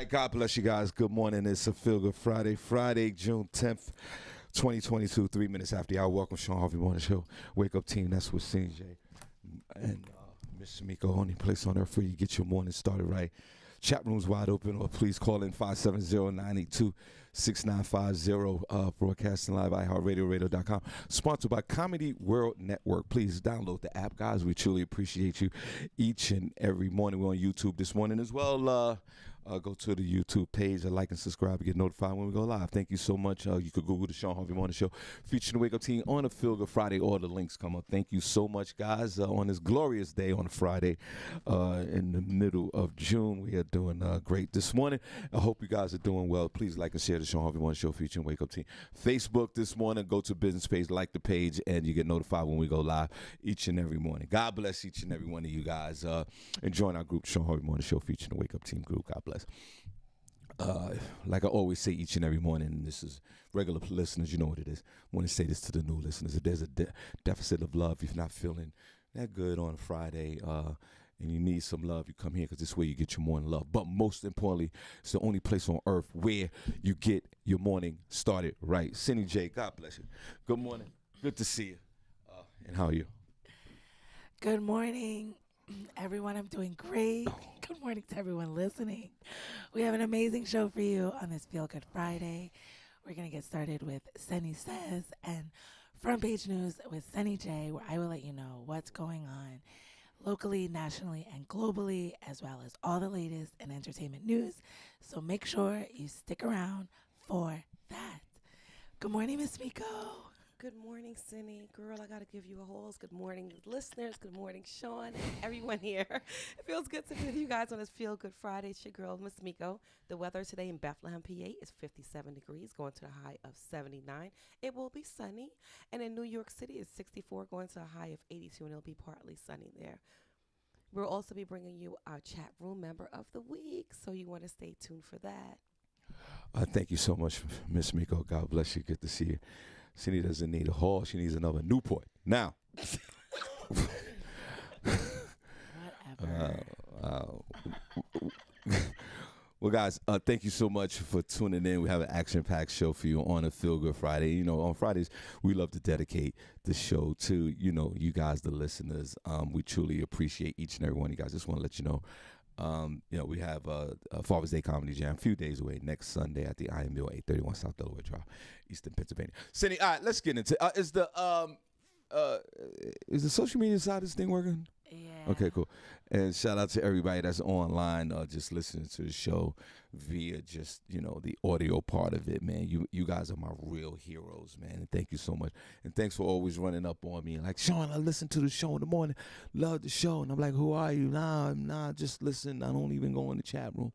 right, God bless you guys. Good morning. It's a Feel Good Friday. Friday, June 10th, 2022, 3 minutes after the hour. Welcome, Shawn Harvey Morning Show. Wake Up Team, that's with CJ and Miss Miko. Only place on earth for you to get your morning started right. Chat room's wide open, or please call in 570-982-6950. Broadcasting live at iHeartRadio.com. Sponsored by Comedy World Network. Please download the app, guys. We truly appreciate you each and every morning. We're on YouTube this morning as well. Go to the YouTube page, like and subscribe to get notified when we go live. Thank you so much. You could Google the Shawn Harvey Morning Show featuring the Wake Up Team on a Feel Good Friday. All the links come up. Thank you so much, guys. On this glorious day on a Friday in the middle of June, we are doing great this morning. I hope you guys are doing well. Please like and share the Shawn Harvey Morning Show featuring Wake Up Team. Facebook this morning, go to business page, like the page, and you get notified when we go live each and every morning. God bless each and every one of you guys. And join our group, Shawn Harvey Morning Show featuring the Wake Up Team group. God bless. Like I always say each and every morning, and this is regular listeners, you know what it is. I want to say this to the new listeners. If there's a deficit of love, if you're not feeling that good on a Friday, and you need some love, you come here because this is where you get your morning love. But most importantly, it's the only place on earth where you get your morning started right. Senny J, God bless you. Good morning. Good to see you. And how are you? Good morning, everyone. I'm doing great. Good morning to everyone listening. We have an amazing show for you on this Feel Good Friday. We're going to get started with Senny Says and Front Page News with Senny J, where I will let you know what's going on locally, nationally, and globally, as well as all the latest in entertainment news. So make sure you stick around for that. Good morning, Miss Miko. Good morning, Senny. Girl, I got to give you a host. Good morning, listeners. Good morning, Shawn, and everyone here. It feels good to be with you guys on this Feel Good Friday. It's your girl, Miss Miko. The weather today in Bethlehem, PA is 57 degrees, going to a high of 79. It will be sunny. And in New York City, it's 64, going to a high of 82, and it'll be partly sunny there. We'll also be bringing you our chat room member of the week, so you want to stay tuned for that. Thank you so much, Miss Miko. God bless you. Good to see you. Senny doesn't need a hall. She needs another Newport. Now. Whatever. Well, guys, thank you so much for tuning in. We have an action-packed show for you on a Feel Good Friday. You know, on Fridays, we love to dedicate the show to, you guys, the listeners. We truly appreciate each and every one of you guys. Just want to let you know, we have Father's Day Comedy Jam a few days away, next Sunday at the IML, 831 South Delaware Drive, Eastern Pennsylvania. Senny, all right, let's get into it. Is the social media side of this thing working? Yeah. Okay, cool. And shout out to everybody that's online, just listening to the show via just, the audio part of it, man. You guys are my real heroes, man. And thank you so much. And thanks for always running up on me. Like, Shawn, I listen to the show in the morning. Love the show. And I'm like, who are you? Nah, just listen. I don't even go in the chat room.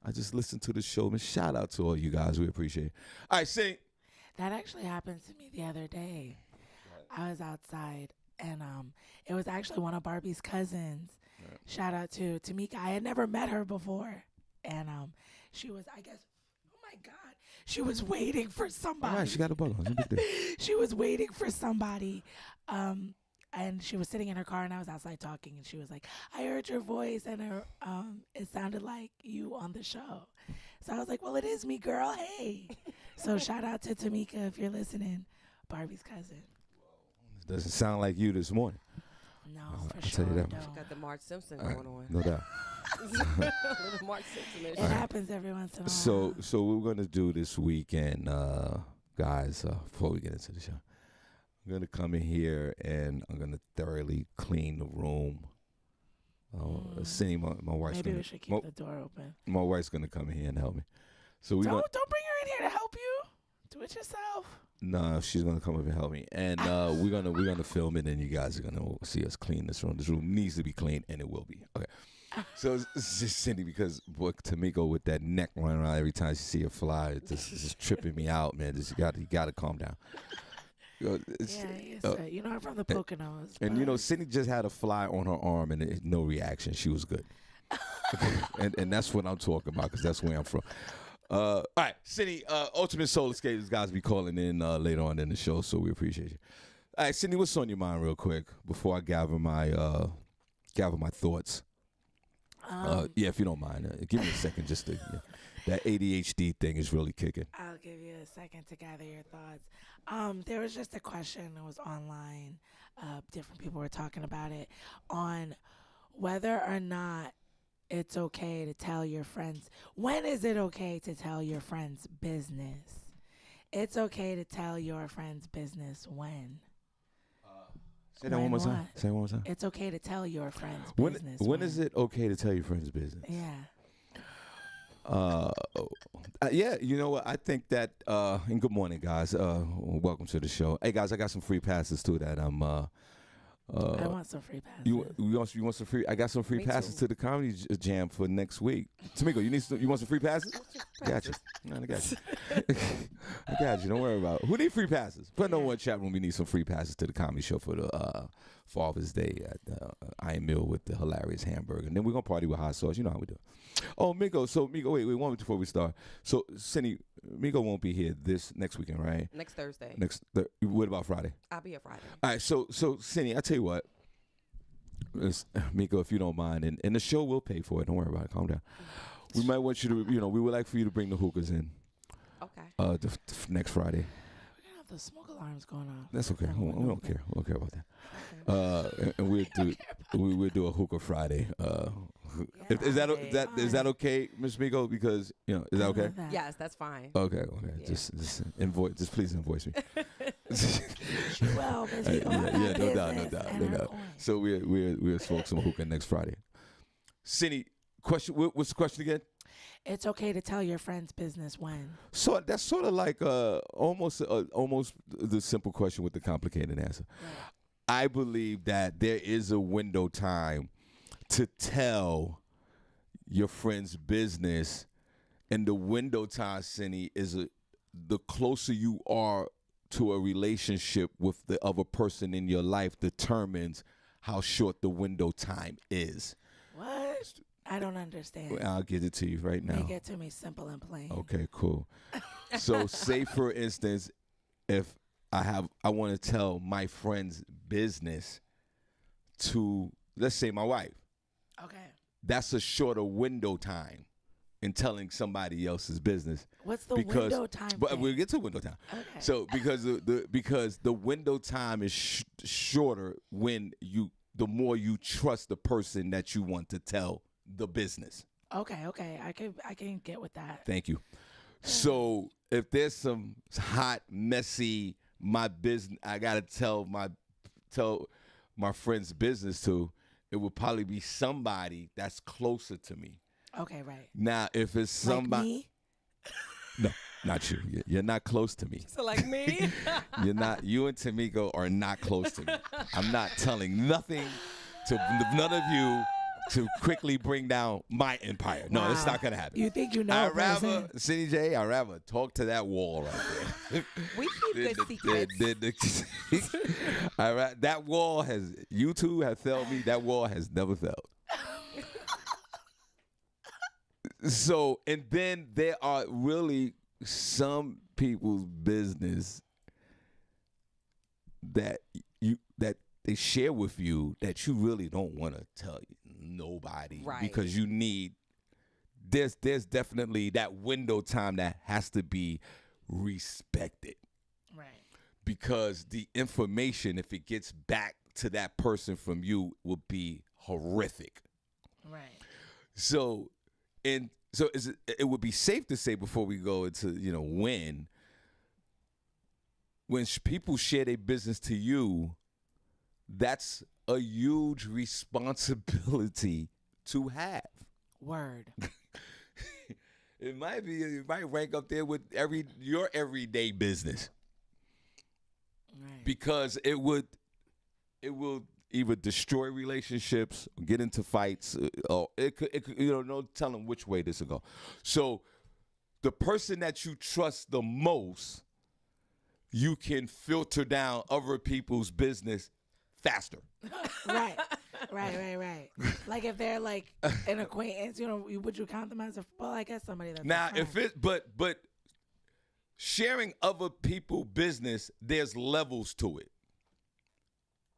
I just listen to the show. Man, shout out to all you guys. We appreciate it. All right, Senny. That actually happened to me the other day. I was outside, and it was actually one of Barbi's cousins. Right. Shout out to Tamika. I had never met her before, and she was, I guess, oh my God, she was waiting for somebody. All right, she got a bug on. She was waiting for somebody, and she was sitting in her car, and I was outside talking, and she was like, I heard your voice, and it sounded like you on the show. So I was like, well, it is me, girl. Hey. So shout out to Tamika if you're listening, Barbi's cousin. Doesn't sound like you this morning. No, I'll for sure. tell you that. She got the Marge Simpson going on. No doubt. Little Marge Simpson. It happens every once in a while. So what we're going to do this weekend, guys, before we get into the show, I'm going to come in here and I'm going to thoroughly clean the room. Senny, my wife's Maybe we should keep the door open. My wife's going to come in here and help me. So don't bring her in here to help you. Do it yourself. No, she's gonna come up and help me, and we're gonna film it, and you guys are gonna see us clean this room. This room needs to be clean, and it will be. Okay. So it's just Senny, because Tamiko with that neck running around every time she see a fly, it's just tripping me out, man. You gotta calm down. I'm from the Poconos. And Senny just had a fly on her arm, and no reaction. She was good. and that's what I'm talking about, because that's where I'm from. All right, Senny, Ultimate Soul Escapers guys be calling in later on in the show, so we appreciate you. All right, Senny, what's on your mind real quick before I gather my thoughts? If you don't mind, give me a second just to That ADHD thing is really kicking. I'll give you a second to gather your thoughts. There was just a question that was online. Different people were talking about it on whether or not it's okay to tell your friends. When is it okay to tell your friends' business? It's okay to tell your friends' business when. Say that one more time. Say it one more time. It's okay to tell your friends' When, business. when is it okay to tell your friends' business? Yeah. Yeah, you know what? I think that, and good morning, guys. Welcome to the show. Hey, guys, I got some free passes, too, that I'm, I want some free passes. you want some free? I got some free Me passes too. to the comedy jam for next week. Tamiko, you want some free passes? Got you. No, I got you. I got you. Don't worry about it. Who need free passes? Put no one chat room. We need some free passes to the comedy show for the Father's Day at Iron Mill with the hilarious hamburger. And then we're gonna party with hot sauce. You know how we do. Oh, Migo. So Migo, wait, one minute before we start. So Senny, Migo won't be here this next weekend, right? Next Thursday. What about Friday? I'll be here Friday. All right, so Senny, I tell you what, Miko, if you don't mind, and the show will pay for it. Don't worry about it. Calm down. We might want you to, we would like for you to bring the hookahs in. Okay. Next Friday. We're gonna have the smoke alarms going off. That's okay. We don't care. We don't care about that. And we'll do a hookah Friday. Is that okay, Miss Miko? Because is that okay? Yes, that's fine. Okay. Yeah. Just invoice. Just please invoice me. Well, Miss Yeah, Miko, no doubt. So we'll smoke some hookah next Friday. Cindy, question. What's the question again? It's okay to tell your friends' business when. So that's sort of like almost the simple question with the complicated answer. Right. I believe that there is a window time to tell your friend's business, and the window time, Cindy, is the closer you are to a relationship with the other person in your life determines how short the window time is. What? I don't understand. Well, I'll get it to you right now. Make it to me simple and plain. Okay, cool. So say for instance, if I want to tell my friend's business to, let's say, my wife. Okay. That's a shorter window time in telling somebody else's business. What's the window time? But we'll get to window time. Okay. So because the window time is shorter when the more you trust the person that you want to tell the business. Okay. I can get with that. Thank you. So if there's some hot, messy, my business, I gotta tell my friend's business to, it would probably be somebody that's closer to me. Okay, right. Now, if it's somebody, like me? no, not you. You're not close to me. So like me? You're not. You and Tamiko are not close to me. I'm not telling nothing to none of you to quickly bring down my empire. No, it's not gonna happen. You think you know? I'd rather, CJ, I'd rather talk to that wall right there. We keep good secrets. That wall has, you two have failed me. That wall has never failed. So, and then there are really some people's business that they share with you that you really don't want to tell nobody, right? Because you need, there's definitely that window time that has to be respected, right? Because the information, if it gets back to that person from you, will be horrific, right? So it would be safe to say before we go into when people share their business to you, that's a huge responsibility to have. Word. It might rank up there with your everyday business. Right. Because it will either destroy relationships, get into fights, or it could no telling which way this will go. So the person that you trust the most, you can filter down other people's business faster. Right. Like if they're like an acquaintance, would you count them as I guess somebody that's now but sharing other people's business, there's levels to it.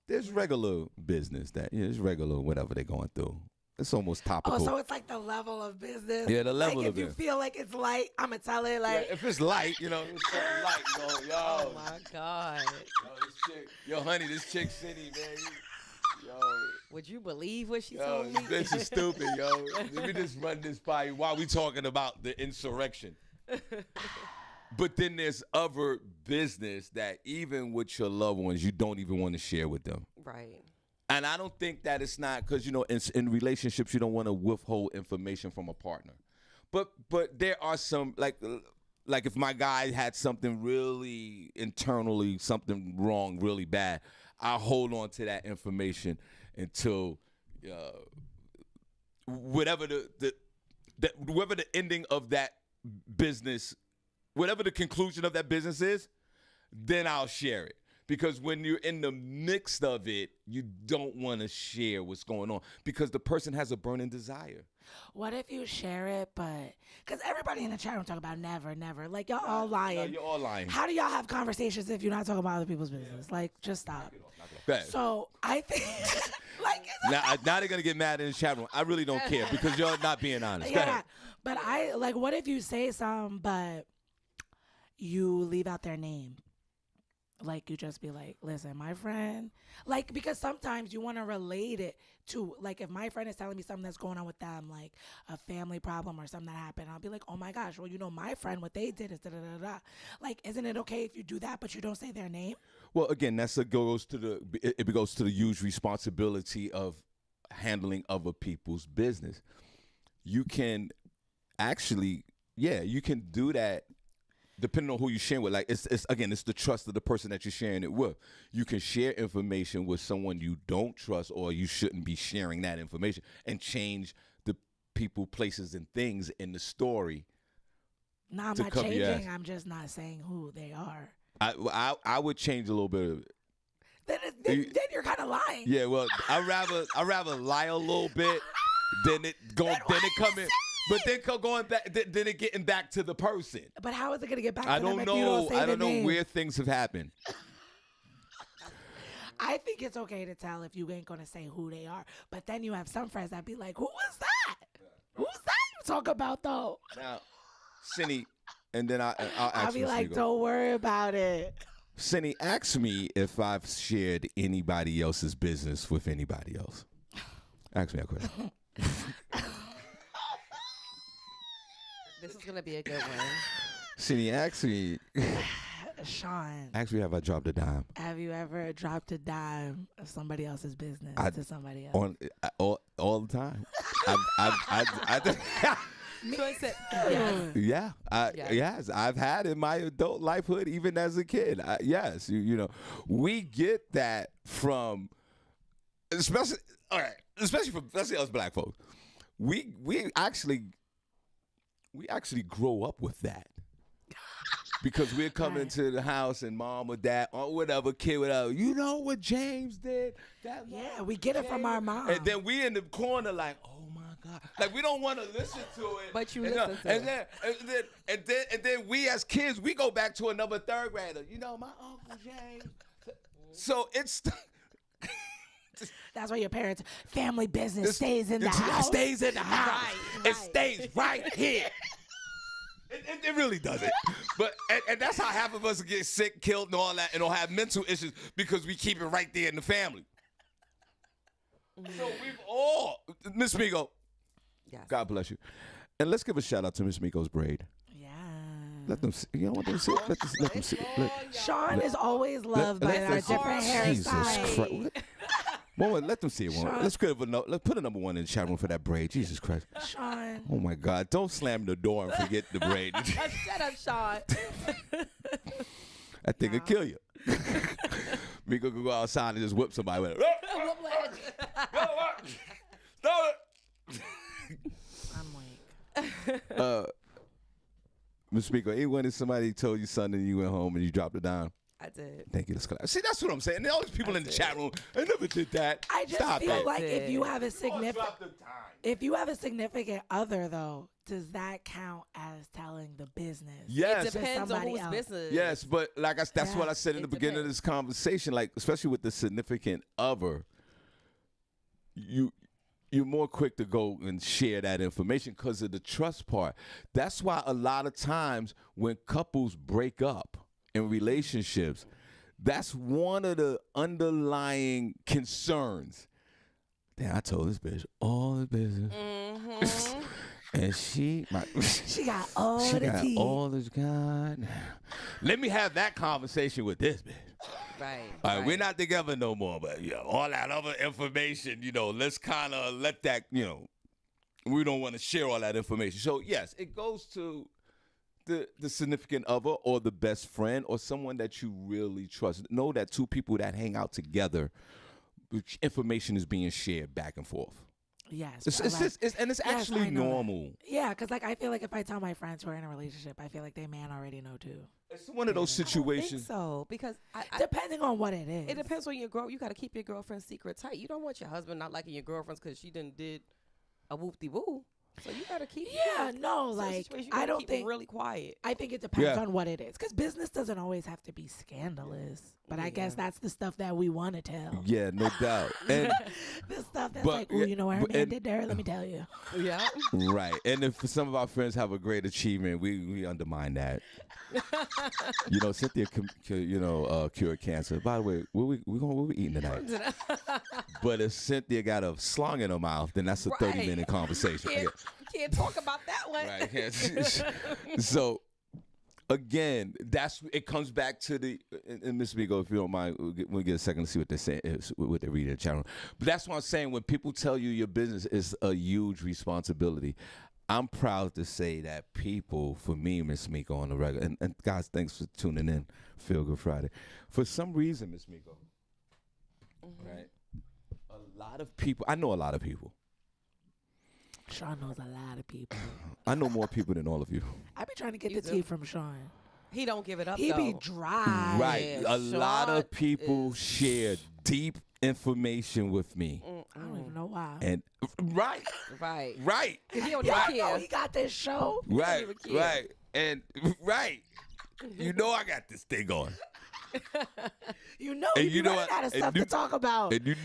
There's regular business that it's regular whatever they're going through. It's almost topical. Oh, so it's like the level of business. Yeah, the level like of if you it. feel like it's light, I'm gonna tell it like. Yeah, if it's light, it's something light, yo. Oh my God. Yo, honey, this chick Senny, man. Yo, Would you believe what she yo, told me? this is stupid, yo. Let me just run this by you while we talking about the insurrection. But then there's other business that even with your loved ones, you don't even want to share with them. Right. And I don't think that it's not because, in relationships, you don't want to withhold information from a partner. But there are some, like if my guy had something really internally, something wrong, really bad, I'll hold on to that information until whatever whatever the ending of that business, whatever the conclusion of that business is, then I'll share it. Because when you're in the mix of it, you don't want to share what's going on because the person has a burning desire. What if you share it, but because everybody in the chat room talk about never. Like y'all all lying. No, you're all lying. How do y'all have conversations if you're not talking about other people's business? Like, just stop. Go ahead. So I think, like, now they're gonna get mad in the chat room. I really don't care because you're not being honest. Go yeah. ahead. But I like, what if you say something, but you leave out their name? Like, you just be like, listen, my friend, like, because sometimes you want to relate it to, like, if my friend is telling me something that's going on with them, like a family problem or something that happened, I'll be like, oh my gosh, well, my friend, what they did is da-da-da-da. Like, isn't it okay if you do that, but you don't say their name? Well, again, it goes to the huge responsibility of handling other people's business. You can actually, you can do that. Depending on who you're sharing with, like it's the trust of the person that you're sharing it with. You can share information with someone you don't trust, or you shouldn't be sharing that information, and change the people, places, and things in the story. No, I'm not changing. I'm just not saying who they are. I would change a little bit of it. Then you're kind of lying. Yeah, well, I'd rather lie a little bit than it come in. But then going back, then it getting back to the person. But how is it gonna get back to I them don't if know. you don't say I don't the know name? where things have happened. I think it's okay to tell if you ain't gonna say who they are. But then you have some friends that be like, "Who was that? Who's that you talk about though?" Now, Senny, and then I'll ask I'll be you, like, Smigo. "Don't worry about it." Senny, ask me if I've shared anybody else's business with anybody else. Ask me that question. This is going to be a good one. Senny, ask me. Sean, Ask me have I dropped a dime have you ever dropped a dime of somebody else's business to somebody else? all the time. Troy said, yes, I've had in my adult lifehood, even as a kid. Yes, we get that from, especially from us black folks. We actually grow up with that. Because we're coming to the house and mom or dad or whatever, kid, whatever. You know what James did? We get it from our mom. And then we in the corner like, oh my God. Like we don't want to listen to it. But you listen to it. And then we as kids, we go back to another third grader. My Uncle James. So it's That's why your parents' family business stays in the house. It stays in the house. Right. It stays right here. It really doesn't. But and that's how half of us get sick, killed, and all that, and don't have mental issues because we keep it right there in the family. So we've all, Miss Migo, yes. God bless you. And let's give a shout out to Miss Migo's braid. Yeah. Let them see. You don't want them to see? Let them see. Sean is always loved by our different hairstyles. One, let them see it. Let's put a number one in the chat room for that braid. Jesus Christ. Sean. Oh my God. Don't slam the door and forget the braid. Shut up, Sean. That thing will kill you. We could go outside and just whip somebody with it. Stop it. I'm like. Ms. Speaker, anyone if somebody told you something and you went home and you dropped it down? I did. Thank you. See, that's what I'm saying. And all these people in the chat room, I never did that. I just Stop feel it. like if you have a significant other, though, does that count as telling the business? Yes. It depends on whose else. business. Yes, but that's what I said in the beginning of this conversation. Like, especially with the significant other, you you're more quick to go and share that information because of the trust part. That's why a lot of times when couples break up in relationships, that's one of the underlying concerns. Damn, I told this bitch all the business. And she got all she the got tea. all this. God, let me have that conversation with this bitch. Right. All right, we're not together no more, but all that other information, let's kind of let that, we don't want to share all that information. So yes, it goes to the significant other or the best friend or someone that you really trust. Know that two people that hang out together, information is being shared back and forth. Yes. It's actually normal. Yeah, because I feel like if I tell my friends who are in a relationship, I feel like they man already know too. It's one of those situations. I don't think so, because depending on what it is. It depends on your girl. You got to keep your girlfriend's secret tight. You don't want your husband not liking your girlfriends because she did a whoop-de-woo. So you got to keep. Yeah, no, I don't think really quiet. I think it depends on what it is, because business doesn't always have to be scandalous. But I guess that's the stuff that we want to tell. Yeah, no doubt. And the stuff that's what her man did there. Let me tell you. Yeah. Right. And if some of our friends have a great achievement, we undermine that. Cynthia, cured cancer. By the way, what we eating tonight? But if Cynthia got a slung in her mouth, then that's a 30-minute conversation. Can't talk about that one. Right. So, again, it comes back to and Ms. Migo, if you don't mind, we'll get a second to see what they're saying, what they read in the channel. But that's what I'm saying. When people tell you your business is a huge responsibility, I'm proud to say that people, for me, Ms. Miko, on the regular, and guys, thanks for tuning in, Feel Good Friday. For some reason, Ms. Miko, right? A lot of people, I know a lot of people. Shawn knows a lot of people. I know more people than all of you. I be trying to get the tea from Shawn. He don't give it up, He though. be dry. Right. Yeah, a lot of people is- share deep information with me. I don't even know why. And right. He don't Y'all even know care. he got this show. Right. even care. Right. And right. I got this thing on. You And you running out of stuff to talk about. And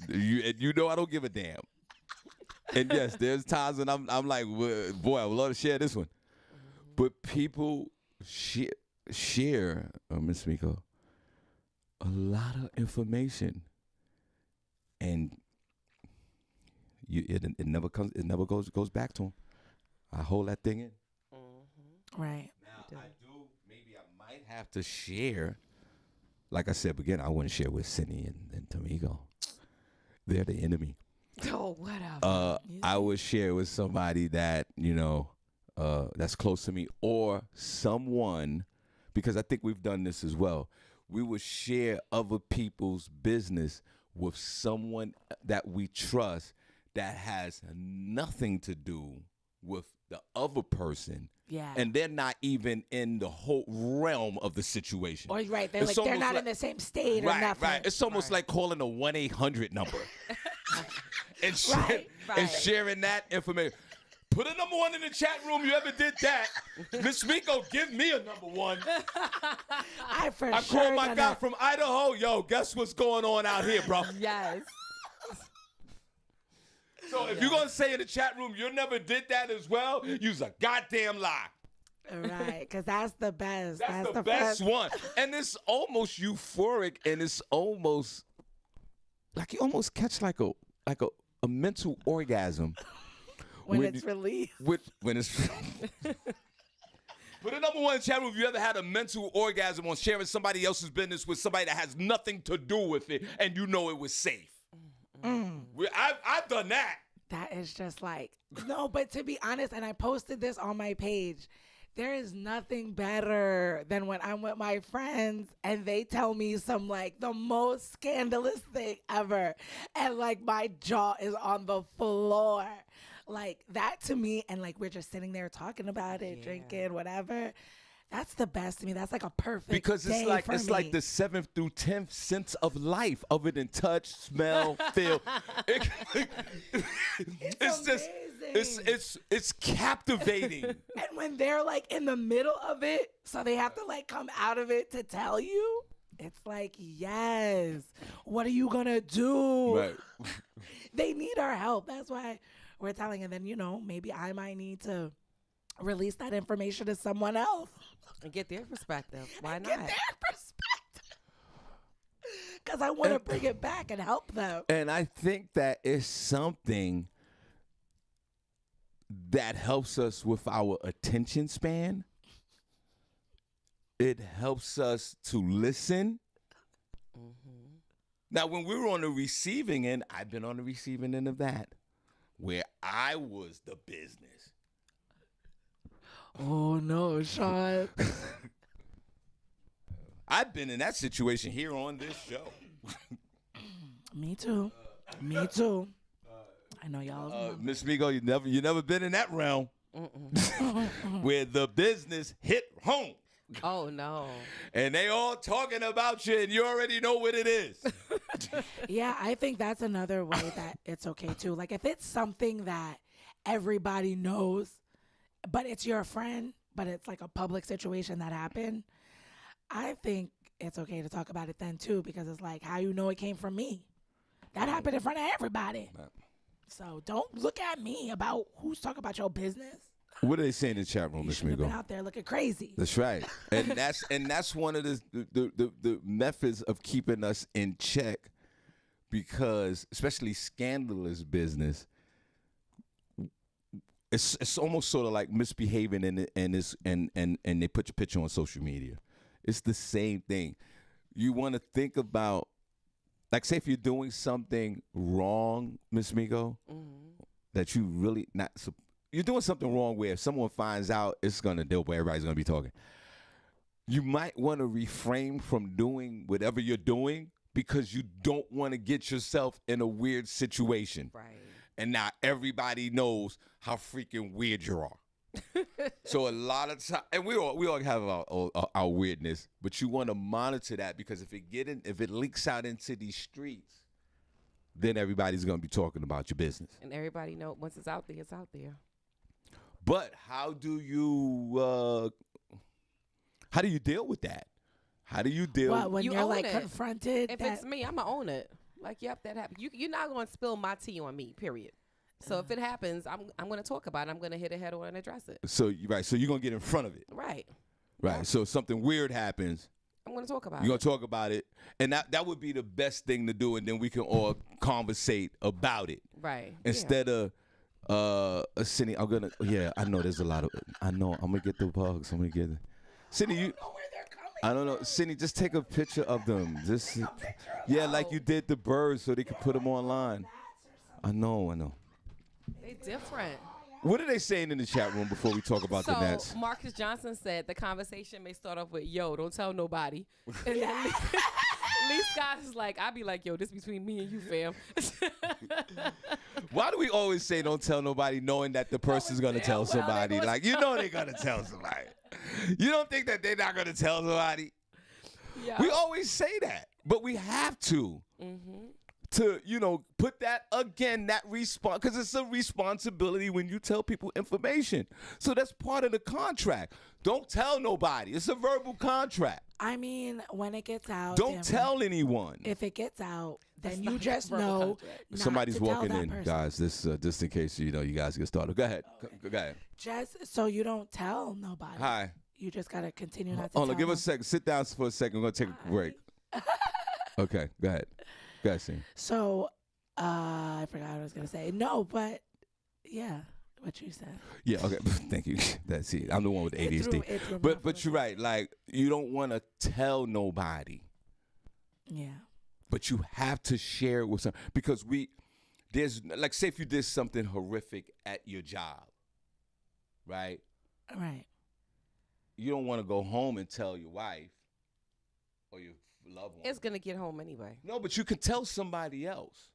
I don't give a damn. And yes, there's times when I'm like, boy, I would love to share this one. But people share, Ms. Miko, a lot of information, and it never goes back to them. I hold that thing in. Right. Now maybe I might have to share. Like I said, again, I wouldn't share with Senny and Tamigo. They're the enemy. Oh, whatever. I would share with somebody that, that's close to me, or someone, because I think we've done this as well. We would share other people's business with someone that we trust that has nothing to do with the other person. Yeah. And they're not even in the whole realm of the situation. Or they're not in the same state or nothing. Right. It's almost like calling a 1-800 number and sharing that information. Put a number 1 in the chat room. You ever did that? Miss Miko, give me a number 1. I called my guy from Idaho. Yo, guess what's going on out here, bro? Yes. So if you're going to say in the chat room you never did that as well, you's a goddamn lie. Right, because that's the best. That's the best one. And it's almost euphoric, and it's almost like you almost catch like a mental orgasm. When it's released. When it's Put a number 1 in the chat room if you ever had a mental orgasm on sharing somebody else's business with somebody that has nothing to do with it, and you know it was safe. I've done that. That is just no, but to be honest, and I posted this on my page, there is nothing better than when I'm with my friends and they tell me some the most scandalous thing ever, and my jaw is on the floor. That to me, and we're just sitting there talking about it, drinking, whatever. That's the best to me. That's a perfect because day it's for me. like the 7th through 10th sense of life, other than touch, smell, feel. It's captivating. And when they're in the middle of it, so they have to come out of it to tell you, it's yes. What are you gonna do? Right. They need our help. That's why we're telling. And then, maybe I might need to release that information to someone else. And get their perspective. Why not? Get their perspective. Because I want to bring it back and help them. And I think that is something that helps us with our attention span. It helps us to listen. Mm-hmm. Now, when we were on the receiving end, I've been on the receiving end of that, where I was the business. Oh, no, Shawn. I've been in that situation here on this show. Me too. Me too. I know y'all. Miss Migo, you never been in that realm where the business hit home. Oh, no. And they all talking about you, and you already know what it is. Yeah, I think that's another way that it's okay, too. Like, if it's something that everybody knows, but it's your friend, but it's like a public situation that happened, I think it's okay to talk about it then, too, because it's like, how you know it came from me? That happened in front of everybody. So don't look at me about who's talking about your business. What are they saying in the chat room, Miss Migo? Migo? Out there looking crazy. That's right, and that's one of the methods of keeping us in check, because especially scandalous business, it's almost sort of like misbehaving and they put your picture on social media. It's the same thing. You want to think about, like, say if you're doing something wrong, Miss Migo, that you really not. You're doing something wrong where if someone finds out, it's gonna deal where everybody's gonna be talking. You might want to refrain from doing whatever you're doing because you don't want to get yourself in a weird situation. Right. And now everybody knows how freaking weird you are. So a lot of time, and we all have our weirdness, but you want to monitor that, because if it leaks out into these streets, then everybody's gonna be talking about your business. And everybody know once it's out there, it's out there. But how do you deal with that? How do you deal? What, when You you're own like it. confronted? If it's me, I'm gonna own it. Like, yep, that happened. You're not gonna spill my tea on me. Period. So if it happens, I'm gonna talk about it. I'm gonna hit it head on and address it. So you're gonna get in front of it, Right. right? Yeah. So if something weird happens, I'm gonna talk about you're it. gonna talk about it, and that would be the best thing to do, and then we can all conversate about it Right. instead of Senny. I know there's a lot of. I'm gonna get the bugs. I'm gonna get it. Senny, I don't know. Senny, just take a picture of them. Just like you did the birds, so they could put them online. I know. They different. What are they saying in the chat room before we talk about the Nets? So Marcus Johnson said the conversation may start off with, "Yo, don't tell nobody." And then Lee Scott is like, "I be like, yo, this between me and you, fam." Why do we always say don't tell nobody, knowing that the person's gonna tell somebody? Like, you know they're gonna tell somebody. You don't think that they're not gonna tell somebody? Yeah. We always say that, but we have to. To put that again, that response, because it's a responsibility when you tell people information. So that's part of the contract. Don't tell nobody. It's a verbal contract. I mean, when it gets out, Don't tell anyone. If it gets out, then That's you not just verbal know. contract. Not Somebody's to tell walking that in, person. guys. This just in case you guys get started. Go ahead. Go ahead. Just so you don't tell nobody. Hi. You just gotta continue not to Hold tell on. Give them. us a second. Sit down for a second. We're gonna take a break. Okay. Go ahead. Go ahead, Sam. So, I forgot what I was gonna say. No, but yeah, what you said. Yeah. Okay. Thank you. That's it. I'm the one with ADHD. It threw me off But a little you're right. Like, you don't want to tell nobody, Yeah. but you have to share it with some, because there's like, say if you did something horrific at your job, right? Right. You don't want to go home and tell your wife or your loved one. It's gonna get home anyway. No, but you can tell somebody else.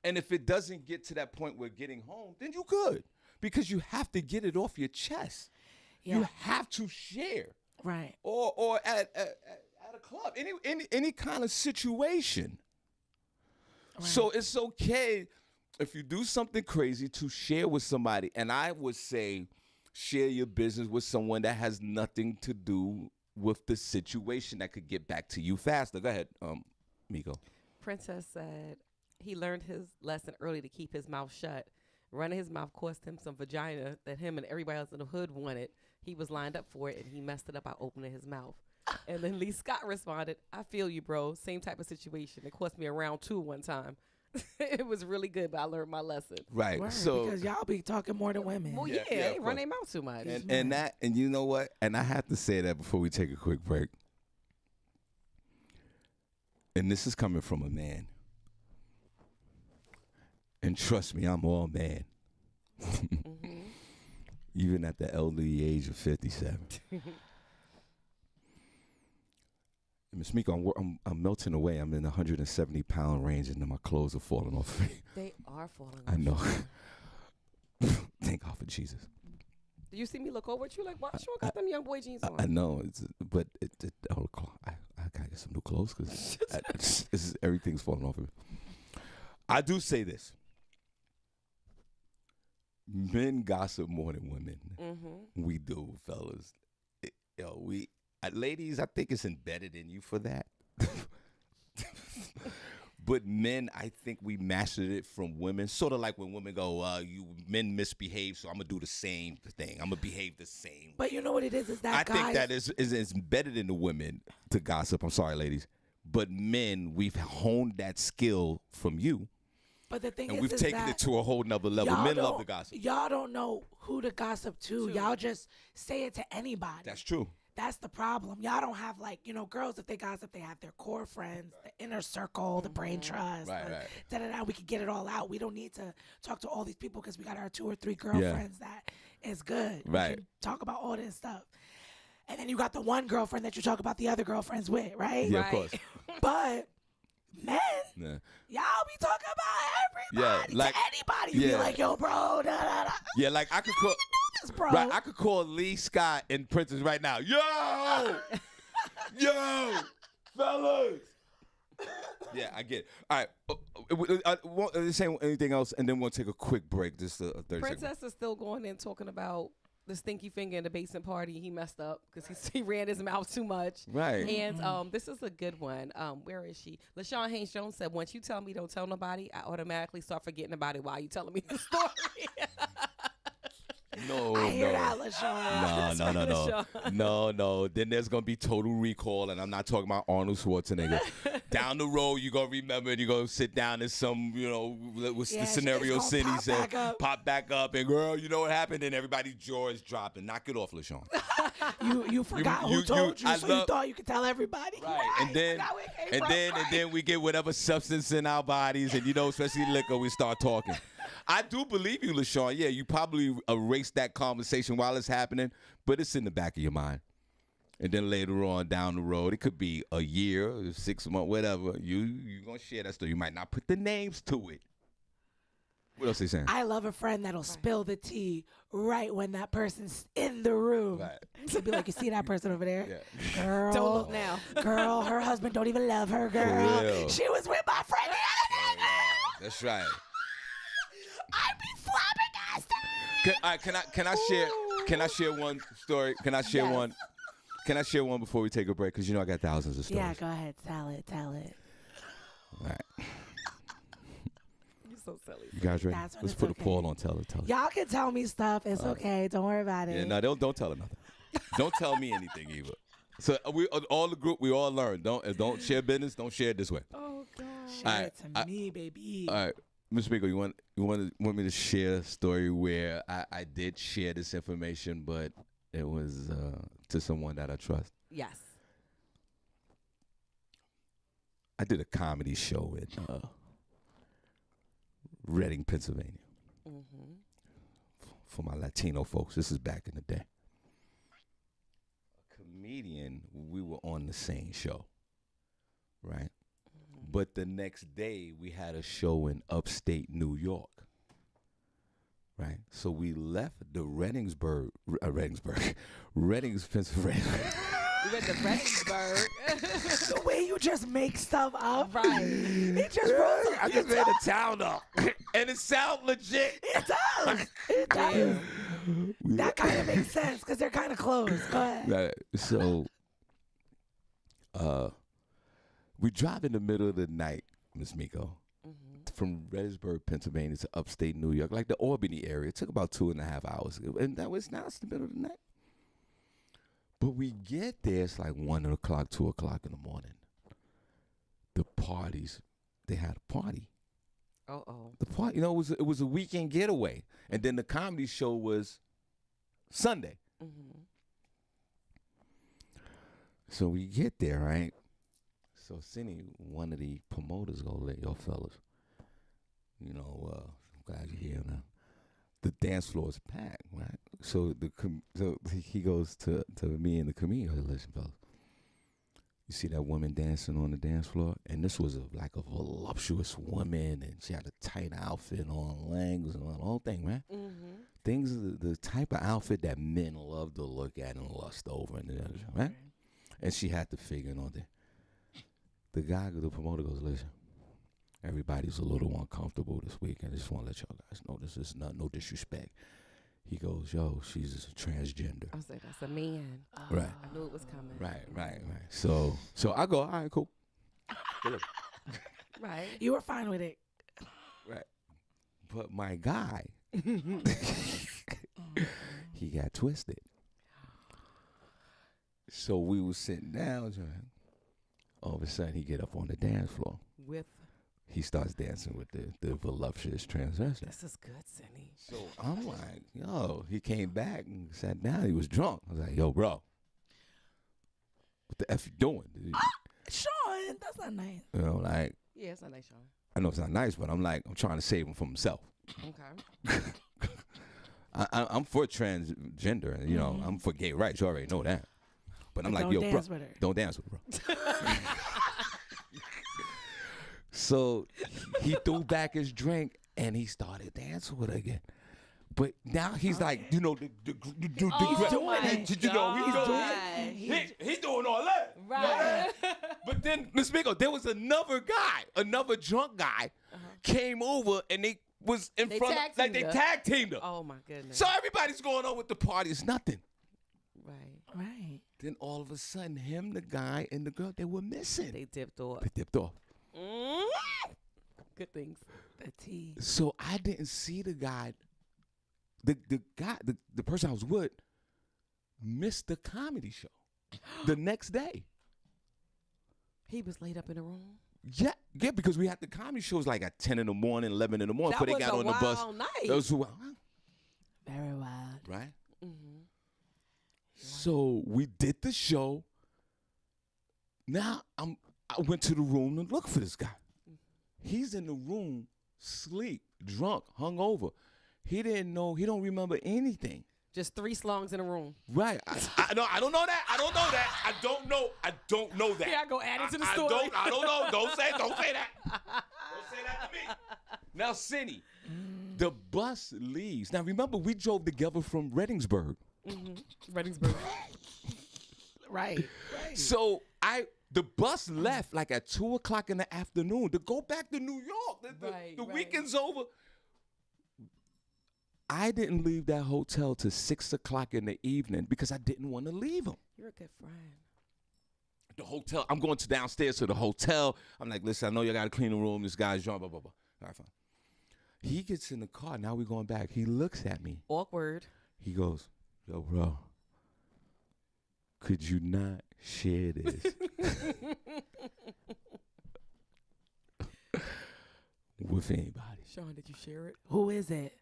And if it doesn't get to that point where getting home, then you could, because you have to get it off your chest. Yeah. You have to share, Right. or at a club, any kind of situation. Right. So it's okay if you do something crazy to share with somebody. And I would say share your business with someone that has nothing to do with the situation that could get back to you faster. Go ahead, Miko. Princess said, He learned his lesson early to keep his mouth shut. Running his mouth cost him some vagina that him and everybody else in the hood wanted. He was lined up for it, and he messed it up by opening his mouth. And then Lee Scott responded, I feel you, bro. Same type of situation. It cost me a round 2 one time. It was really good, but I learned my lesson. Right. Word, So because y'all be talking more than women. Well, Yeah, yeah, of they run course. their mouth too much. and you know what? And I have to say that before we take a quick break. And this is coming from a man. And trust me, I'm all man. Mm-hmm. Even at the elderly age of 57. Ms. Miko, I'm melting away. I'm in the 170-pound range, and then my clothes are falling off me. They are falling off. I know. Thank God for Jesus. Do you see me look over at you like, why Sean got them young boy jeans on? I know, but I gotta get some new clothes because everything's falling off of me. I do say this: men gossip more than women. Mm-hmm. We do, fellas. Ladies, I think it's embedded in you for that. But men, I think we mastered it from women. Sort of like when women go, you men misbehave, so I'm going to do the same thing. I'm going to behave the same. But you know what it is that I think that is embedded in the women to gossip. I'm sorry, ladies. But men, we've honed that skill from you. But the thing and is, we've taken it to a whole nother level. Men love the gossip. Y'all don't know who to gossip to. True. Y'all just say it to anybody. That's true. That's the problem. Y'all don't have, like, girls, if they gossip, they have their core friends, the inner circle, the brain trust. Right. Da-da-da. We can get it all out. We don't need to talk to all these people because we got our 2 or 3 girlfriends that is good. Right. We can talk about all this stuff. And then you got the one girlfriend that you talk about the other girlfriends with, right? Yeah, Right. of course. But men, Yeah. y'all be talking about everybody like- to anybody. You yeah. be like, yo, bro, da-da-da. Yeah, like I could call. This, bro. Right, I could call Lee Scott and Princess right now. Yo, fellas. Yeah, I get it. All right, I won't say anything else, and then we'll take a quick break. Just a 30 seconds. Princess is still going in talking about the stinky finger in the basement party. He messed up because he ran his mouth too much. Right. And this is a good one. Where is she? LaShawn Haynes Jones said, once you tell me don't tell nobody, I automatically start forgetting about it while you telling me the story. No, I hear no. that, LaShawn. No. Then there's gonna be total recall, and I'm not talking about Arnold Schwarzenegger. Down the road, you gonna remember, and you gonna sit down in some, what's Yeah, the scenario it's gonna Senny pop said, back up. pop back up, and girl, you know what happened? And everybody's jaw is dropping. Knock it off, LaShawn. You forgot who told you, so you thought you could tell everybody. Right, and then we get whatever substance in our bodies, and especially liquor, we start talking. I do believe you, LaShawn. Yeah, you probably erase that conversation while it's happening, but it's in the back of your mind. And then later on down the road, it could be a year, 6 months, whatever. You're going to share that story. You might not put the names to it. What else are you saying? I love a friend that'll spill the tea right when that person's in the room. Right. She'll be like, you see that person over there? Yeah. Girl. Don't look now. Girl, her husband don't even love her, girl. real. She was with my friend the other day. That's right. I be flabbergasted. Can I share one story? Can I share Yes. one? Can I share one before we take a break? Because I got thousands of stories. Yeah, go ahead. Tell it. All right. You're so silly. You guys ready? That's when Let's it's put okay. a poll on. Tell it. Y'all can tell me stuff. It's okay. Don't worry about it. Yeah, no, don't tell her nothing. Don't tell me anything either. So we all the group, we all learn. Don't share business. Don't share it this way. Oh, God. Share it to me, baby. All right, Ms. Miko, you want me to share a story where I did share this information, but it was to someone that I trust. Yes. I did a comedy show in Reading, Pennsylvania, for my Latino folks. This is back in the day. A comedian, we were on the same show, right? But the next day, we had a show in upstate New York, right? So we left the Reading, Pennsylvania. We went to Fredericksburg. The way you just make stuff up. Right. It just rolls off I your just made tongue. a town up, and it sounds legit. It does. It does. That kind of makes sense because they're kind of close. Go ahead. Right. So, we drive in the middle of the night, Miss Miko, from Redsburg, Pennsylvania to upstate New York, like the Albany area. It took about 2.5 hours. And that was now it's the middle of the night. But we get there, it's like 1 o'clock, 2 o'clock in the morning. The parties, they had a party. The party, you know, it was a weekend getaway. And then the comedy show was Sunday. Mm-hmm. So we get there, right? So Senny, one of the promoters, go, let yo fellas, you know, I'm glad you're here now. The dance floor is packed, right? So he goes to me and the comedian, goes, listen, fellas, you see that woman dancing on the dance floor? And this was like a voluptuous woman, and she had a tight outfit on, legs and all the whole thing, right? Mm-hmm. Things, the type of outfit that men love to look at and lust over, and right? And she had the figure on there. The guy, the promoter goes, listen, everybody's a little uncomfortable this week, and I just want to let y'all guys know this is no disrespect. He goes, yo, she's a transgender. I was like, that's a man. Right. I knew it was coming. Right. So I go, all right, cool. Right. You were fine with it. Right. But my guy, he got twisted. So we was sitting down, all of a sudden he get up on the dance floor. He starts dancing with the voluptuous transvestite. This is good, Senny. So I'm like, yo, he came back and sat down. He was drunk. I was like, yo, bro, what the F you doing? Sean, that's not nice. You know, like. Yeah, it's not nice, Sean. I know it's not nice, but I'm trying to save him from himself. Okay. I'm for transgender, and, you know, I'm for gay rights. You already know that. But I'm like, yo, bro, don't dance with her, bro. So he threw back his drink and he started dancing with her again. But now he's like, you know, he's doing all that. Right. But then, Miss Miko, there was another drunk guy, came over and they was in front of, like they tag teamed her. Oh my goodness. So everybody's going on with the party. It's nothing. Right. Then all of a sudden, him, the guy, and the girl, they were missing. They dipped off. Good things. The tea. So I didn't see the guy. The person I was with missed the comedy show the next day. He was laid up in a room. Yeah, because we had the comedy shows like at 10 in the morning, 11 in the morning That before they got on the bus. Night. That was wild. Very wild. Right? Mm-hmm. So we did the show. Now I went to the room to look for this guy. He's in the room, sleep, drunk, hungover. He didn't know. He don't remember anything. Just 3 slongs in a room. Right. I don't know that. I don't know that. Yeah, I go add it to the story. I don't know. Don't say that. Don't say that to me. Now, Senny, the bus leaves. Now, remember, we drove together from Reddingsburg. Mm-hmm. Reddingsburg. Right. So the bus left like at 2 o'clock in the afternoon to go back to New York. The weekend's over. I didn't leave that hotel till 6 o'clock in the evening because I didn't want to leave him. You're a good friend. The hotel, I'm going downstairs to the hotel. I'm like, listen, I know you got to clean the room. This guy's drunk, blah, blah, blah. All right, fine. He gets in the car. Now we're going back. He looks at me. Awkward. He goes, yo, bro, could you not share this with anybody? Sean, did you share it? Who is it?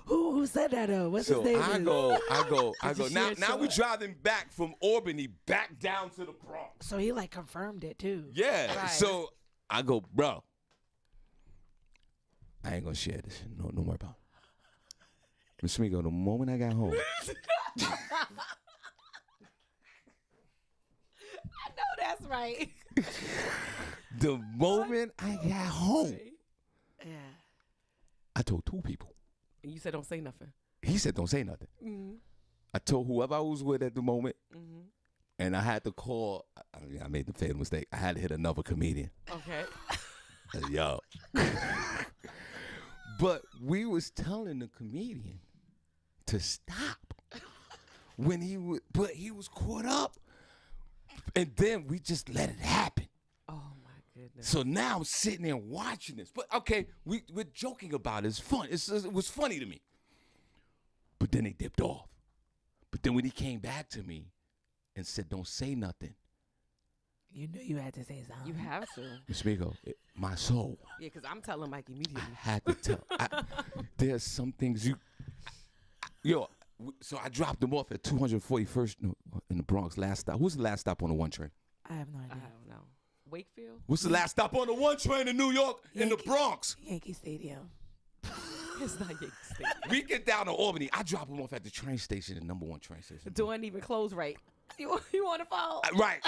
Who said that though? What's his name? I go. Now we driving back from Albany back down to the Bronx. So he like confirmed it too. Yeah. Right. So I go, bro, I ain't gonna share this. No more about it. Mr. Migo, the moment I got home. I know that's right. The moment I got home. Yeah. I told 2 people. And you said don't say nothing. He said don't say nothing. Mm-hmm. I told whoever I was with at the moment, Mm-hmm. and I had to call. I made the fatal mistake. I had to hit another comedian. Okay. I said, yo. But we was telling the comedian to stop when but he was caught up, and then we just let it happen. Oh my goodness. So now I'm sitting there watching this. But okay, we're joking about it. It's fun. It was funny to me. But then they dipped off. But then when he came back to me and said, don't say nothing. You knew you had to say something. You have to. Miss Migo, my soul. Yeah, because I'm telling Mike immediately. I had to tell. There's some things so I dropped them off at 241st in the Bronx, last stop. Who's the last stop on the 1 train? I have no I idea. don't know. Wakefield? What's the last stop on the 1 train in New York in the Bronx? Yankee Stadium. It's not Yankee Stadium. We get down to Albany. I drop him off at the train station, the number 1 train station. The door ain't even closed right. You on the phone? Right.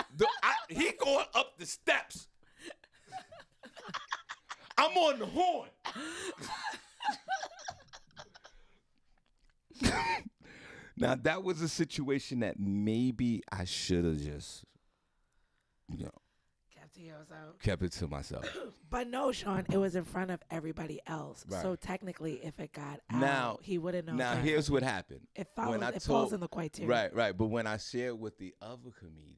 He going up the steps. I'm on the horn. Now, that was a situation that maybe I should have just, Kept to yourself. kept it to myself. But no, Shawn, it was in front of everybody else. Right. So technically, if it got out, Now- he wouldn't know. Now, that. here's what happened. It follows. when I It falls told- in the criteria. Right. But when I shared with the other comedian,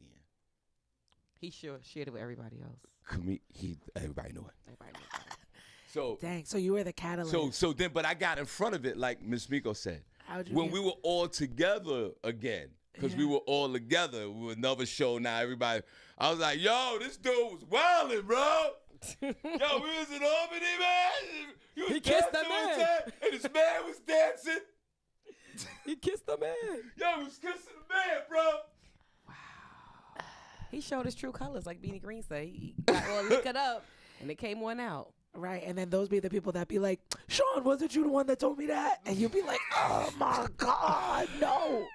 He shared it with everybody else. everybody knew it. Everybody knew about it. So, Dang. So you were the catalyst. so then, but I got in front of it, like Miss Miko said. How'd you When feel? we were all together again, because we Yeah. were all together. We were another show now. Everybody, I was like, yo, this dude was wildin', bro. Yo, we was in Albany, man. He kissed dancing the one man. time, and his man was dancing. He kissed the man. Yo, he was kissing the man, bro. He showed his true colors, like Beanie Green said. He got all liquored up, and it came one out. Right, and then those be the people that be like, Shawn, wasn't you the one that told me that? And you'd be like, oh my God, no.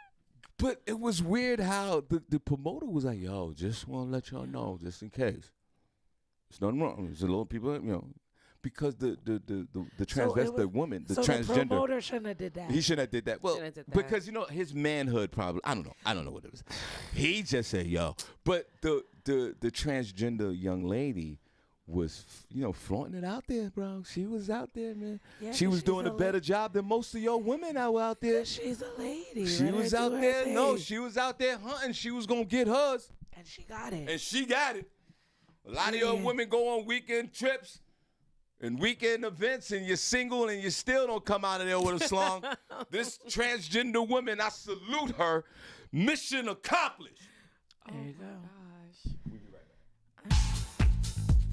But it was weird how the promoter was like, yo, just want to let y'all know, just in case. There's nothing wrong. There's a little people, because the transvestite woman, the so transgender. the promoter shouldn't have did that. He shouldn't have did that. Well, Shouldn't have did that. because his manhood probably. I don't know what it was. He just said, "Yo," but the transgender young lady was flaunting it out there, bro. She was out there, man. Yeah, she 'cause was she's doing a a better job than most of your women that were out there. She's a lady. She Let her was do out her there. No, thing. she was out there hunting. She was gonna get hers, And she got it. and she got it. A lot of your Yeah. women go on weekend trips and weekend events, and you're single, and you still don't come out of there with a slong. This transgender woman, I salute her. Mission accomplished. There you go. Gosh. We'll be right back.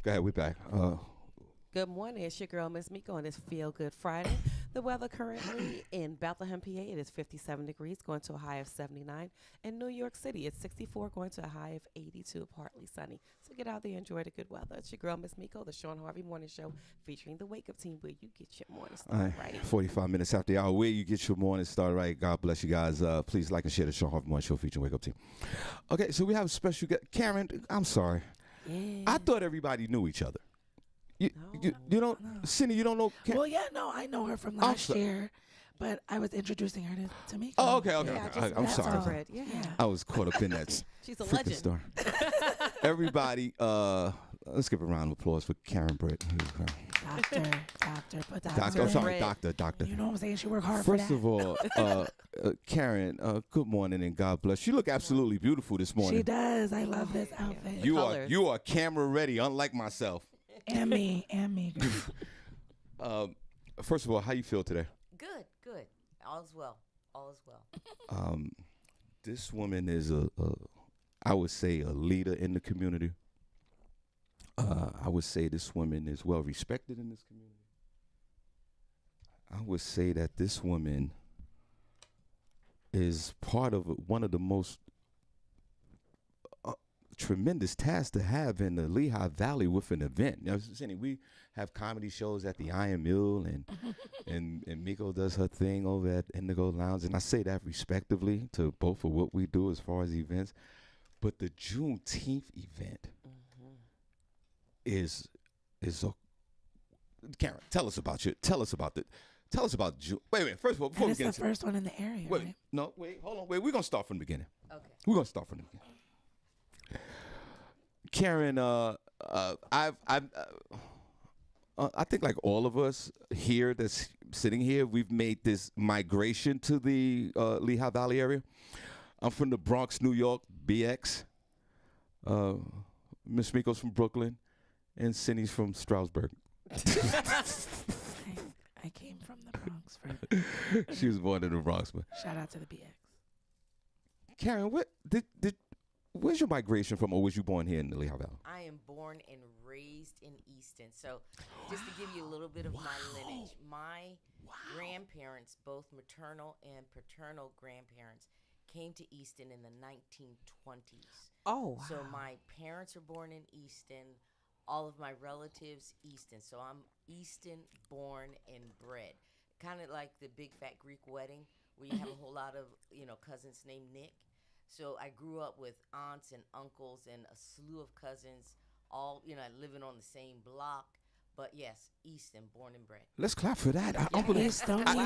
Go ahead, we back. Good morning. It's your girl, Miss Miko, and it's Feel Good Friday. The weather currently in Bethlehem, PA, it is 57 degrees, going to a high of 79. In New York City, it's 64, going to a high of 82, partly sunny. So get out there and enjoy the good weather. It's your girl, Miss Miko, the Shawn Harvey Morning Show, featuring the Wake Up Team, where you get your morning started right. 45 minutes after the hour, where you get your morning started right. God bless you guys. Please like and share the Shawn Harvey Morning Show featuring Wake Up Team. Okay, so we have a special guest. Karen, I'm sorry. Yeah. I thought everybody knew each other. You don't, No. Cindy, you don't know Karen? Well, yeah, no, I know her from last year, but I was introducing her to me. Oh, okay. Yeah, I'm sorry. Fred. Yeah. I was caught up in that. She's a freaking legend. story. Everybody, let's give a round of applause for Karen Britt. Doctor, put that Doctor, I'm on sorry, it. doctor. You know what I'm saying? She worked hard for First that. of all, Karen, good morning and God bless. You look absolutely beautiful this morning. She does. I love this outfit. You are camera ready, unlike myself. And me. First of all, how you feel today? Good. All is well. This woman is I would say a leader in the community. I would say this woman is well respected in this community. I would say that this woman is part of one of the most tremendous task to have in the Lehigh Valley with an event. Now, Senny, we have comedy shows at the Iron Mill, and Miko does her thing over at Indigo Lounge, and I say that respectively to both of what we do as far as events. But the Juneteenth event is a Karen. Tell us about June. Wait. First of all, before And we it's get the first one in the area, wait, right? no, wait, hold on, wait. We're gonna start from the beginning. Okay. We're gonna start from the beginning. Karen, I think like all of us here that's sitting here, we've made this migration to the Lehigh Valley area. I'm from the Bronx, New York, BX. Miss Miko's from Brooklyn, and Senny's from Stroudsburg. I came from the Bronx first. She was born in the Bronx, but Shout out to the BX. Karen, where's your migration from, or was you born here in the Lehigh Valley? I am born and raised in Easton. So just to give you a little bit of my lineage, my grandparents, both maternal and paternal grandparents, came to Easton in the 1920s. Oh, wow. So my parents were born in Easton. All of my relatives, Easton. So I'm Easton born and bred. Kind of like the big fat Greek wedding where you have a whole lot of, cousins named Nick. So I grew up with aunts and uncles and a slew of cousins, all, living on the same block. But yes, Easton, born and bred. Let's clap for that. You're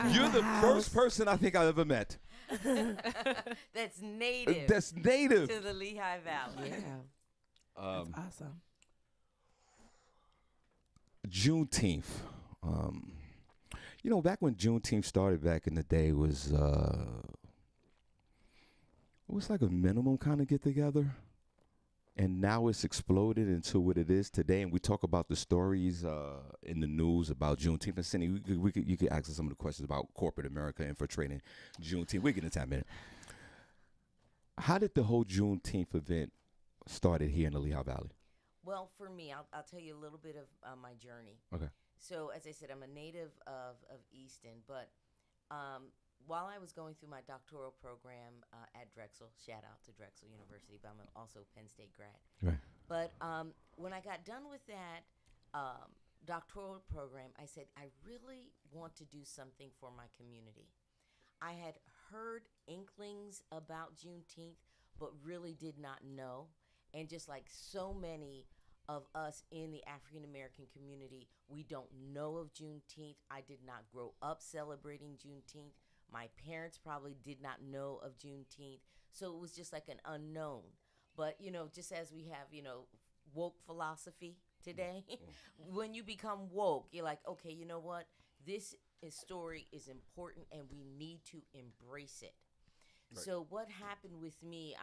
You're the first person I think I've ever met. That's native. That's native. To the Lehigh Valley. Yeah. That's awesome. Juneteenth. Back when Juneteenth started back in the day, it was like a minimum kind of get together, and now it's exploded into what it is today. And we talk about the stories in the news about Juneteenth. And Cindy, you could ask us some of the questions about corporate America infiltrating Juneteenth. We'll get into that in a minute. How did the whole Juneteenth event started here in the Lehigh Valley? Well, for me, I'll tell you a little bit of my journey. Okay. So, as I said, I'm a native of Easton, but while I was going through my doctoral program at Drexel, shout out to Drexel University, but I'm also a Penn State grad. Right. But when I got done with that doctoral program, I said, I really want to do something for my community. I had heard inklings about Juneteenth, but really did not know. And just like so many of us in the African American community, we don't know of Juneteenth. I did not grow up celebrating Juneteenth. My parents probably did not know of Juneteenth. So it was just like an unknown. But, just as we have, woke philosophy today, when you become woke, you're like, okay, you know what? This story is important and we need to embrace it. Right. So what happened with me,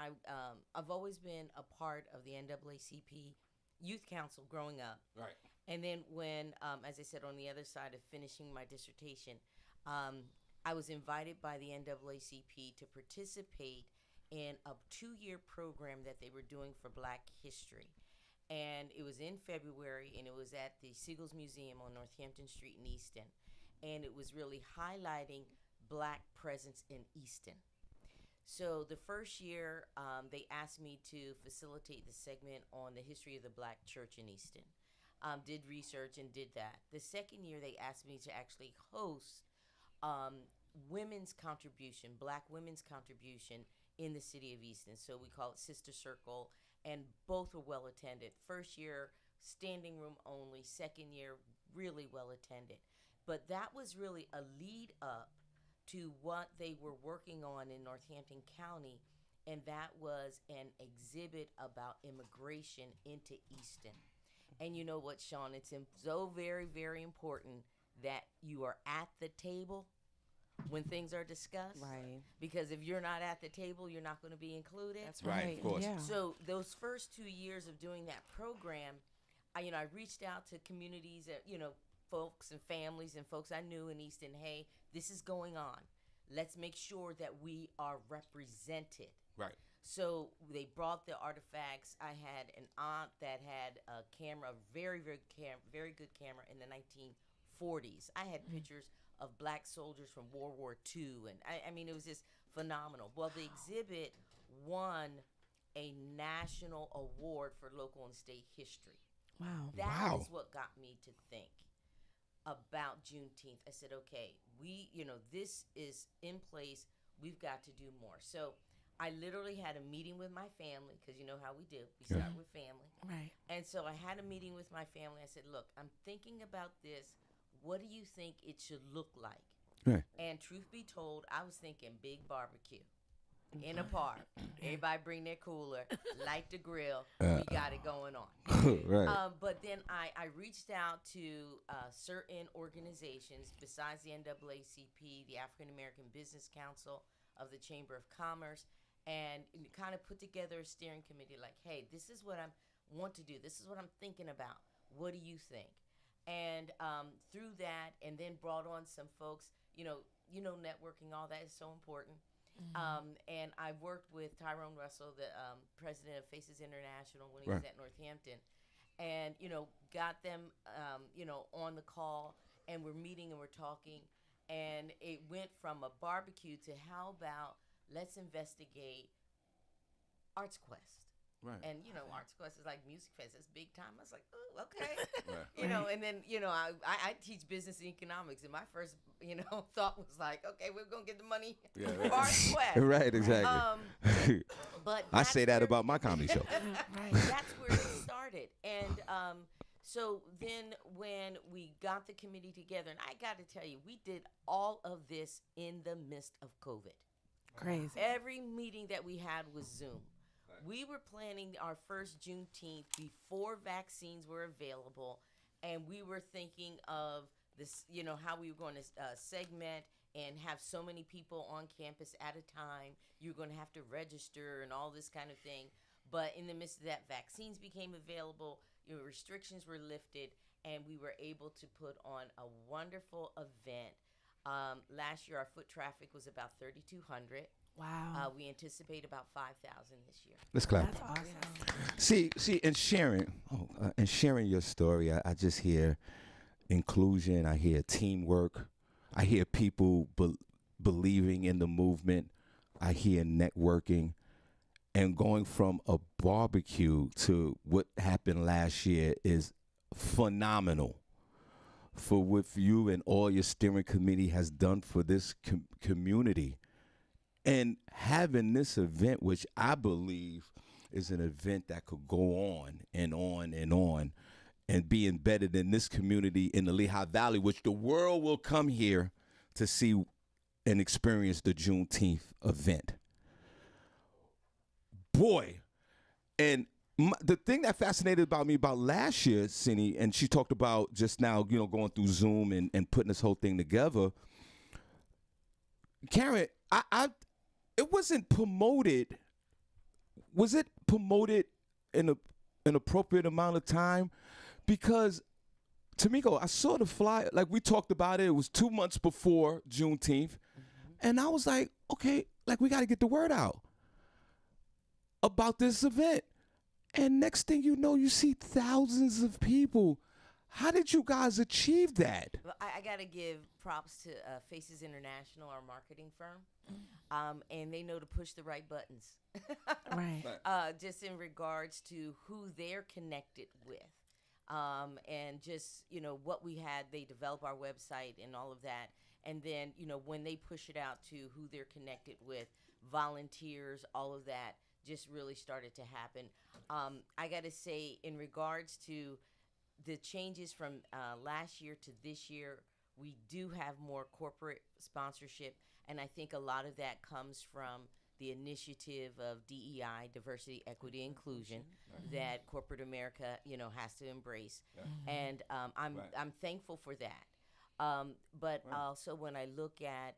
I've always been a part of the NAACP Youth Council growing up. Right. And then when, as I said, on the other side of finishing my dissertation, I was invited by the NAACP to participate in a 2-year program that they were doing for Black history. and it was in February, and it was at the Siegels Museum on Northampton Street in Easton, and it was really highlighting Black presence in Easton. So the first year, they asked me to facilitate the segment on the history of the Black church in Easton. Did research and did that. The second year, they asked me to actually host women's contribution, Black women's contribution in the city of Easton. So we call it Sister Circle, and both were well attended. First year, standing room only. Second year, really well attended. But that was really a lead up to what they were working on in Northampton County, and that was an exhibit about immigration into Easton. And you know what, Shawn, it's so very, very important that you are at the table when things are discussed. Right. Because if you're not at the table, you're not going to be included. That's Right, right. of course. Yeah. So those first 2 years of doing that program, I reached out to communities, folks and families and folks I knew in Easton. Hey, this is going on. Let's make sure that we are represented. Right. So they brought the artifacts. I had an aunt that had a camera, very, very good camera in the 1940s. I had pictures of Black soldiers from World War II, and I mean, it was just phenomenal. Well, the exhibit won a national award for local and state history. Wow. That is what got me to think about Juneteenth. I said, okay, this is in place. We've got to do more. So I literally had a meeting with my family, because you know how we do. We start with family. Right. And so I had a meeting with my family. I said, look, I'm thinking about this. What do you think it should look like? Right. And truth be told, I was thinking big barbecue in a park. Everybody bring their cooler, light the grill. We got it going on. Right. But then I reached out to certain organizations besides the NAACP, the African American Business Council of the Chamber of Commerce, and kind of put together a steering committee like, hey, this is what I want to do. This is what I'm thinking about. What do you think? And through that, and then brought on some folks, networking, all that is so important. And I worked with Tyrone Russell, the president of Faces International, when he was at Northampton, and, got them, on the call, and we're meeting and we're talking, and it went from a barbecue to how about let's investigate Arts Quest. Right. And, Arts Quest is like Music Fest. It's big time. I was like, oh, okay. Right. And then, I teach business and economics. And my first, thought was like, okay, we're going to get the money for Arts Quest. Right, exactly. But I say that about my comedy show. Right. That's where it started. And so then when we got the committee together, and I got to tell you, we did all of this in the midst of COVID. Crazy. Every meeting that we had was Zoom. We were planning our first Juneteenth before vaccines were available, and we were thinking of this, how we were going to segment and have so many people on campus at a time. You're going to have to register and all this kind of thing. But in the midst of that, vaccines became available, restrictions were lifted, and we were able to put on a wonderful event. Last year, our foot traffic was about 3,200. Wow. We anticipate about 5,000 this year. Let's clap. That's awesome. See, and sharing your story, I just hear inclusion. I hear teamwork. I hear people believing in the movement. I hear networking. And going from a barbecue to what happened last year is phenomenal. For what you and all your steering committee has done for this community. And having this event, which I believe is an event that could go on and on and on and be embedded in this community in the Lehigh Valley, which the world will come here to see and experience the Juneteenth event. Boy, and the thing that fascinated about me about last year, Senny, and she talked about just now, going through Zoom and putting this whole thing together. Karen, it wasn't promoted. Was it promoted in an appropriate amount of time? Because, Tamiko, I saw the flyer, like we talked about it. It was 2 months before Juneteenth. And I was like, okay, like we got to get the word out about this event. And next thing you know, you see thousands of people. How did you guys achieve that? Well, I got to give props to Faces International, our marketing firm, and they know to push the right buttons. Right. Just in regards to who they're connected with, and just what we had. They develop our website and all of that, and then when they push it out to who they're connected with, volunteers, all of that just really started to happen. I got to say, in regards to the changes from last year to this year, we do have more corporate sponsorship, and I think a lot of that comes from the initiative of DEI, diversity, equity, inclusion, that corporate America, has to embrace, and I'm thankful for that. But also when I look at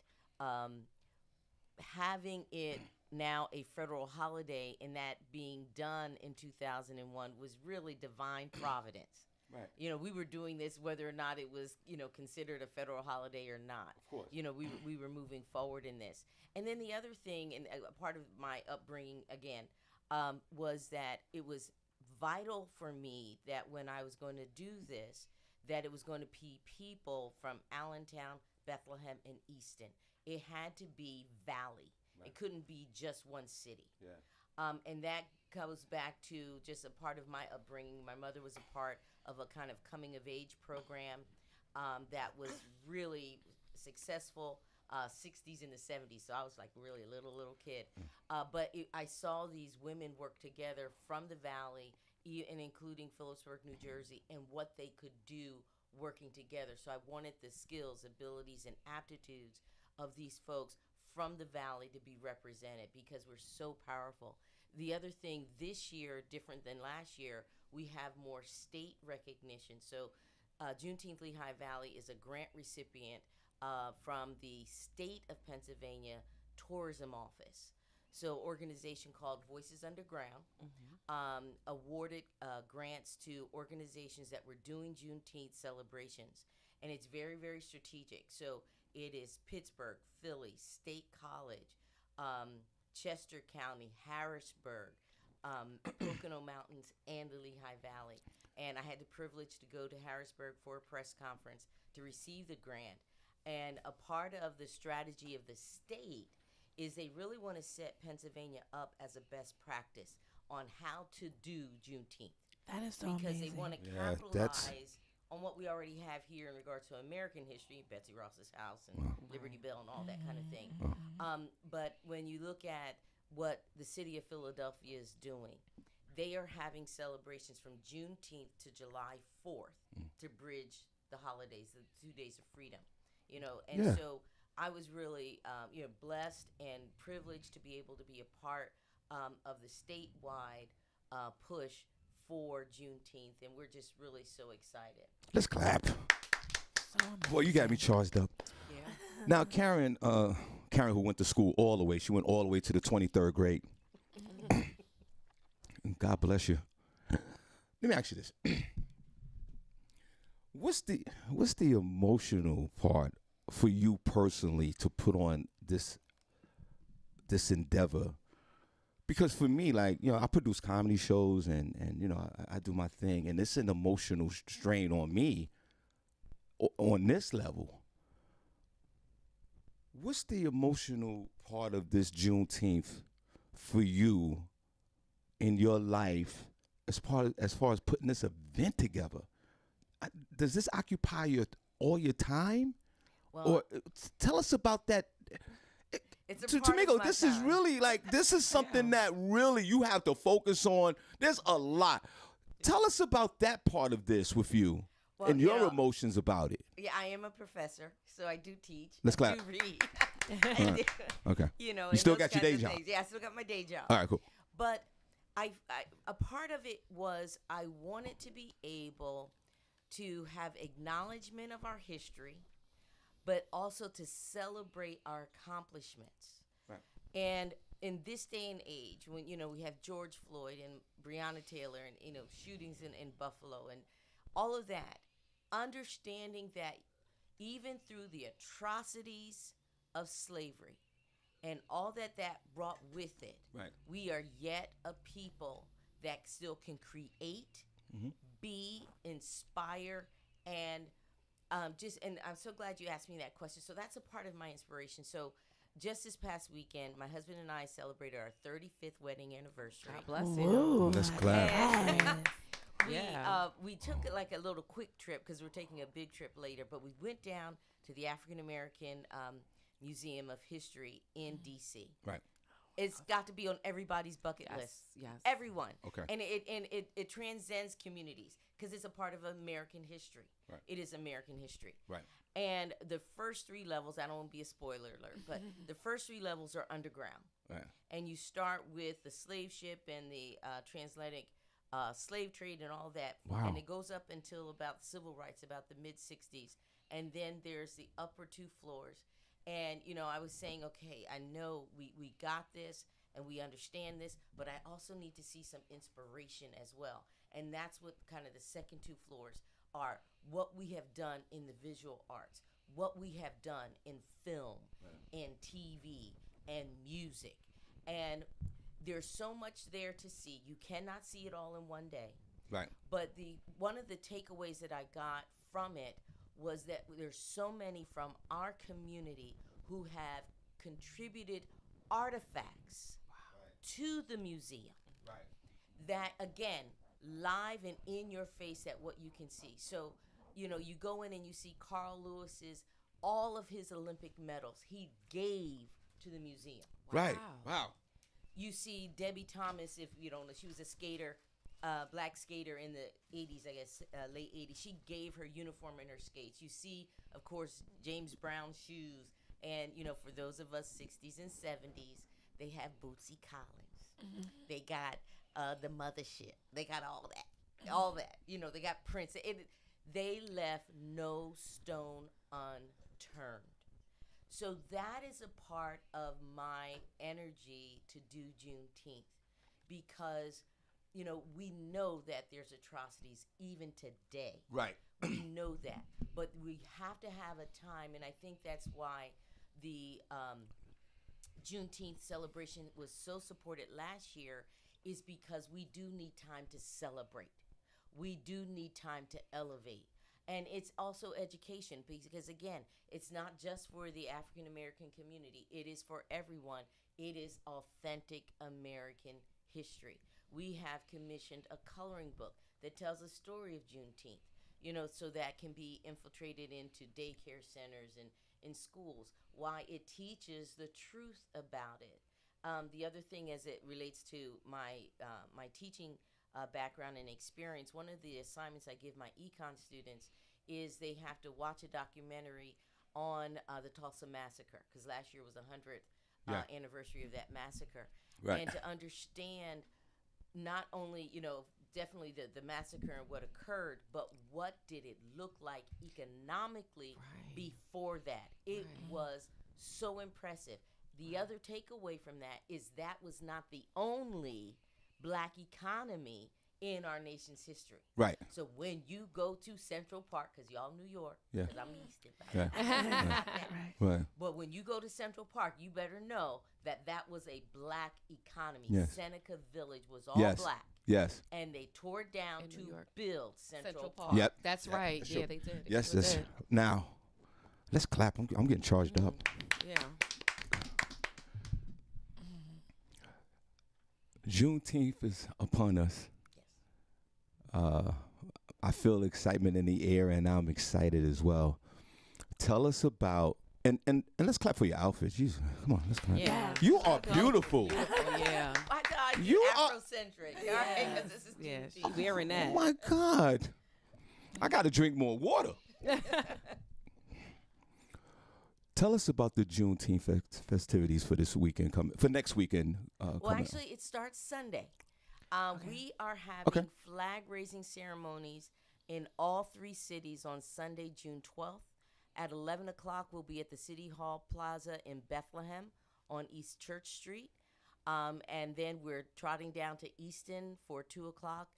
having it now a federal holiday and that being done in 2001 was really divine providence. Right. We were doing this whether or not it was, considered a federal holiday or not. Of course. We were moving forward in this. And then the other thing, and a part of my upbringing, again, was that it was vital for me that when I was going to do this, that it was going to be people from Allentown, Bethlehem, and Easton. It had to be Valley. Right. It couldn't be just one city. Yeah. And that goes back to just a part of my upbringing. My mother was a part of a kind of coming of age program that was really successful, 60s and the 70s. So I was like really a little kid. But I saw these women work together from the Valley, and including Phillipsburg, New Jersey, and what they could do working together. So I wanted the skills, abilities, and aptitudes of these folks from the Valley to be represented because we're so powerful. The other thing this year, different than last year, we have more state recognition. So Juneteenth Lehigh Valley is a grant recipient from the state of Pennsylvania Tourism Office. So organization called Voices Underground awarded grants to organizations that were doing Juneteenth celebrations. And it's very, very strategic. So it is Pittsburgh, Philly, State College, Chester County, Harrisburg, Pocono Mountains, and the Lehigh Valley. And I had the privilege to go to Harrisburg for a press conference to receive the grant. And a part of the strategy of the state is they really want to set Pennsylvania up as a best practice on how to do Juneteenth. That is so because amazing. They want to capitalize on what we already have here in regards to American history, Betsy Ross's house and Liberty Bell and all that kind of thing. But when you look at what the city of Philadelphia is doing, they are having celebrations from Juneteenth to July 4th to bridge the holidays, the 2 days of freedom. And so I was really blessed and privileged to be able to be a part of the statewide push for Juneteenth, and we're just really so excited. Let's clap. Boy, you got me charged up. Yeah. Now, Karen, who went to school all the way, she went all the way to the 23rd grade. God bless you. Let me ask you this. What's the emotional part for you personally to put on this endeavor? Because for me, I produce comedy shows and I do my thing, and it's an emotional strain on me on this level. What's the emotional part of this Juneteenth for you in your life as far as putting this event together? Does this occupy all your time? Well, or tell us about that. To me, this is really this is something that really you have to focus on. There's a lot. Tell us about that part of this with you and your emotions about it. Yeah, I am a professor, so I do teach. Let's clap. I do read. Right. Okay. You still got your day job. Yeah, I still got my day job. All right, cool. But a part of it was I wanted to be able to have acknowledgement of our history, but also to celebrate our accomplishments. Right. And in this day and age, when we have George Floyd and Breonna Taylor and shootings in Buffalo and all of that, understanding that even through the atrocities of slavery and all that brought with it, right, we are yet a people that still can create, be, inspire, and and I'm so glad you asked me that question. So that's a part of my inspiration. So just this past weekend, my husband and I celebrated our 35th wedding anniversary. God bless you. Ooh, Let's my clap. gosh. We took like a little quick trip because we're taking a big trip later, but we went down to the African American Museum of History in D.C. Right. It's got to be on everybody's bucket list. Yes. Everyone. Okay. And it transcends communities because it's a part of American history. Right. It is American history. Right. And the first 3 levels, I don't want to be a spoiler alert, but the first 3 levels are underground. Right. And you start with the slave ship and the transatlantic slave trade and all that. Wow. And it goes up until about civil rights, about the mid-60s. And then there's the upper 2 floors. And, I was saying, okay, I know we got this and we understand this, but I also need to see some inspiration as well. And that's what kind of the second 2 floors are, what we have done in the visual arts, what we have done in film and TV and music. And there's so much there to see. You cannot see it all in one day. Right. But one of the takeaways that I got from it was that there's so many from our community who have contributed artifacts to the museum. Right. That, again, live and in your face at what you can see. So, you go in and you see Carl Lewis's, all of his Olympic medals he gave to the museum. Right. Wow. You see Debbie Thomas, if you don't know, she was a skater, black skater in the 80s, I guess, late 80s. She gave her uniform and her skates. You see, of course, James Brown's shoes. And, for those of us 60s and 70s, they have Bootsy Collins. They got the mothership. They got all that. All that. They got Prince. They left no stone unturned. So that is a part of my energy to do Juneteenth because, we know that there's atrocities even today. Right. We know that. But we have to have a time, and I think that's why the Juneteenth celebration was so supported last year is because we do need time to celebrate. We do need time to elevate. And it's also education because, again, it's not just for the African American community. It is for everyone. It is authentic American history. We have commissioned a coloring book that tells a story of Juneteenth, so that can be infiltrated into daycare centers and in schools. Why it teaches the truth about it. The other thing as it relates to my teaching background and experience, one of the assignments I give my econ students is they have to watch a documentary on the Tulsa Massacre, because last year was the 100th anniversary of that massacre. Right. And to understand not only, definitely the massacre and what occurred, but what did it look like economically before that? It was so impressive. The other takeaway from that is that was not the only black economy in our nation's history. Right. So when you go to Central Park, because y'all New York, Yeah. because I'm Easton. Yeah. Right. But when you go to Central Park, you better know that that was a black economy. Yes. Seneca Village was all Yes. black. Yes. And they tore it down In to New York. build Central Park. Yep. That's Yep. right. That's Yeah, true. they did. Yes. They This did. now. Let's clap. I'm getting charged up. Yeah. Juneteenth is upon us. Yes. I feel excitement in the air, and I'm excited as well. Tell us about and let's clap for your outfits. Jesus, come on, let's clap. Yeah. You are beautiful. Beautiful, yeah. My God, You you are- Afrocentric. All right, 'cause this is Yeah, Juneteenth. she's wearing Oh that. my God, I got to drink more water. Tell us about the Juneteenth festivities for this weekend for next weekend. Well, coming up. actually, it starts Sunday. We are having Okay. flag-raising ceremonies in all 3 cities on Sunday, June 12th. At 11 o'clock, we'll be at the City Hall Plaza in Bethlehem on East Church Street. And then we're trotting down to Easton for 2 o'clock.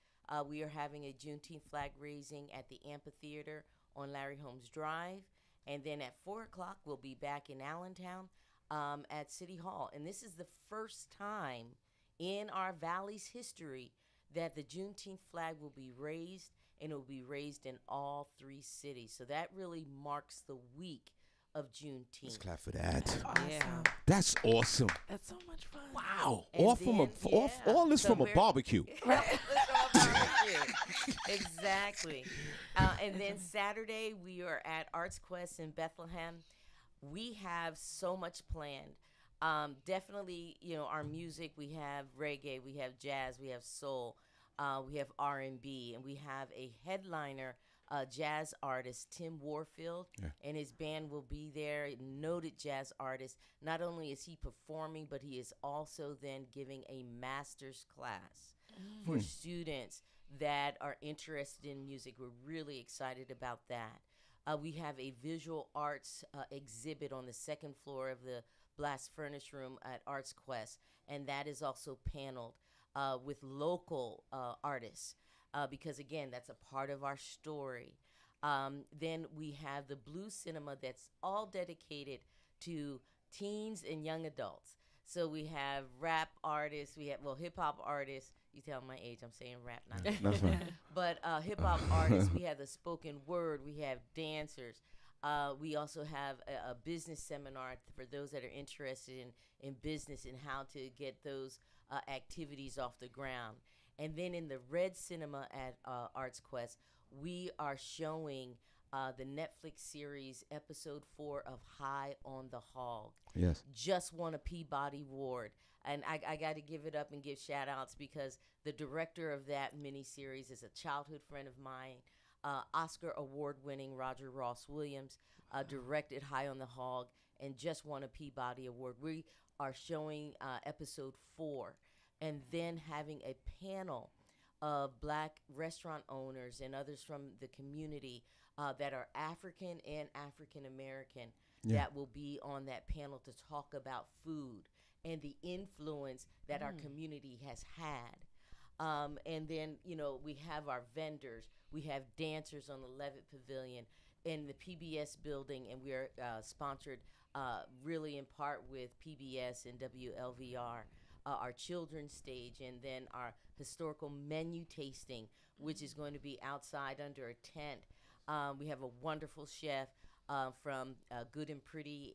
We are having a Juneteenth flag raising at the amphitheater on Larry Holmes Drive. And then at 4 o'clock, we'll be back in Allentown at City Hall. And this is the first time in our Valley's history that the Juneteenth flag will be raised, and it will be raised in all 3 cities. So that really marks the week of Juneteenth. Let's clap for that. Awesome. Yeah. That's awesome. That's so much fun. Wow. And All from all this so from a we're- barbecue. Right. Exactly. And then Saturday, we are at Arts Quest in Bethlehem. We have so much planned. Definitely, our music, we have reggae, we have jazz, we have soul, we have R&B, and we have a headliner, jazz artist, Tim Warfield, and his band will be there, noted jazz artist. Not only is he performing, but he is also then giving a master's class for students that are interested in music. We're really excited about that. We have a visual arts exhibit on the 2nd floor of the Blast Furnace Room at Arts Quest, and that is also paneled with local artists because, again, that's a part of our story. Then we have the Blue Cinema that's all dedicated to teens and young adults. So we have rap artists, we have, hip-hop artists. You tell my age, I'm saying rap, not That's fine. but hip-hop artists, we have the spoken word, we have dancers. We also have a business seminar for those that are interested in business and how to get those activities off the ground. And then in the Red Cinema at Arts Quest, we are showing the Netflix series episode 4 of High on the Hog. Yes. Just won a Peabody Award. And I got to give it up and give shout outs because the director of that miniseries is a childhood friend of mine, Oscar award winning Roger Ross Williams, directed High on the Hog and just won a Peabody Award. We are showing episode 4 and then having a panel of Black restaurant owners and others from the community that are African and African American that will be on that panel to talk about food and the influence that our community has had. And then, we have our vendors. We have dancers on the Levitt Pavilion in the PBS building, and we are sponsored really in part with PBS and WLVR, our children's stage, and then our historical menu tasting, which is going to be outside under a tent. We have a wonderful chef from Good and Pretty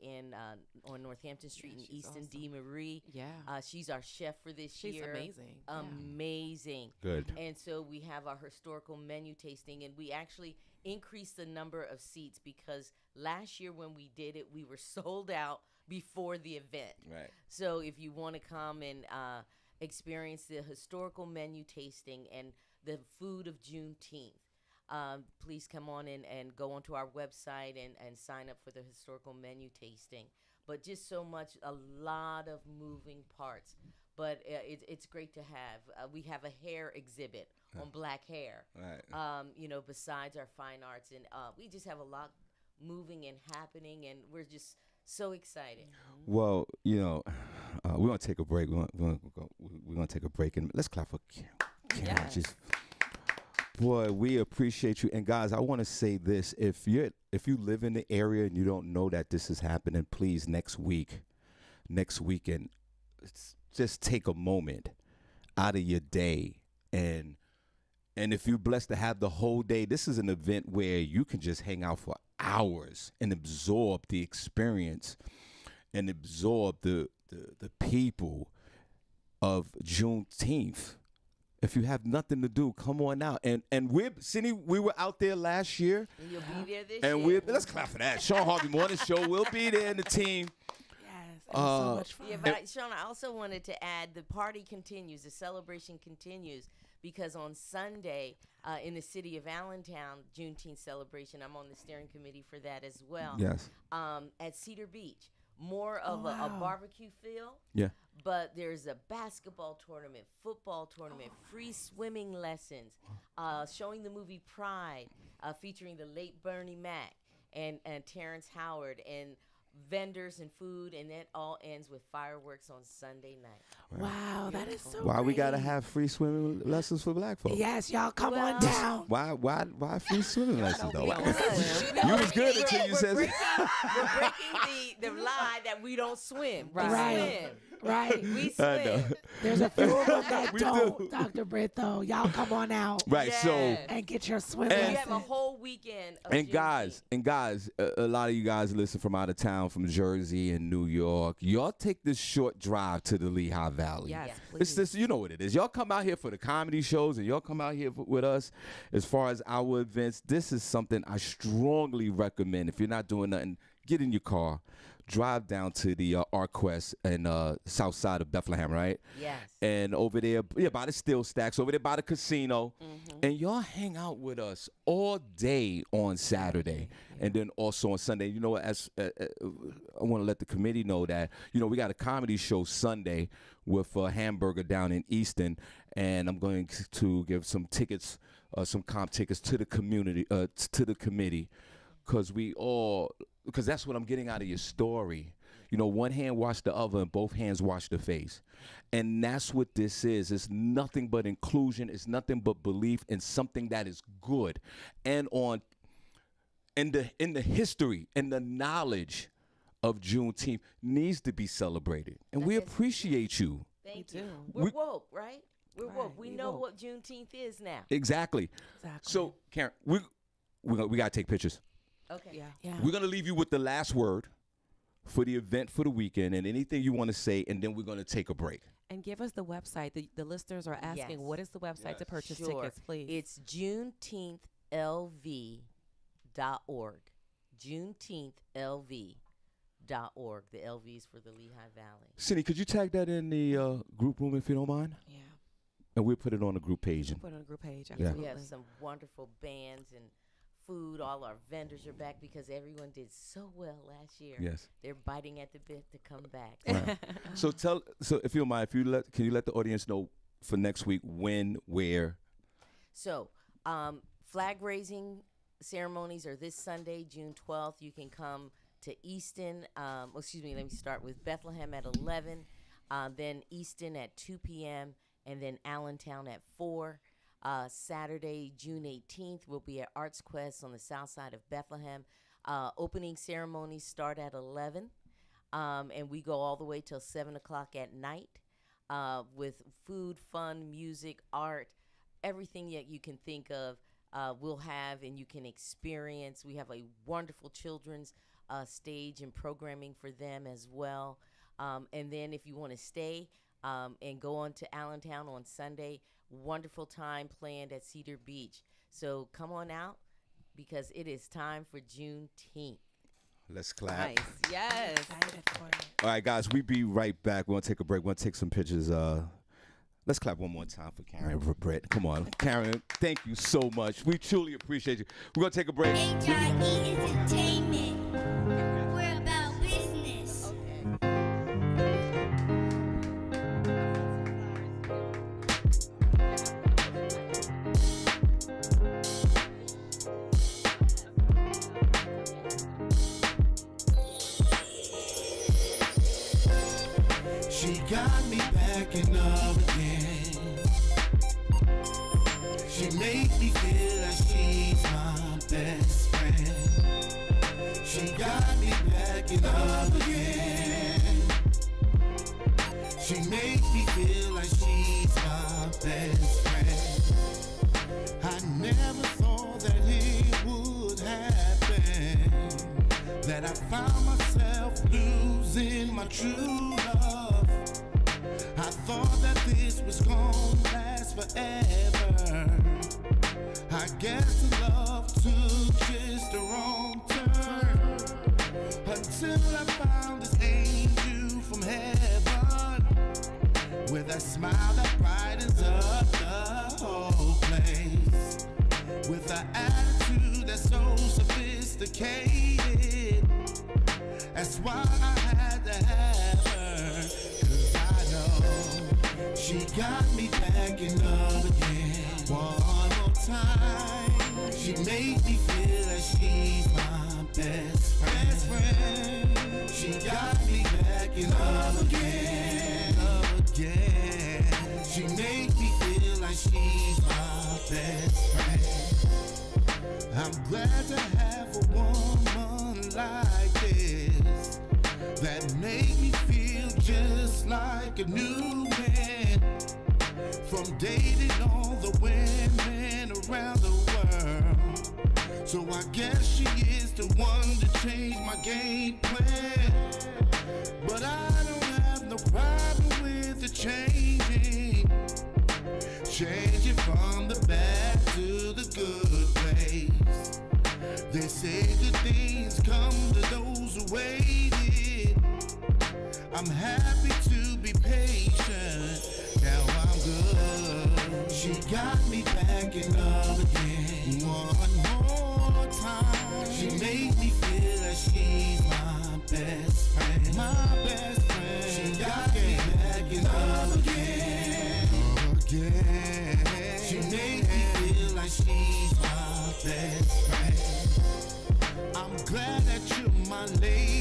on Northampton Street in Easton, awesome. D. Marie. Yeah. She's our chef for this She's year. amazing. Amazing. Good. And so we have our historical menu tasting, and we actually increased the number of seats because last year when we did it, we were sold out before the event. Right. So if you want to come and experience the historical menu tasting and the food of Juneteenth, please come on in and go onto our website and sign up for the historical menu tasting. But just so much, a lot of moving parts. But it's great to have. We have a hair exhibit on black hair, Right. besides our fine arts. And we just have a lot moving and happening, and we're just so excited. Well, we're gonna take a break. We're gonna take a break, and let's clap for Karen. Yes. Just, boy, we appreciate you. And guys, I want to say this: if you live in the area and you don't know that this is happening, please next weekend, just take a moment out of your day, and if you're blessed to have the whole day, this is an event where you can just hang out for hours and absorb the experience and absorb the people of Juneteenth. If you have nothing to do, come on out. And Senny, we were out there last year. And you'll be there this And year. let's clap for that. Shawn Harvey Morning Show. We'll be there in the team. Yes, it was so much fun. Yeah, but Shawn, I also wanted to add the party continues, the celebration continues, because on Sunday in the city of Allentown, Juneteenth celebration, I'm on the steering committee for that as well. Yes. At Cedar Beach, more of a barbecue feel. Yeah. But there's a basketball tournament, football tournament, free swimming lessons, showing the movie Pride, featuring the late Bernie Mac and Terrence Howard, and vendors and food, and that all ends with fireworks on Sunday night. Wow, that is so Why we great. gotta have free swimming lessons for black folks? Yes, y'all come Well, on down. Why free swimming lessons though? Because You was good until you said we're breaking the lie that we don't swim. We Right. swim. Right. We I know. swim. There's a few of them that We don't, do. Dr. Britt, though. Y'all come on out Right. So. Yes. and get your swim We And- have a lesson. whole weekend of And Juneteenth. guys, a lot of you guys listen from out of town, from Jersey and New York. Y'all take this short drive to the Lehigh Valley. Yes, Yeah. It's please. this, you know what it is. Y'all come out here for the comedy shows, and y'all come out here with us. As far as our events, this is something I strongly recommend. If you're not doing nothing, get in your car, drive down to the ArtQuest and south side of Bethlehem, right? Yes. And over there, by the Steel Stacks, over there by the casino. And y'all hang out with us all day on Saturday. And then also on Sunday. You know what, as I want to let the committee know that, we got a comedy show Sunday with Hamburger down in Easton. And I'm going to give some tickets, some comp tickets to the community, to the committee. Because that's what I'm getting out of your story. One hand wash the other and both hands wash the face. And that's what this is. It's nothing but inclusion. It's nothing but belief in something that is good. And in the history and the knowledge of Juneteenth needs to be celebrated. And we That is- appreciate you. Thank We you. do. We're We- woke, right? We're Right, woke. We we know woke. what Juneteenth is now. Exactly. Exactly. So, Karen, we got to take pictures. Okay. Yeah. yeah. We're going to leave you with the last word for the event for the weekend and anything you want to say, and then we're going to take a break. And give us the website. The listeners are asking, Yes. what is the website to purchase Sure. tickets, please? It's JuneteenthLV.org. JuneteenthLV.org. The LV is for the Lehigh Valley. Cindy, could you tag that in the group room if you don't mind? Yeah. And we'll put it on the group page. Put it on a group page. Yeah. Absolutely. We have some wonderful bands and food. All our vendors are back because everyone did so well last year. Yes. They're biting at the bit to come back. Right. So if you don't mind, can you let the audience know for next week when, where? So, flag raising ceremonies are this Sunday, June 12th. You can come to Easton. Let me start with Bethlehem at 11, then Easton at 2 p.m., and then Allentown at 4. Saturday, June 18th, we'll be at Arts Quest on the south side of Bethlehem. Opening ceremonies start at 11, and we go all the way till 7 o'clock at night with food, fun, music, art, everything that you can think of. We'll have and you can experience. We have a wonderful children's stage and programming for them as well. And then if you want to stay and go on to Allentown on Sunday, wonderful time planned at Cedar Beach. So come on out because it is time for Juneteenth. Let's clap. Nice. Yes. Excited for it. All right, guys, we'll be right back. We're going to take a break. We're going to take some pictures. Let's clap one more time for Karen and for Brett. Come on. Karen, thank you so much. We truly appreciate you. We're going to take a break. HIE Entertainment. We're about business. She got me backing up again. She made me feel like she's my best friend. She got me backing up again. She made me feel like she's my best friend. I never thought that it would happen, that I found myself losing my true love. I thought that this was gonna last forever. I guess the love took just a wrong turn, until I found this angel from heaven, with a smile that brightens up the whole place, with an attitude that's so sophisticated. That's why I had to have her, 'cause I know she got me backing up again. One more time, she made me feel like she's my best friend. She got me backing up again, again. She made me feel like she's my best friend. I'm glad to have a woman like this that made me feel just like like a new man. From dating all the women around the world. So I guess she is the one to change my game plan. But I don't have no problem with the changing. Changing from the bad to the good ways. They say good things come to those who waited. I'm happy to be patient. Now I'm good. She got me back in love again. One more time. She made me feel like she's my best friend. My best friend. She got me back in love again. Again. She made me feel like she's my best friend. I'm glad that you're my lady.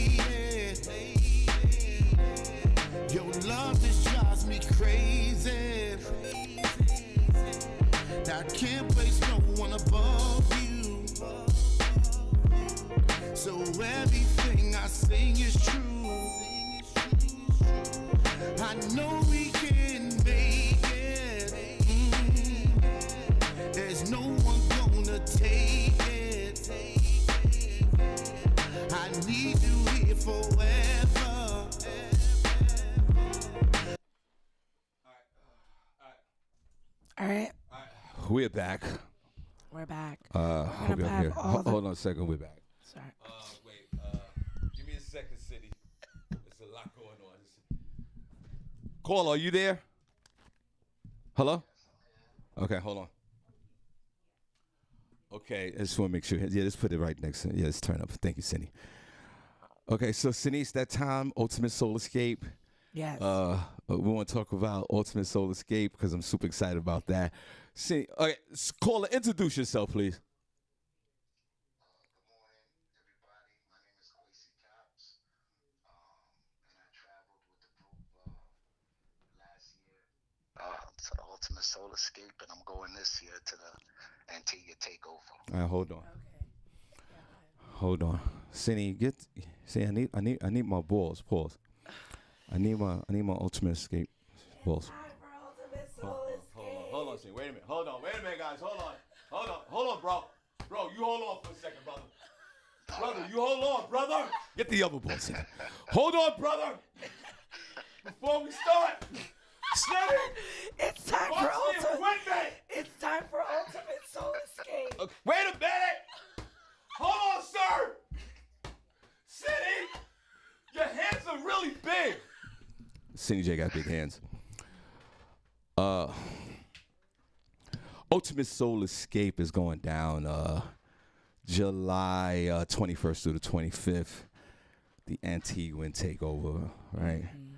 Your love just drives me crazy. I can't place no one above you. So everything I sing is true. I know we can make it. There's no one gonna take it. I need you here forever. All right, We're back. we're back. Hope y'all have here. all the- Hold on a second. We're back. Sorry. Wait. Give me a second, City. There's a lot going on. Call, are you there? Hello? Okay, hold on. Okay, I just want to make sure. Yeah, let's put it right next to it. Yeah, let's turn up. Thank you, Senny. Okay, so Senny, it's that time, Ultimate Soul Escape. Yes. We want to talk about Ultimate Soul Escape because I'm super excited about that. Senny, okay, caller, introduce yourself, please. Good morning, everybody. My name is Quincy Caps, and I traveled with the group last year to the Ultimate Soul Escape, and I'm going this year to the Antigua Takeover. All right, hold on. Okay. Hold on. Senny, I need my balls. Pause. I need my Ultimate Escape balls. Time for Ultimate Soul Escape. Hold on, Senny. Wait a minute, guys. Hold on, bro. Bro, you hold on for a second, brother. Brother, you hold on, brother. Get the other balls in. Hold on, brother. Before we start. Senny, It's time watch for the Ultimate. equipment. It's time for Ultimate Soul Escape. Okay, wait a minute. Hold on, sir. Senny, your hands are really big. Senny J got big hands. Ultimate Soul Escape is going down July 21st through the 25th. The Antiguan Takeover, right? Mm-hmm.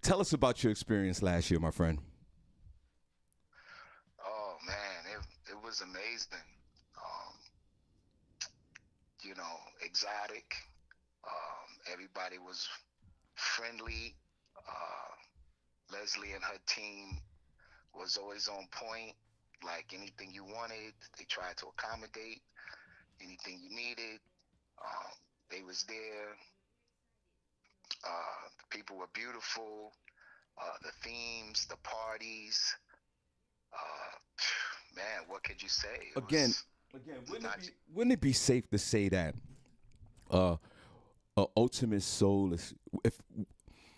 Tell us about your experience last year, my friend. Oh man, it was amazing. Exotic. Everybody was friendly. Leslie and her team was always on point. Like anything you wanted, they tried to accommodate. Anything you needed, they was there. The people were beautiful. The themes, the parties. Man, what could you say? Again, wouldn't it be safe to say that Ultimate Soul is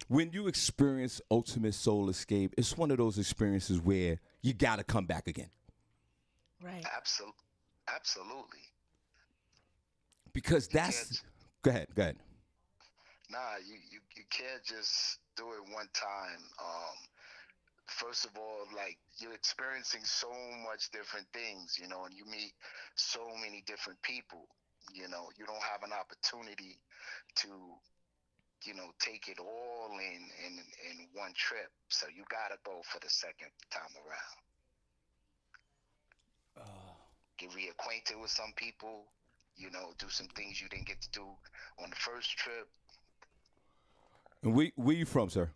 when you experience Ultimate Soul Escape, it's one of those experiences where you gotta come back again. Right. Absolutely. Because that's go ahead. Nah, you can't just do it one time. First of all, like you're experiencing so much different things, and you meet so many different people. You don't have an opportunity to, take it all in one trip. So you gotta go for the second time around. Get reacquainted with some people. Do some things you didn't get to do on the first trip. And where you from, sir?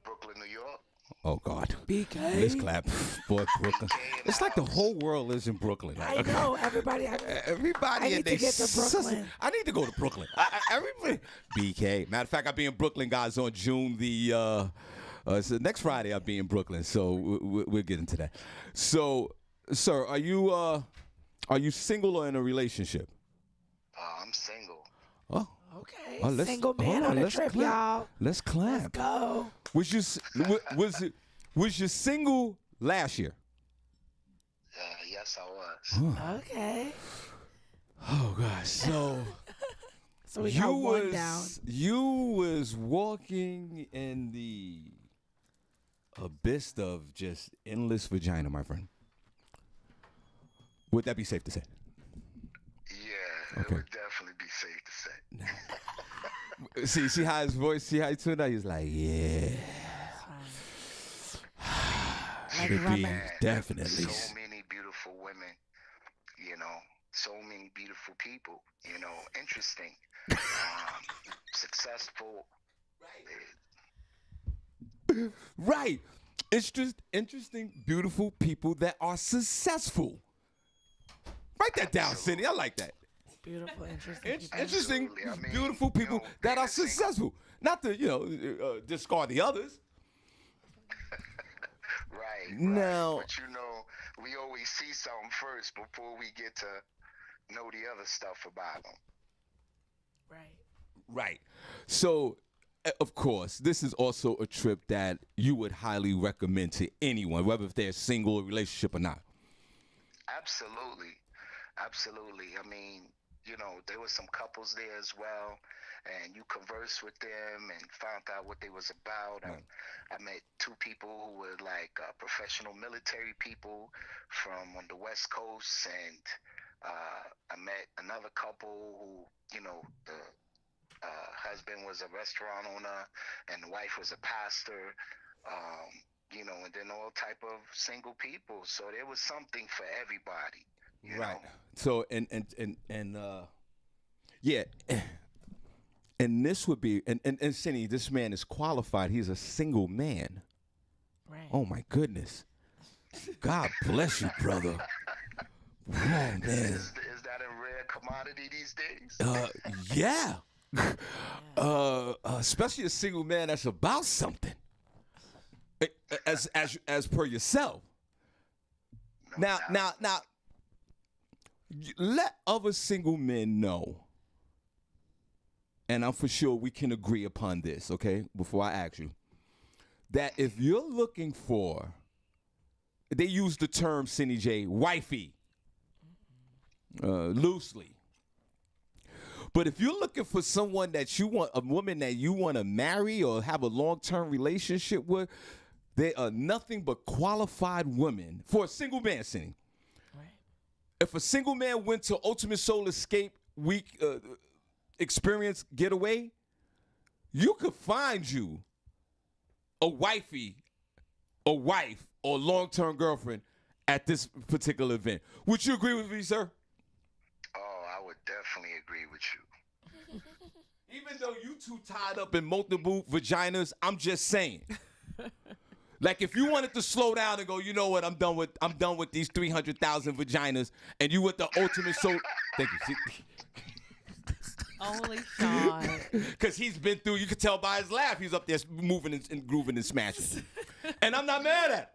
Brooklyn, New York. Oh God. BK. Let's clap. Boy, Brooklyn. It's like the whole world lives in Brooklyn. I know everybody. Everybody I in need they to get to Brooklyn. I need to go to Brooklyn. Everybody. BK. Matter of fact, I'll be in Brooklyn, guys, on June the so next Friday. I'll be in Brooklyn, so we'll get into that. So, sir, are you single or in a relationship? I'm single. Oh. Okay. Oh, Single man on a trip, clap. y'all. Let's clap. Let's go. Was you single last year? Yes, I was. Okay. Oh gosh. So So we got one down. You was walking in the abyss of just endless vagina, my friend. Would that be safe to say? Yeah, Okay. it would definitely be safe to say. See how his voice, see how he turned out? He's like, yeah. Like Should be rubbing. definitely. So many beautiful women, so many beautiful people, interesting, successful. Right. It's just interesting, beautiful people that are successful. Write that down, Cindy. I like that. Beautiful, interesting. people. Interesting, Absolutely. I mean, beautiful people that being are a single- successful. Not to, discard the others. Right. Now- But we always see something first before we get to know the other stuff about them. Right. Right. So, of course, this is also a trip that you would highly recommend to anyone, whether if they're single or relationship or not. Absolutely. Absolutely. I mean, there were some couples there as well, and you conversed with them and found out what they was about. Right. I met two people who were like professional military people from on the West Coast, and I met another couple who, the husband was a restaurant owner and the wife was a pastor, and then all type of single people. So there was something for everybody. You Right. know? So yeah. And this would be and Senny, this man is qualified. He's a single man. Right. Oh my goodness. God bless you, brother. Oh man. Is that a rare commodity these days? Yeah. Especially a single man that's about something. As per yourself. No Now, doubt. let other single men know, and I'm for sure we can agree upon this, okay, before I ask you, that if you're looking for, they use the term, Senny J, wifey, loosely. But if you're looking for someone that you want, a woman that you want to marry or have a long-term relationship with, they are nothing but qualified women for a single man, Senny. Right. If a single man went to Ultimate Soul Escape Week experience getaway, you could find you a wifey, a wife, or long-term girlfriend at this particular event. Would you agree with me, sir? Oh, I would definitely agree with you. Even though you two tied up in multiple vaginas, I'm just saying. Like if you wanted to slow down and go, you know what, I'm done with these 300,000 vaginas, and you with the Ultimate Soul. Thank you. Only Shawn. Because he's been through, you could tell by his laugh, he's up there moving and grooving and smashing. And I'm not mad at him.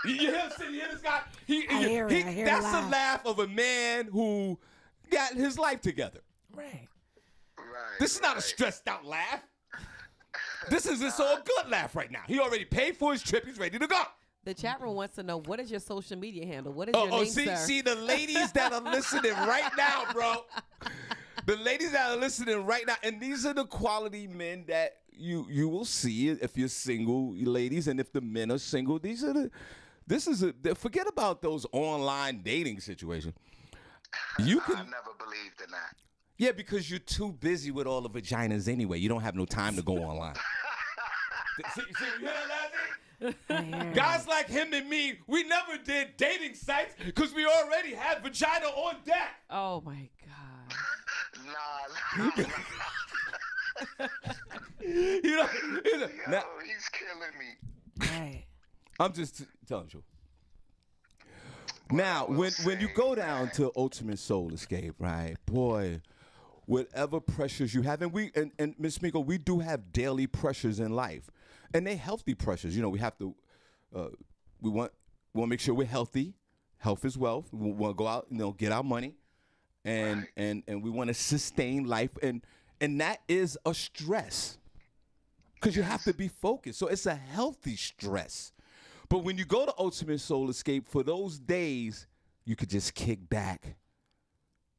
You hear this guy? I hear it That's laugh. the laugh of a man who got his life together. Right. Right. This is not a stressed out laugh. This is this all good laugh right now. He already paid for his trip. He's ready to go. The chat room wants to know, what is your social media handle? What is your name, sir? See the ladies that are listening right now, bro. The ladies that are listening right now, and these are the quality men that you will see if you're single, ladies, and if the men are single. Forget about those online dating situations. You can I never believed in that. Yeah, because you're too busy with all the vaginas anyway. You don't have no time to go online. see, you hear that, Lassie? Guys like him and me, we never did dating sites because we already had vagina on deck. Oh, my God. Nah. You know, now, he's killing me. Right. I'm just telling you. Now, when you go down to Ultimate Soul Escape, right, boy, whatever pressures you have, and Miss Miko, we do have daily pressures in life, and they healthy pressures. You know, we have to, we want to make sure we're healthy. Health is wealth. We want to go out, get our money, and we want to sustain life, and that is a stress, because you have to be focused. So it's a healthy stress. But when you go to Ultimate Soul Escape, for those days, you could just kick back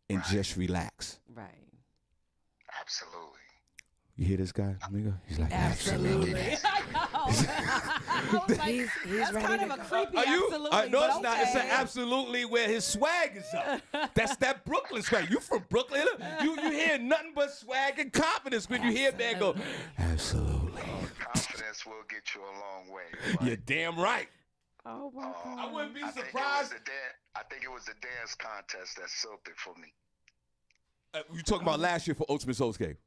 and just relax. Right. Absolutely. You hear this guy, amigo? He's like, Absolutely. I was like, He's that's ready kind to of a go. creepy Are you? absolutely. No, but it's not. It's an okay. absolutely where his swag is up. That's that Brooklyn swag. You from Brooklyn? You hear nothing but swag and confidence when you hear man go, absolutely. Confidence will get you a long way. You're damn right. Oh my God. I wouldn't be I think surprised. it was the dance contest that sealed it for me. You talking about last year for Ultimate Soul Escape?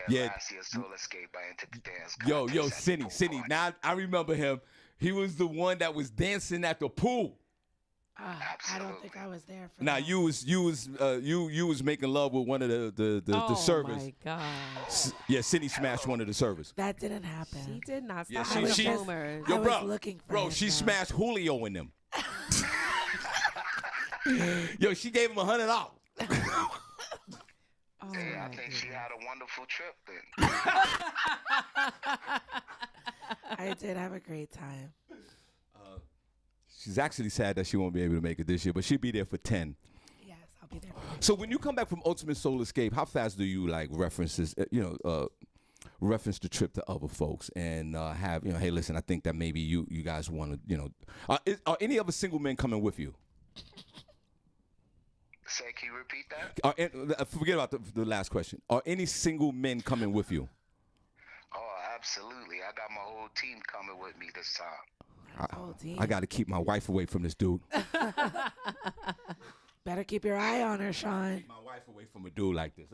Yeah. Last year's Soul Escape, I entered the dance Yo, contest. at the Senny. pool party. Now I remember him. He was the one that was dancing at the pool. I don't think I was there for Now that. you was making love with one of the servers. Oh my God. Yeah, Senny smashed one of the servers. That didn't happen. She did not Yeah, stop the she- rumors. I Yo, was bro, looking for bro, him, she though. smashed Julio in them. Yo, she gave him $100. Oh Yeah, I my think she goodness. had a wonderful trip then. I did have a great time. She's actually sad that she won't be able to make it this year, but she'll be there for 10. Yes, I'll be there. So when you come back from Ultimate Soul Escape, how fast do you like references? Reference the trip to other folks and have hey, listen, I think that maybe you guys want to are any other single men coming with you? Say, can you repeat that? Forget about the last question. Are any single men coming with you? Oh, absolutely. I got my whole team coming with me this time. Whole team. I got to keep my wife away from this dude. Better keep your eye on her, Shawn. My wife away from a dude like this.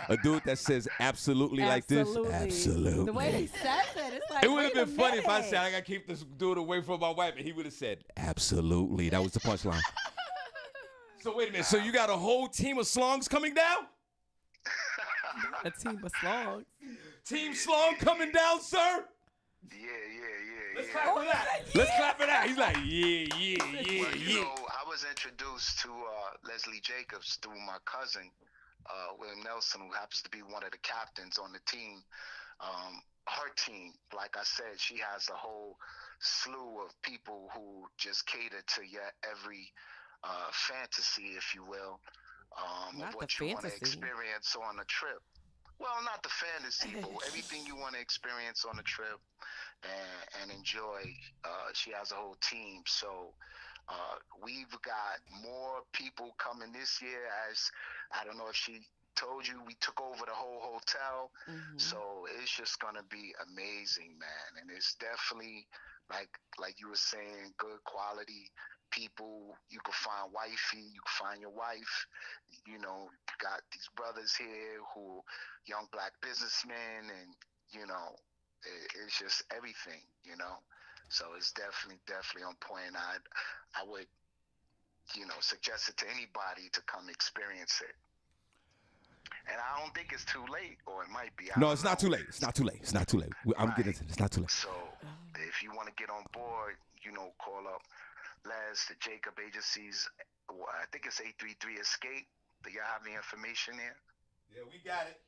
A dude that says absolutely like this. Absolutely. The way he says it, it's like, It would have wait a been funny if I minute. said I got to keep this dude away from my wife, and he would have said absolutely. That was the punchline. So wait a minute. So you got a whole team of slongs coming down? A team of slugs. Team Slong coming down, sir? Yeah. Let's clap for that. Let's clap for that. He's like, yeah. Well, you know, I was introduced to Leslie Jacobs through my cousin, William Nelson, who happens to be one of the captains on the team. Her team, like I said, she has a whole slew of people who just cater to your every fantasy, if you will, Not of what the you want to fantasy. experience on a trip. Well, not the fantasy, but everything you want to experience on a trip and enjoy. She has a whole team. So we've got more people coming this year. As I don't know if she told you, we took over the whole hotel. Mhm. So it's just going to be amazing, man. And it's definitely, like you were saying, good quality people. You can find wifey, you can find your wife. You know, got these brothers here who young black businessmen, and it's just everything, so it's definitely on point. I would suggest it to anybody to come experience it. And I don't think it's too late, or it might be. No, it's not too late. It's not too late. I'm Right. getting to it. It's not too late. So if you want to get on board, call up Les, the Jacob agencies. I think it's 833 Escape. Do y'all have the information there? Yeah, we got it.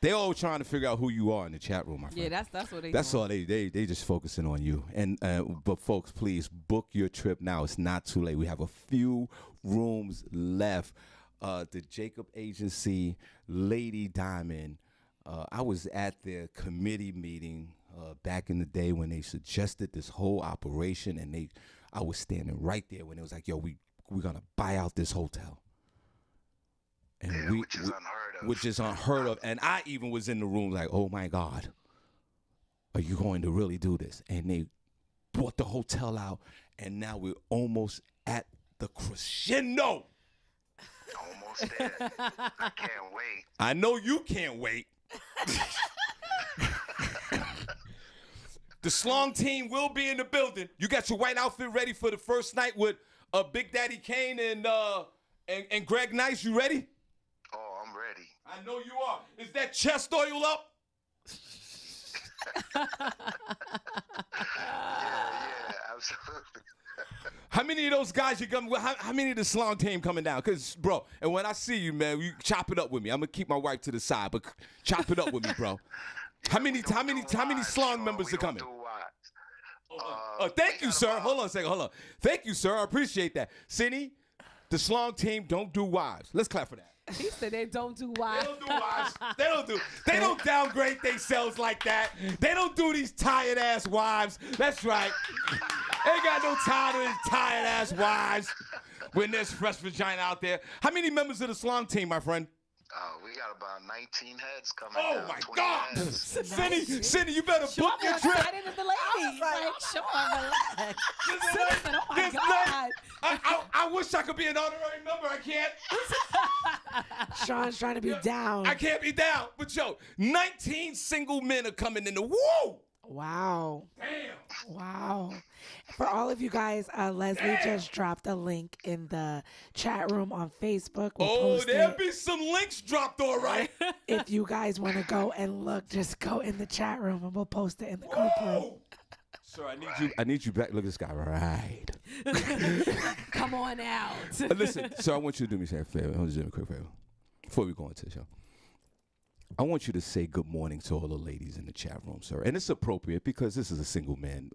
They all trying to figure out who you are in the chat room, my friend. Yeah, that's what they. That's doing. all they just focusing on you. And but folks, please book your trip now. It's not too late. We have a few rooms left. The Jacob Agency, Lady Diamond. I was at their committee meeting back in the day when they suggested this whole operation, and I was standing right there when it was like, yo, we're gonna buy out this hotel. And Yeah, which is unheard of. Which is unheard of. And I even was in the room like, oh my God, are you going to really do this? And they bought the hotel out, and now we're almost at the crescendo. Almost there. I can't wait. I know you can't wait. The Slong team will be in the building. You got your white outfit ready for the first night with Big Daddy Kane and Greg Nice. You ready? Oh, I'm ready. I know you are. Is that chest oil up? Yeah, absolutely. How many of those guys you coming with? How many of the Slong team coming down? Because, bro, and when I see you, man, you chop it up with me. I'm going to keep my wife to the side, but chop it up with me, bro. How many Slong members are coming? Thank you, sir. Hold on a second. Hold on. Thank you, sir. I appreciate that. Senny, the Slong team don't do wives. Let's clap for that. He said they don't do They wives. don't do wives. They don't downgrade themselves like that. They don't do these tired ass wives. That's right. Ain't got no time to these tired ass wives when there's fresh vagina out there. How many members of the Slong team, my friend? We got about 19 heads coming Oh down. my 20 God. heads. Senny, you better book your trip. Excited as the ladies. Like, Sean, relax. Listen, oh my This God. I wish I could be an honorary member. I can't. Sean's trying to be down. I can't be down. But yo, 19 single men are coming in the woo. Wow. Damn. Wow. For all of you guys, Leslie just dropped a link in the chat room on Facebook. We'll post There'll it. be some links dropped, all right. If you guys want to go and look, just go in the chat room and we'll post it in the group room. Woo. Sir, I need you back. Look at this guy. Right. Come on out. Listen, sir, I want you to do me a favor. I want you to do me a quick favor before we go into the show. I want you to say good morning to all the ladies in the chat room, sir. And it's appropriate because this is a single man,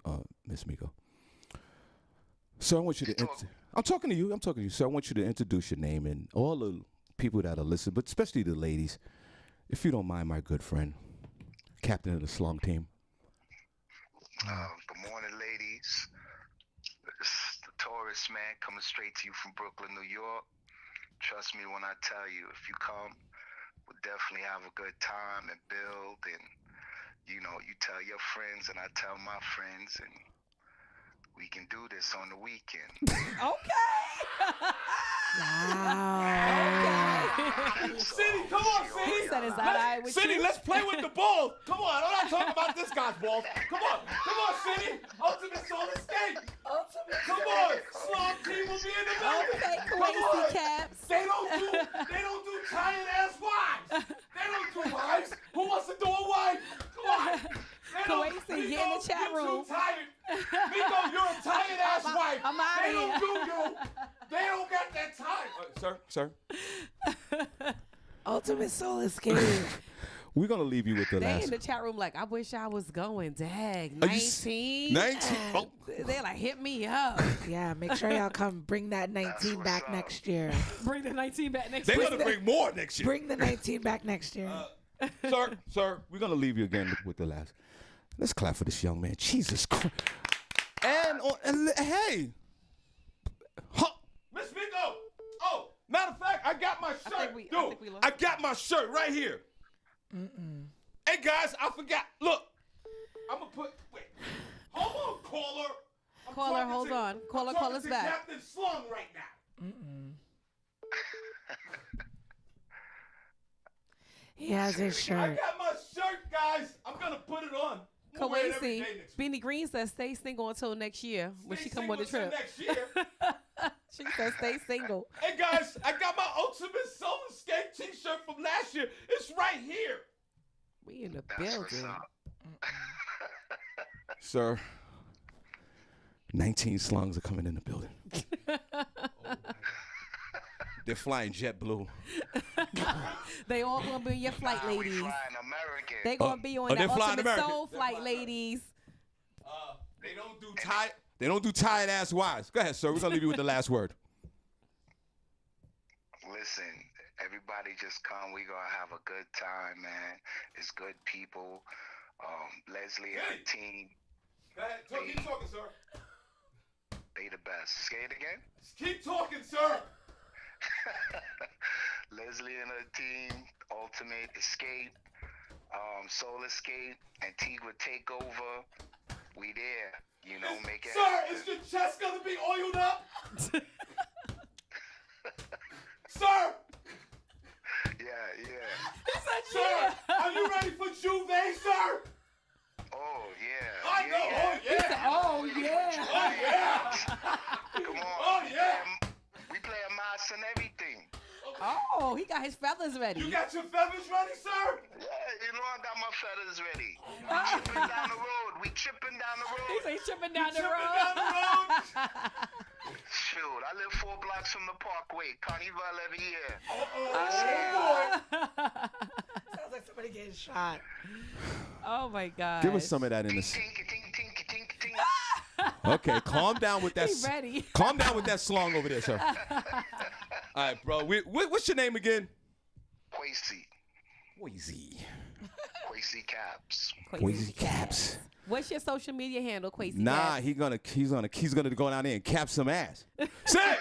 Miss Miko. So I want you to I'm talking to you. Sir, I want you to introduce your name and all the people that are listening, but especially the ladies. If you don't mind, my good friend, captain of the Slong team. Good morning, ladies. It's the tourist man coming straight to you from Brooklyn, New York. Trust me when I tell you, if you come, we'll definitely have a good time and build. And, you tell your friends and I tell my friends, and we can do this on the weekend. Okay. Wow. Senny, come on, Senny. He said, is that all right with Senny, you? let's play with the balls. Come on, I'm not talking about this guy's balls. Come on, Senny. Ultimate Soul Escape. Come on, Slong team will be in the building. Okay, Come on. crazy caps. They don't do tired ass wives. They don't do wives. Who wants to do a wife? Come on. Kwesi, get in the chat room. You're too tired. Miko, you're a tired ass wife. I'm outta They here. don't do you. They don't get that time. Sir. Ultimate Soul Escape. We're going to leave you with the They last. in the chat room like, I wish I was going. Dag, Are you 19. 19? Oh. They're like, hit me up. Yeah, make sure y'all come bring that 19 what's back up. next year. Bring the 19 back next They're week. going to bring more next year. Bring the 19 back next year. Sir, we're going to leave you again with the last. Let's clap for this young man. Jesus Christ. And hey. Huh. Miss Miko. Oh, matter of fact, I got my shirt. I think we lost I got my shirt right here. Hey, guys, I forgot. Look. I'm going to wait. Hold on, caller. Caller, hold on. Caller, call us back. Captain Slung right now. He has his I shirt. got my shirt, guys. I'm going to put it on. I'm gonna wear it every Kwesi, day next week. Beanie Green says stay single until next year when Stay she come on the single trip. till next year. She says stay single. Hey guys, I got my Ultimate Soul Escape t-shirt from last year. It's right here. We in the That's what's building. up. Sir, 19 slungs are coming in the building. They're flying JetBlue. They all gonna be your flight We ladies. flying American. They gonna be on they're that flying Ultimate American. Soul They're flight, flying ladies. They don't do tired ass wives. Go ahead, sir. We're gonna leave you with the last word. Listen, everybody just come. We gonna have a good time, man. It's good people. Leslie and her team, Go ahead. Keep talking, sir. they the best. Say it again. Keep talking, sir. Leslie and her team, Ultimate Escape, Soul Escape, Antigua Takeover. We there. Make it Sir, happen. is your chest gonna be oiled up? Sir! Yeah, Sir, are you ready for Juve, sir? Oh, yeah. I know. Oh, yeah. Oh, yeah. Come on. Oh, yeah. We play a mass and everything. Oh, he got his feathers ready. You got your feathers ready, sir? Yeah, you know I got my feathers ready. Tripping down the road. We tripping down the road. He's tripping down the Tripping road. down the road? Shoot, I live 4 blocks from the Parkway. Carnival every year. Sounds like somebody getting shot. Oh my God. Give us some of that in Tink, this. tink, tink, tink, tink, tink. Okay, calm down with that. He ready. Calm down with that song over there, sir. All right, bro. What's your name again? Quasi. Quasi Caps. Quasi Caps. What's your social media handle, Quasi? Nah, he's gonna go down there and cap some ass. Say it.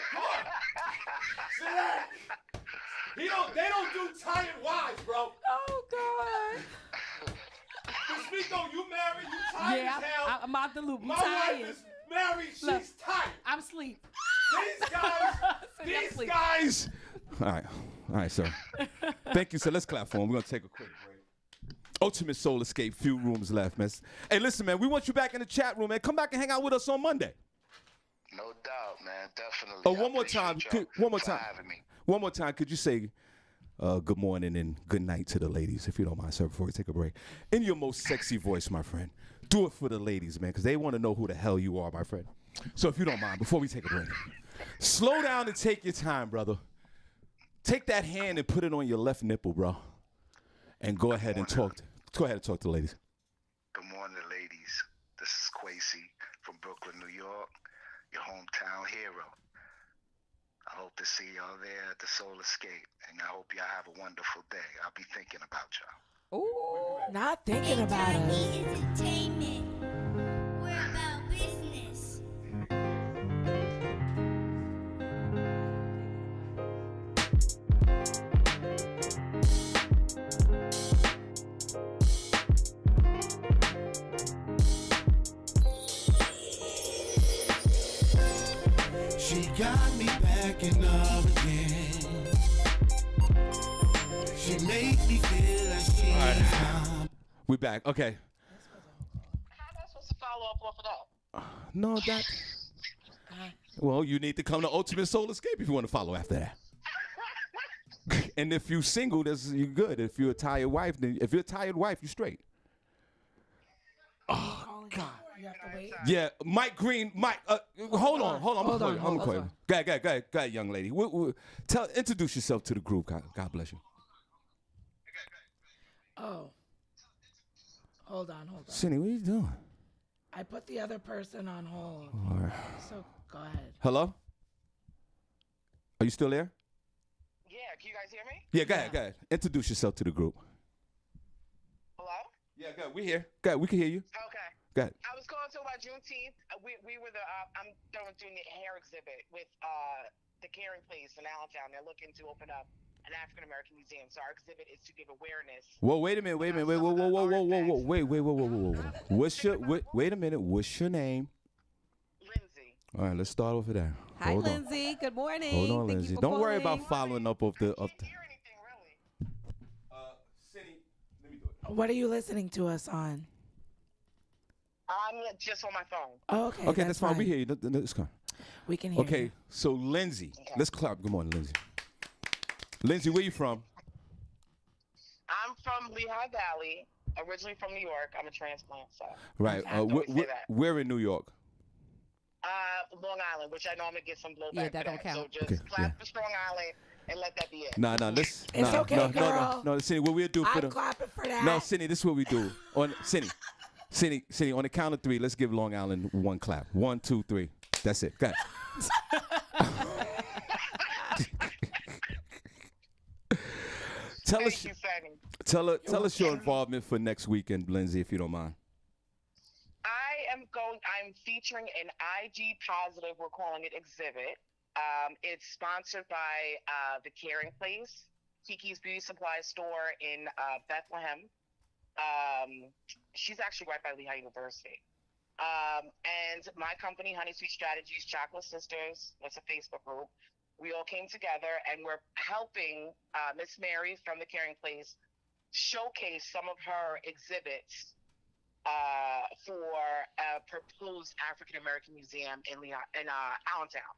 They don't do tired wives, bro. Oh God. Mosquito, you married, you tired Yeah, as hell. I'm out the loop. I'm My tired. wife is married, she's Look. tired. I'm asleep. These guys. All right, sir. Thank you, sir. Let's clap for him. We're gonna take a quick break. Ultimate Soul Escape, few rooms left, man. Hey, listen, man, we want you back in the chat room, man. Come back and hang out with us on Monday. No doubt, man. Definitely. Oh, I one more time. appreciate y'all One more for time. having me. One more time. Could you say good morning and good night to the ladies, if you don't mind, sir, before we take a break? In your most sexy voice, my friend. Do it for the ladies, man, because they want to know who the hell you are, my friend. So if you don't mind, before we take a break, slow down and take your time, brother. Take that hand and put it on your left nipple, bro. And go ahead and talk. Go ahead and talk to the ladies. Good morning, ladies. This is Quasi from Brooklyn, New York, your hometown hero. I hope to see y'all there at the Soul Escape, and I hope y'all have a wonderful day. I'll be thinking about y'all. Ooh. Not thinking about it. Entertainment. We're about business. She got me backing up again. She make me feel like she's mine. We back. Okay. How am I supposed to follow up off of that? No, that. Well, you need to come to Ultimate Soul Escape if you want to follow after that. And if you single, you're good. If you're a tired wife, you straight. Oh God. You have to wait. Yeah, Mike Green. Mike, hold on. I'm gonna call you. Go ahead, young lady. Introduce yourself to the group. God bless you. Oh. Hold on. Senny, what are you doing? I put the other person on hold. All right. So go ahead. Hello? Are you still there? Yeah, can you guys hear me? Yeah, go ahead. Introduce yourself to the group. Hello? Yeah, go ahead. We here. Go ahead. We can hear you. Okay. Go ahead. I was calling to about Juneteenth. We were I'm doing the hair exhibit with the Caring Place in Allentown. They're looking to open up an African American museum. So our exhibit is to give awareness. Whoa, wait a minute. Whoa. Wait a minute. What's your name? Lindsay. All right, let's start off with that. Hi, Hold on. Lindsay. Good morning. Hold on, Thank Lindsay. you for Don't worry about calling. following up of the. Can't hear anything really. Cindy, let me do it. What are you listening to us on? I'm just on my phone. Oh, okay. Okay, that's fine. We hear you. Let's go. We can hear Okay, you. so Lindsay, let's clap. Good morning, Lindsay. Lindsay, where you from? I'm from Lehigh Valley, originally from New York. I'm a transplant, so. Right. I always say that. Where in New York? Long Island, which I know I'm gonna get some blowback. Yeah, that for don't count. So just Okay, clap yeah. for Strong Island and let that be it. No, It's okay, girl. No, Cindy, what we'll do for I'm the. clapping for that. No, Cindy, this is what we do. Cindy, on the count of 3, let's give Long Island one clap. 1, 2, 3. That's it. Go ahead. Tell us, Thank you, Senny. tell us your involvement for next weekend, Lindsay, if you don't mind. I'm featuring an IG positive, we're calling it exhibit. It's sponsored by the Caring Place, Kiki's Beauty Supply Store in Bethlehem. She's actually right by Lehigh University. And my company, Honey Sweet Strategies, Chocolate Sisters, that's a Facebook group. we all came together and we're helping Miss Mary from the Caring Place showcase some of her exhibits for a proposed African American museum in Allentown.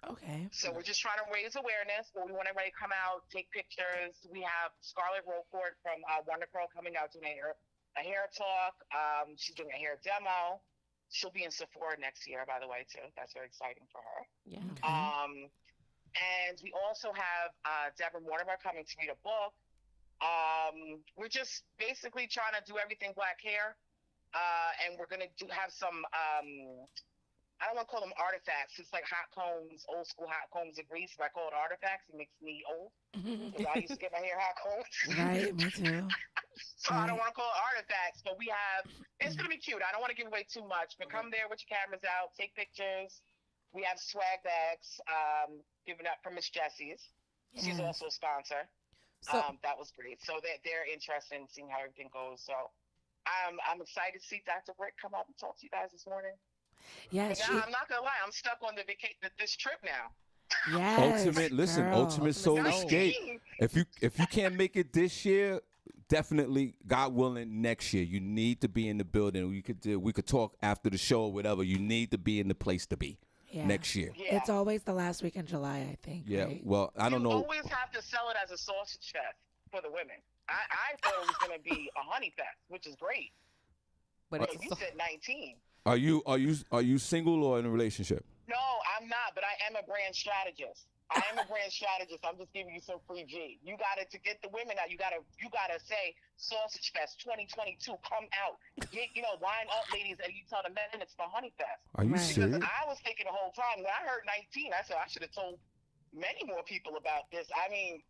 Okay. So we're just trying to raise awareness, but we want everybody to come out, take pictures. We have Scarlett Roquefort from Wonder Curl coming out doing a hair talk. She's doing a hair demo. She'll be in Sephora next year, by the way, too. That's very exciting for her. Yeah. Okay. And we also have Deborah Mortimer coming to read a book. We're just basically trying to do everything black hair. And we're going to have some... I don't want to call them artifacts. It's like hot combs, old school hot combs of Greece. If I call it artifacts, it makes me old. Because I used to get my hair hot combs. Right, me too. So I don't want to call it artifacts, but we have, it's going to be cute. I don't want to give away too much, but come there with your cameras out, take pictures. We have swag bags given up from Miss Jessie's. She's also a sponsor. So that was great. So they're interested in seeing how everything goes. So I'm excited to see Dr. Britt come up and talk to you guys this morning. Yes. But now, I'm not gonna lie, I'm stuck on this trip now. Yes. Ultimate Soul Escape. If you can't make it this year, definitely, God willing, next year. You need to be in the building. We could talk after the show or whatever. You need to be in the place to be next year. Yeah. It's always the last week in July, I think. Yeah. Right? Well, I don't know. You always have to sell it as a sausage fest for the women. I thought it was gonna be a honey fest, which is great. but You said 19. Are you single or in a relationship? No, I'm not, but I am a brand strategist. I'm just giving you some free G. You to get the women out. You gotta say Sausage Fest 2022. Come out. Line up, ladies, and you tell the men it's the Honey Fest. Are you serious? Because I was thinking the whole time when I heard 19, I said I should have told many more people about this. I mean,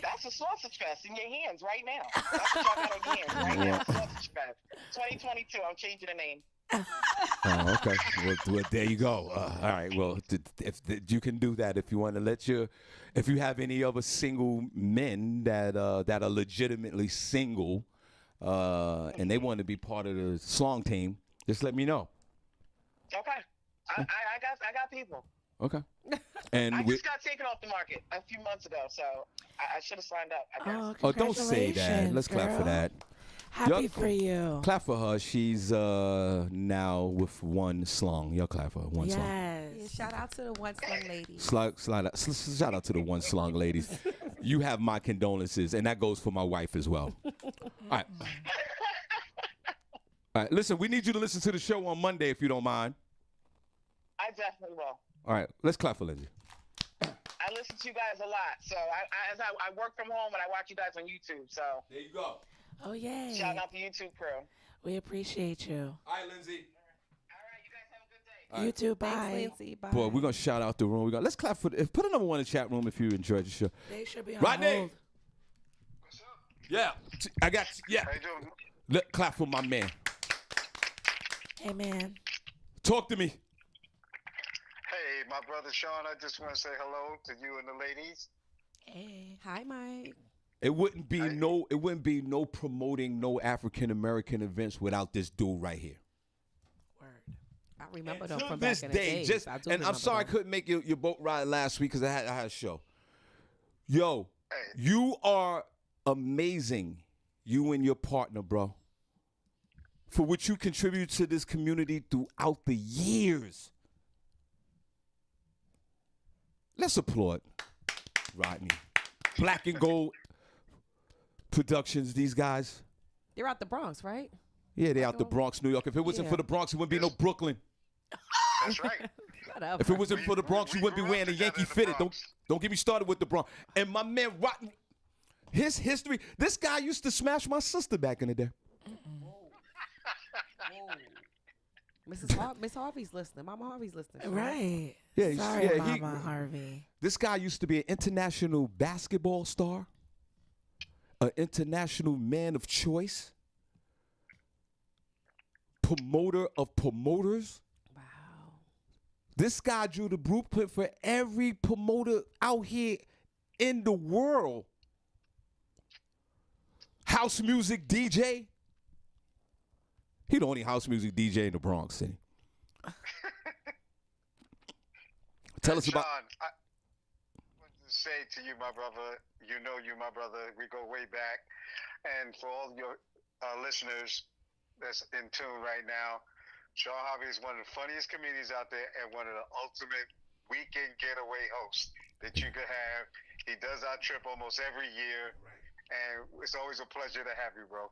that's a Sausage Fest in your hands right now. That's what y'all got in your hands right now. Sausage Fest 2022. I'm changing the name. Oh, okay. Well, there you go. All right. Well, if you can do that, if you want to if you have any other single men that are legitimately single, and they want to be part of the slong team, just let me know. Okay. I got people. Okay. And I just got taken off the market a few months ago, so I should have signed up, I guess. Oh, don't say that. Let's clap for that. Happy for you. Clap for her. She's now with one slong. Y'all clap for her. One slong. yeah, shout out to the one slung ladies. Shout out to the one slong ladies. You have my condolences, and that goes for my wife as well. All right. All right. Listen, we need you to listen to the show on Monday if you don't mind. I definitely will. All right. Let's clap for Lindsay. I listen to you guys a lot, so I work from home and I watch you guys on YouTube. So there you go. Oh, yay. Shout out the YouTube crew. We appreciate you. All right, Lindsay. All right, you guys have a good day. You too. Bye. Thanks, Lindsay. Bye. Boy, we're going to shout out the room. Let's clap for put a number one in the chat room if you enjoyed the show. They should be on Rodney. hold. What's up? Yeah. I got you. Yeah. How you doing? Clap for my man. Hey, man. Talk to me. Hey, my brother Shawn, I just want to say hello to you and the ladies. Hey. Hi, Mike. It wouldn't be no promoting no African American events without this dude right here. Word. I remember them To from this back in the day, days. and I'm sorry I couldn't make your boat ride last week because I had a show. Yo, you are amazing, you and your partner, bro, for what you contribute to this community throughout the years. Let's applaud Rodney. Black and Gold Productions, these guys. They're out the Bronx, right? Yeah, they out the Bronx, New York. If it wasn't for the Bronx, it wouldn't be no Brooklyn. That's right. Whatever. If it wasn't for the Bronx, you wouldn't be grew wearing up a Yankee together in the fitted. Bronx. Don't get me started with the Bronx. And my man Rotten, his history. This guy used to smash my sister back in the day. Miss Harvey's listening. Mama Harvey's listening. Right. Yeah, Sorry, Mama Harvey. This guy used to be an international basketball star, an international man of choice, promoter of promoters. Wow. This guy drew the blueprint for every promoter out here in the world. House music DJ. He the only house music DJ in the Bronx City. Tell us about. Shawn, say to you, my brother, you my brother. We go way back. And for all your listeners that's in tune right now, Shawn Harvey is one of the funniest comedians out there and one of the ultimate weekend getaway hosts that you could have. He does our trip almost every year. And it's always a pleasure to have you, bro.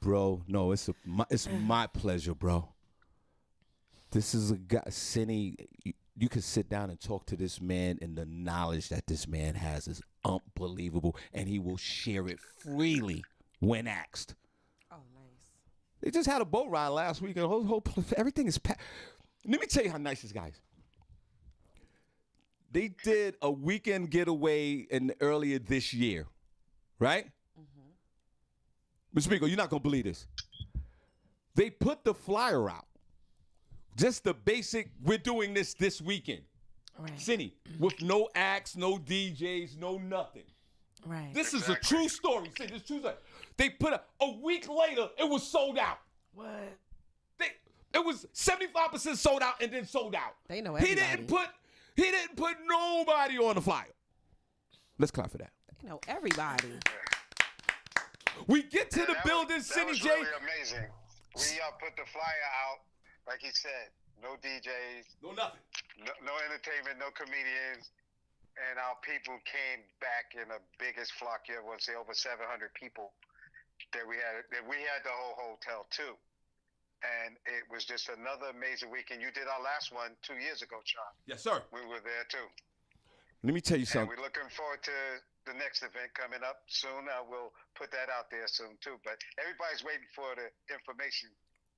Bro, no, it's my pleasure, bro. This is a guy, Senny. You can sit down and talk to this man, and the knowledge that this man has is unbelievable, and he will share it freely when asked. Oh, nice. They just had a boat ride last week, and everything is packed. Let me tell you how nice this guy is. They did a weekend getaway earlier this year, right? Mr. Miko, you're not going to believe this. They put the flyer out. Just the basic, we're doing this weekend. Right. Senny, with no acts, no DJs, no nothing. Right. This is a true story. Senny, this is true story. They put a week later, it was sold out. What? It was 75% sold out and then sold out. They know everybody. He didn't put nobody on the flyer. Let's clap for that. They know everybody. We get to the building, Senny J. That was really amazing. We put the flyer out, like he said, no DJs. No nothing. No entertainment, no comedians. And our people came back in the biggest flock you ever want to see, over 700 people that we had the whole hotel too. And it was just another amazing weekend. You did our last one 2 years ago, Sean. Yes, sir. We were there too. Let me tell you something. And we're looking forward to the next event coming up soon. We'll put that out there soon too. But everybody's waiting for the information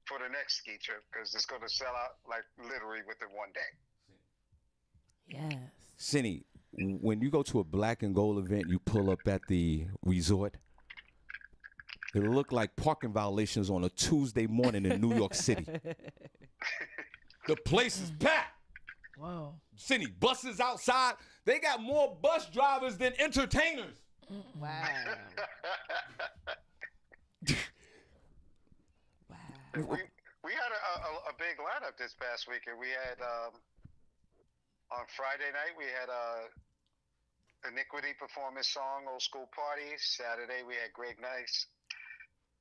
for the next ski trip because it's going to sell out like literally within one day. Yes. Senny, when you go to a black and gold event, you pull up at the resort. It'll look like parking violations on a Tuesday morning in New York City. The place is packed. Whoa. Senny, buses outside. They got more bus drivers than entertainers. Wow. Wow. We had a big lineup this past weekend. We had on Friday night we had Iniquity perform his song Old School Party. Saturday we had Greg Nice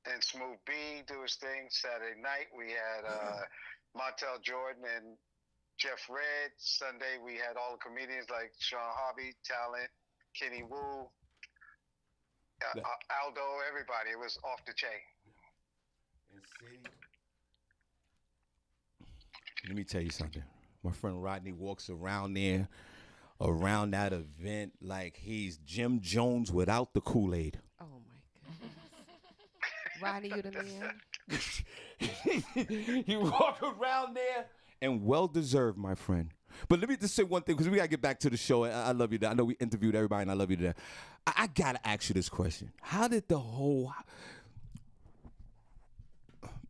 and Smooth B do his thing. Saturday night we had Montel Jordan and Jeff Red. Sunday we had all the comedians like Shawn Harvey, Talent, Kenny Wu, Aldo, everybody. It was off the chain. Let me tell you something. My friend Rodney walks around there, around that event, like he's Jim Jones without the Kool-Aid. Oh, my goodness. Rodney, you the man? You walk around there, and well-deserved, my friend. But let me just say one thing, because we got to get back to the show. I love you. I know we interviewed everybody, and I love you to death. I got to ask you this question. How did the whole...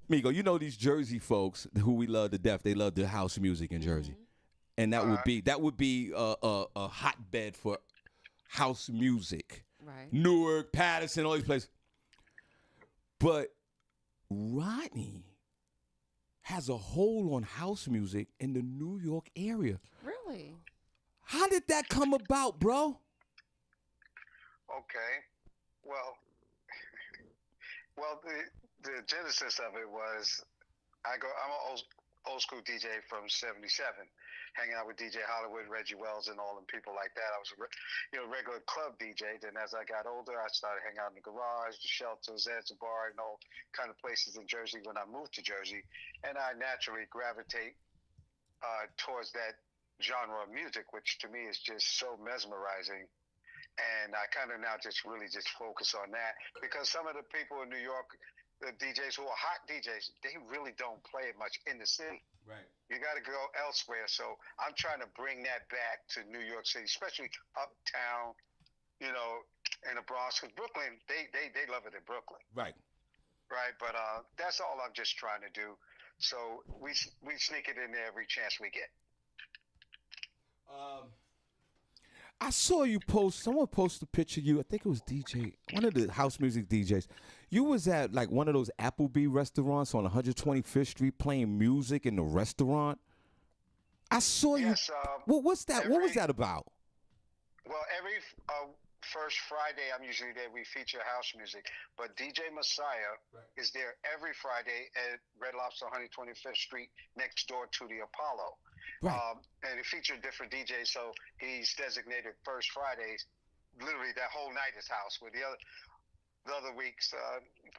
Migo, you know these Jersey folks who we love to death. They love the house music in Jersey, and that would be a hotbed for house music. Right. Newark, Patterson, all these places. But Rodney has a hold on house music in the New York area. Really? How did that come about, bro? Okay. Well, the genesis of it was I'm an old school DJ from '77, hanging out with DJ Hollywood, Reggie Wells, and all them people like that. I was a regular club DJ. Then as I got older, I started hanging out in the garage, the shelters, Zanzibar, and all kind of places in Jersey when I moved to Jersey. And I naturally gravitate towards that genre of music, which to me is just so mesmerizing. And I kind of now just really just focus on that because some of the people in New York, the DJs who are hot DJs, they really don't play it much in the city. Right. You got to go elsewhere. So I'm trying to bring that back to New York City, especially uptown, in the Bronx. Because Brooklyn, they love it in Brooklyn. Right. Right. But that's all I'm just trying to do. So we sneak it in there every chance we get. I saw you someone posted a picture of you. I think it was DJ, one of the house music DJs. You was at like one of those Applebee restaurants on 125th Street playing music in the restaurant. I saw you. Yes. What's that? What was that about? Well, every first Friday, I'm usually there. We feature house music, but DJ Messiah is there every Friday at Red Lobster, 125th Street, next door to the Apollo. Right. And he featured different DJs, so he's designated first Fridays. Literally, that whole night is house. With the other weeks,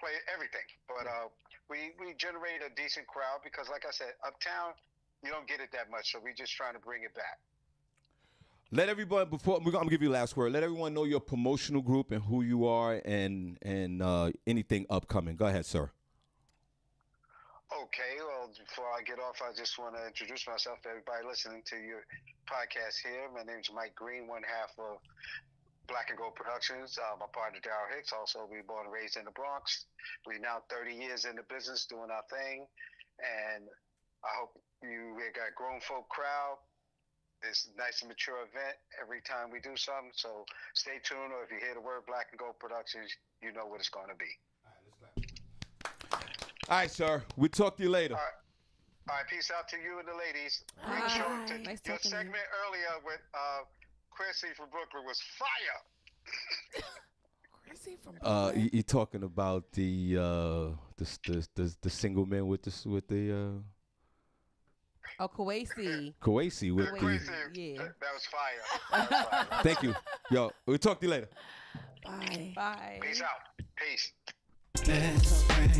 play everything. But we generate a decent crowd because, like I said, uptown you don't get it that much, so we're just trying to bring it back. Let everybody, before I'm gonna give you the last word, let everyone know your promotional group and who you are and anything upcoming. Go ahead, sir. Okay, well, before I get off, I just want to introduce myself to everybody listening to your podcast here. My name is Mike Green, one half of Black and Gold Productions. My partner, Darryl Hicks, also we born and raised in the Bronx. We're now 30 years in the business doing our thing, and I hope you got a grown folk crowd. It's a nice and mature event every time we do something, so stay tuned, or if you hear the word Black and Gold Productions, you know what it's going to be. All right, sir. We'll talk to you later. All right, peace out to you and the ladies. Bye. Great show. Nice Your talking to segment earlier with Quincy from Brooklyn was fire. Quincy from You talking about the single man with the Oh, Kwesi. Kwesi with Quincy, Yeah. that was fire. That was fire. Thank you. Yo, we'll talk to you later. Bye. Bye. Peace out. Peace. Best friend.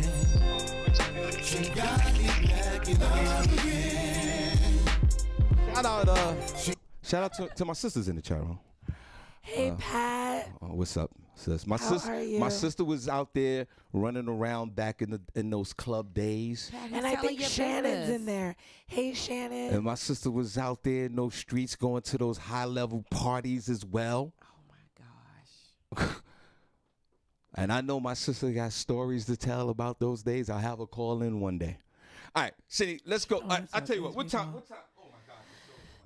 She got me back in love again. Shout out to my sisters in the chat room. Hey, Pat. What's up, sis? My How are you? My sister was out there running around back in those club days. And I think Shannon's in there. Hey, Shannon. And my sister was out there in those streets going to those high level parties as well. Oh my gosh. And I know my sister got stories to tell about those days. I'll have her call in one day. All right, Senny, let's go. I'll tell you what time? Oh, my God.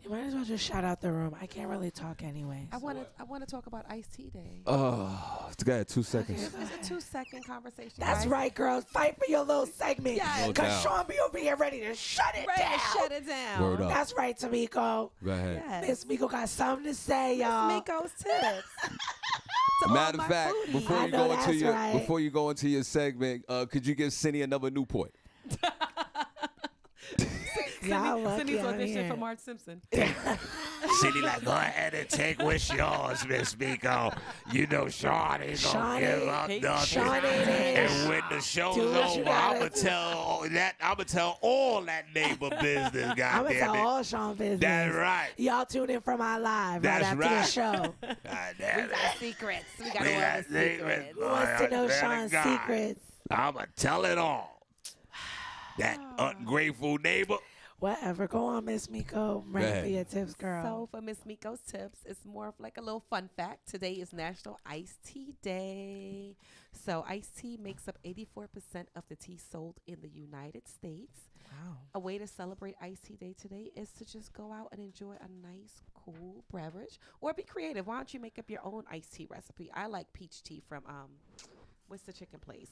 You might as well just shout out the room. I can't really talk anyway. I want to talk about Iced Tea Day. Oh, it's got 2 seconds. It's a 2-second conversation. That's guys. right, girls. Fight for your little segment. Yes. No Because doubt. Sean be over here ready to shut it Ready down. to shut it down. Word up. That's right, Tamiko. Go ahead. Yes. Miss Miko got something to say, y'all. Miko's tips. To all Matter my of fact, foodies. before I you know go into that's your right. before you go into your segment, could you give Senny another Newport? Y'all lucky Cindy's I'm audition here. for Marge Simpson. Cindy, like, go ahead and take what's yours, Miss Miko. You know Sean ain't Sean gonna give ain't- up nothing. Sean ain't in. And when the show's Do what you over, I'ma gotta do. tell all that neighbor business, I'm going to goddamn tell it. all Sean business. That's right. Y'all tune in for my live That's right after right. the show. Goddamn it. Secrets. We got We all got the secrets. Who wants to know Swear to Sean's God. secrets? I'ma tell it all. That ungrateful neighbor. Whatever. Go on, Miss Miko. I'm ready ahead. for your tips, girl. So for Miss Miko's tips, it's more of like a little fun fact. Today is National Iced Tea Day. So iced tea makes up 84% of the tea sold in the United States. Wow. A way to celebrate Iced Tea Day today is to just go out and enjoy a nice, cool beverage, or be creative. Why don't you make up your own iced tea recipe? I like peach tea from what's the chicken place?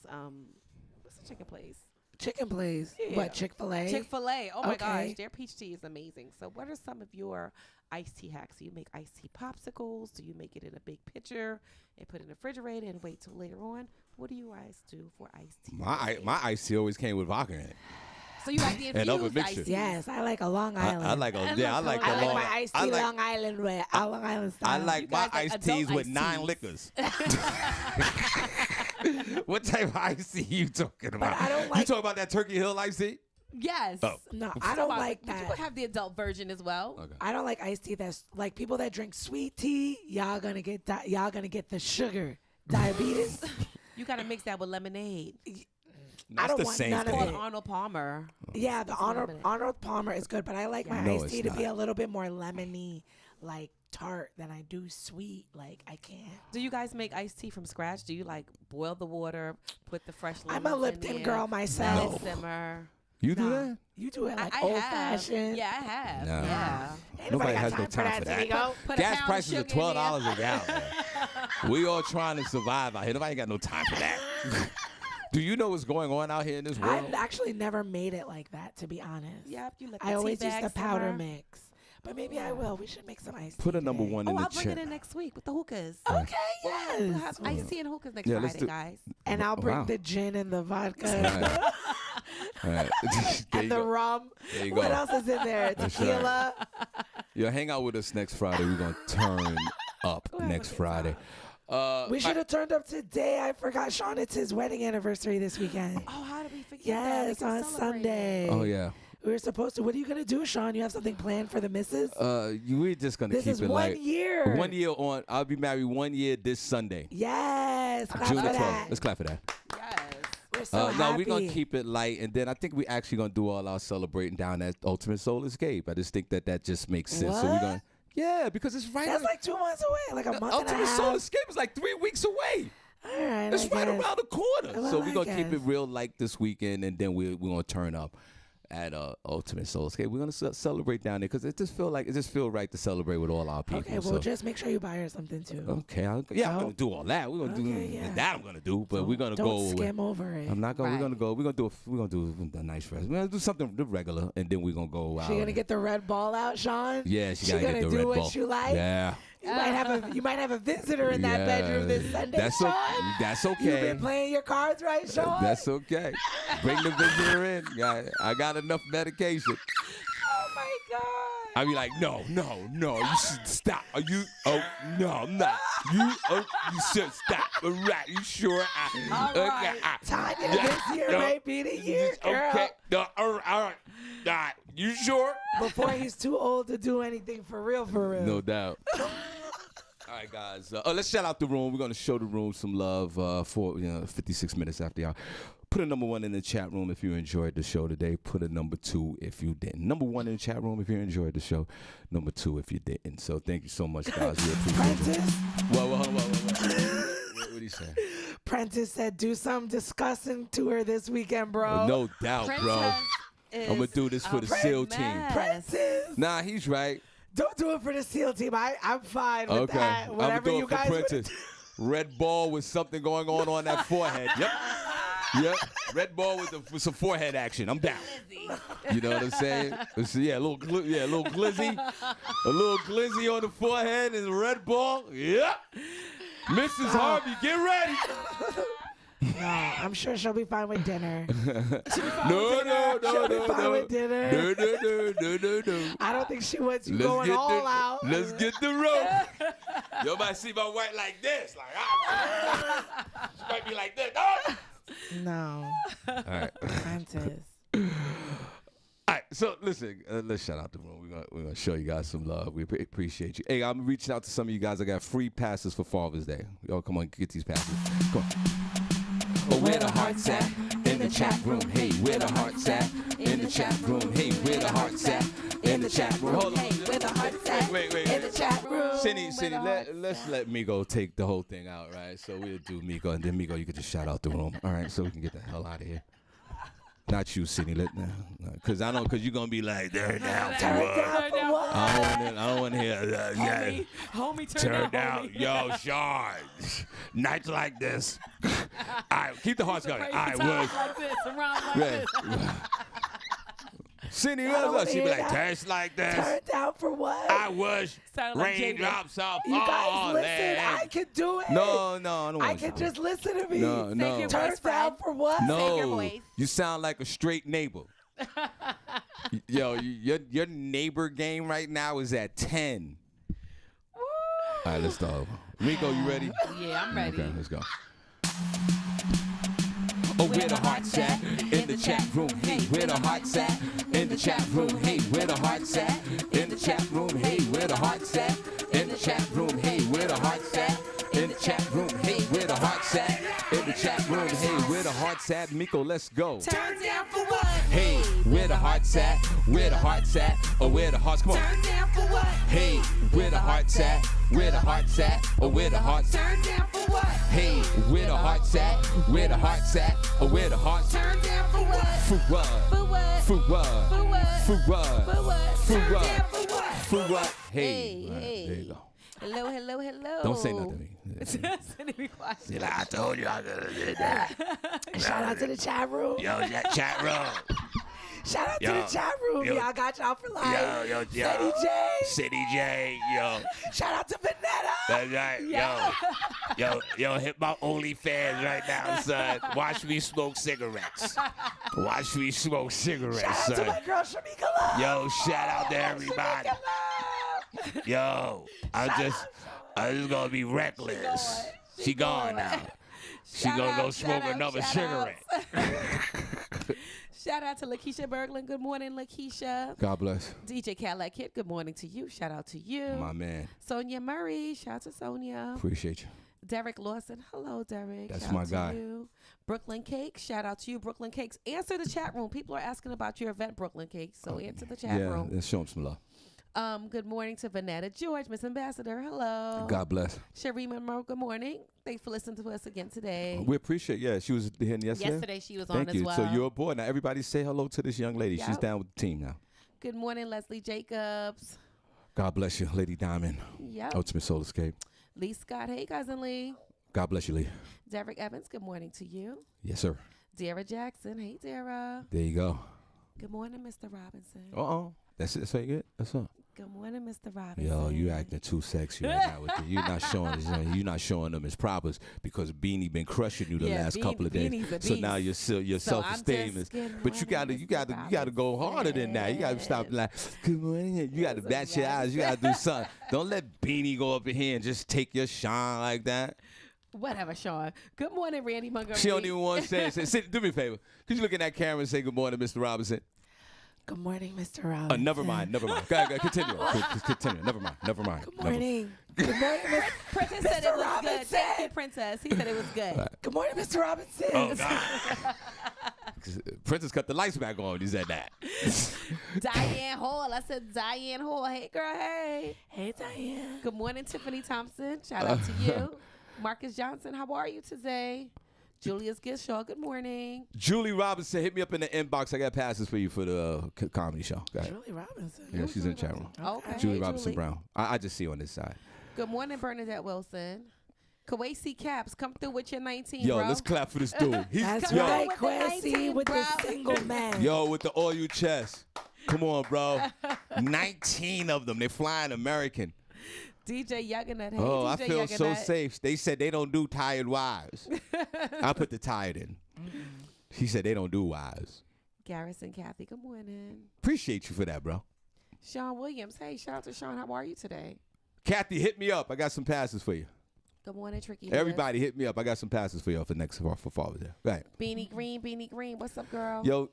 What's the chicken place? Chicken, please. Yeah. What, Chick-fil-A? Chick-fil-A. Oh my Okay. gosh, their peach tea is amazing. So what are some of your iced tea hacks? Do you make iced tea popsicles? Do you make it in a big pitcher and put it in the refrigerator and wait till later on? What do you guys do for iced tea? My iced tea always came with vodka in it. So you like the And other infused mixture. iced tea? Yes, I like a Long Island. I like the I long. like my iced tea Long Island with Long Island style. I like my guys like iced adult teas with iced 9 teas. liquors. What type of iced tea you talking about? I don't You like- talking about that Turkey Hill iced tea? Yes. Oh. No, I don't like But you that. could have the adult version as well. Okay. I don't like iced tea. That's like people that drink sweet tea. Y'all gonna get the sugar diabetes. You gotta mix that with lemonade. I don't the want same none of thing. Called it. Arnold Palmer. Yeah, the lemonade. Arnold Palmer is good, but I like my No, iced it's tea to be not. a little bit more lemony, like tart than I do sweet. Like I can't. Do you guys make iced tea from scratch? Do you like boil the water, put the fresh lemons I'm a in Lipton there, girl let myself. it simmer? You do Nah, that? you do it like I old have. fashioned. Yeah, I have. No. Yeah. Ain't Nobody got has no time time for that. Amigo. Put a Gas pound of prices are sugar in $12 there. a gallon. Man. We all trying to survive out here. Nobody got no time for that. Do you know what's going on out here in this world? I've actually never made it like that, to be honest. Yep, you let the I tea always use bag the powder simmer. mix. But maybe I will. We should make some iced tea Put a number today. one in the I'll bring chat. it in next week with the hookahs. Okay, We'll yes. have iced tea and hookahs next Yeah, let's Friday, do- guys. And I'll bring Wow. the gin and the vodka All right. There and you the go. rum. There you What go. else is in there? That's Tequila. Yo, hang out with us next Friday. We're going to turn up We'll have a next good Friday. We should have turned up today. I forgot, Sean. It's his wedding anniversary this weekend. Oh, how did we forget that? We Yes, can on celebrate. Sunday. Oh, yeah. We were supposed to. What are you going to do, Sean? You have something planned for the missus? We're just going to This keep is it 1 light. year. 1 year on. I'll be married 1 year this Sunday. Yes. Clap June for the 12th. that. Let's clap for that. Yes. We're so No, happy. we're going to keep it light. And then I think we're actually going to do all our celebrating down at Ultimate Soul Escape. I just think that just makes sense. So we're What? going to. Yeah, because it's right. That's like 2 months away. Like a month and a Ultimate half. Soul Escape is like 3 weeks away. All right. It's I right guess. around the corner. Well, So we're I going to keep it guess. real light this weekend, and then we're going to turn up at Ultimate Soul Escape. We're going to celebrate down there because it just feel right to celebrate with all our people. Okay, well, so. just make sure you buy her something, too. Okay, I'm going to do all that. We're going to Okay, do yeah. that. I'm going to do, but we're going to Don't go. skim over it. I'm not going. Right. We're going to do a nice rest. We're going to do something regular, and then we're going to go out. She going to get the red ball out, Sean? Yeah, she got to gonna get the do red what ball. you like? Yeah. You might have a visitor in that bedroom this Sunday, Sean. That's You've okay. been playing your cards right, Sean? That's okay. Bring the visitor in. Yeah, I got enough medication. Oh, my God. I be like, no, you should stop. Are you? Oh, no, I'm not. You should stop. All right, you sure? All right. Tanya, this year may be the year, girl. Okay, no, all right. You sure? Before he's too old to do anything for real, for real. No doubt. All right, guys. Let's shout out the room. We're gonna show the room some love for 56 minutes after y'all. Put a number 1 in the chat room if you enjoyed the show today. Put a number 2 if you didn't. Number 1 in the chat room if you enjoyed the show. Number 2 if you didn't. So thank you so much, guys. We appreciate it. Prentice? What did he say? Prentice said, do something disgusting to her this weekend, bro. No doubt, bro. I'm gonna do this for the SEAL team. Prentice. Nah, he's right. Don't do it for the SEAL team. I'm fine with that. I'm Whatever gonna do you it for guys Prentice. Red ball with something going on that forehead. Yep. Red ball with some forehead action. I'm down. You know what I'm saying? Yeah, a little glizzy. A little glizzy on the forehead and a red ball. Yep. Mrs. Harvey, get ready. No, I'm sure she'll be fine with dinner. No. She'll be fine with dinner. No. I don't think she wants you going all out. Let's get the rope. You might see my wife like this. She might be like this. Oh. No. All right. Prentice. All right, so listen, let's shout out the room. We're gonna show you guys some love. We appreciate you. Hey, I'm reaching out to some of you guys. I got free passes for Father's Day. Yo, come on, get these passes. Come on. Oh, where the hearts at? In the chat room. Hey, where the hearts at? In the chat room. Hey, where the hearts at? In the chat room. Hold on. Hey, where the hearts at? Wait. In the chat room. Cindy, let's let Migo take the whole thing out, right? So we'll do Migo, and then Migo, you can just shout out the room, all right? So we can get the hell out of here. Not you, Cindy. Because you're gonna be like, turn down for what? I don't want to hear. Homie, Turn down, yo, Sean. Nights like this. All right, keep the hearts going. I was. like this, around like this. Cindy, don't wanna she be hear like, that. tastes like this. Turn down for what? I was. Sound like Raindrops off You guys all listen. that. I can do it. No, I don't want I can just listen to me. No. your Turn voice, down for what? No, you sound like a straight neighbor. Yo, your neighbor game right now is at 10. All right, let's start over. Rico, you ready? Yeah, I'm ready. Okay, let's go. Oh, where the hearts at? In the chat room. Hey, where the hearts at? In the chat room. Hey, where the hearts at? In the chat room. Hey, where the hearts at? In the chat room. Hey, where the hearts at? In the chat room. Hey, where the hearts at? In the chat room. Hey, where the hearts at? Miko, let's go. Turn down for what? Hey, where the hearts at? Where the hearts at? Or where the hearts? Come on. Turn down for what? Hey, where the hearts at? Where the hearts at? Or where the hearts? Turn down for what? Hey, where the hearts at? Where the hearts at? Or where the hearts? Turn down for what? For what? For what? For what? For what? For what? For what? For Turn what? down for what? For what? Hey, Hey, all right, hey. there you go. Hello. Don't say nothing to me. Cindy, be quiet. I told you I could have did that. Shout out to the chat room. Yo, that chat room. Shout out to the chat room. Y'all got y'all for life. Yo. Senny J. City J, yo. Shout out to Vanetta. That's right, yo, hit my OnlyFans right now, son. Watch me smoke cigarettes. Watch me smoke cigarettes, Shout out son. to my girl Shamika Love. Yo, shout out to everybody. Shamika Love. Yo, I'm just gonna be reckless. She gone now. She gonna go smoke another cigarette. Shout out to Lakeisha Berglund. Good morning, Lakeisha. God bless. DJ Cadillac Kid, good morning to you. Shout out to you. My man. Sonia Murray. Shout out to Sonia. Appreciate you. Derek Lawson. Hello, Derek. That's shout my out to guy. You. Brooklyn Cakes. Shout out to you, Brooklyn Cakes. Answer the chat room. People are asking about your event, Brooklyn Cakes. So answer the chat room. Let's show him some love. Good morning to Vanetta George, Miss Ambassador. Hello. God bless. Cherie Monroe, good morning. Thanks for listening to us again today. We appreciate. Yeah, she was here yesterday. Yesterday she was on Thank as you. well. So you're aboard now. Everybody say hello to this young lady. She's Yep. down with the team now. Good morning, Leslie Jacobs. God bless you, Lady Diamond. Yep. Ultimate Soul Escape. Lee Scott. Hey, cousin Lee. God bless you, Lee. Derek Evans, good morning to you. Yes, sir. Dara Jackson. Hey, Dara. There you go. Good morning, Mr. Robinson. That's it. That's how you get. That's all. Good morning, Mr. Robinson. Yo, you acting too sexy right now. With you're not showing them his propers because Beanie been crushing you the last couple of days. Beanie's a So now beast. your So self-esteem I'm is. just But you gotta go harder than that. You gotta stop like, good morning. You gotta bat your eyes. You gotta do something. Don't let Beanie go up in here and just take your shine like that. Whatever, Sean. Good morning, Randy Montgomery. She don't even want to say. Do me a favor. Could you look in that camera and say good morning, Mr. Robinson? Good morning, Mr. Robinson. Never mind. Go ahead, continue. Continue. Never mind. Good morning. Good morning, Miss Princess said it was good. Thank you, Princess. He said it was good. Good morning, Mr. Robinson. Oh, God. Princess cut the lights back on when you said that. Diane Hall. I said Diane Hall. Hey, girl. Hey. Hey, Diane. Good morning, Tiffany Thompson. Shout out to you. Marcus Johnson. How are you today? Julius Gishaw. Good morning. Julie Robinson, hit me up in the inbox. I got passes for you for the comedy show. Go ahead. Julie Robinson. Yeah, she's in the chat room. Okay. Julie Hey, Robinson Julie. Brown. I just see you on this side. Good morning, Bernadette Wilson. Kawasi Caps, come through with your 19, Yo, bro. let's clap for this dude. That's yo, right, with the Quincy 19, with bro. the single man. Yo, with the all you chest. Come on, bro. 19 of them. They flying American. DJ Yuggenut. Hey, Oh, DJ I feel so Yuggenut. safe. They said they don't do tired wives. I put the tired in. He said they don't do wives. Garrison Kathy, good morning. Appreciate you for that, bro. Sean Williams. Hey, shout out to Sean. How are you today? Kathy, hit me up. I got some passes for you. Good morning, Tricky. Everybody, hit me up. I got some passes for y'all for Father's Day. Right. Beanie Green. What's up, girl? Yo,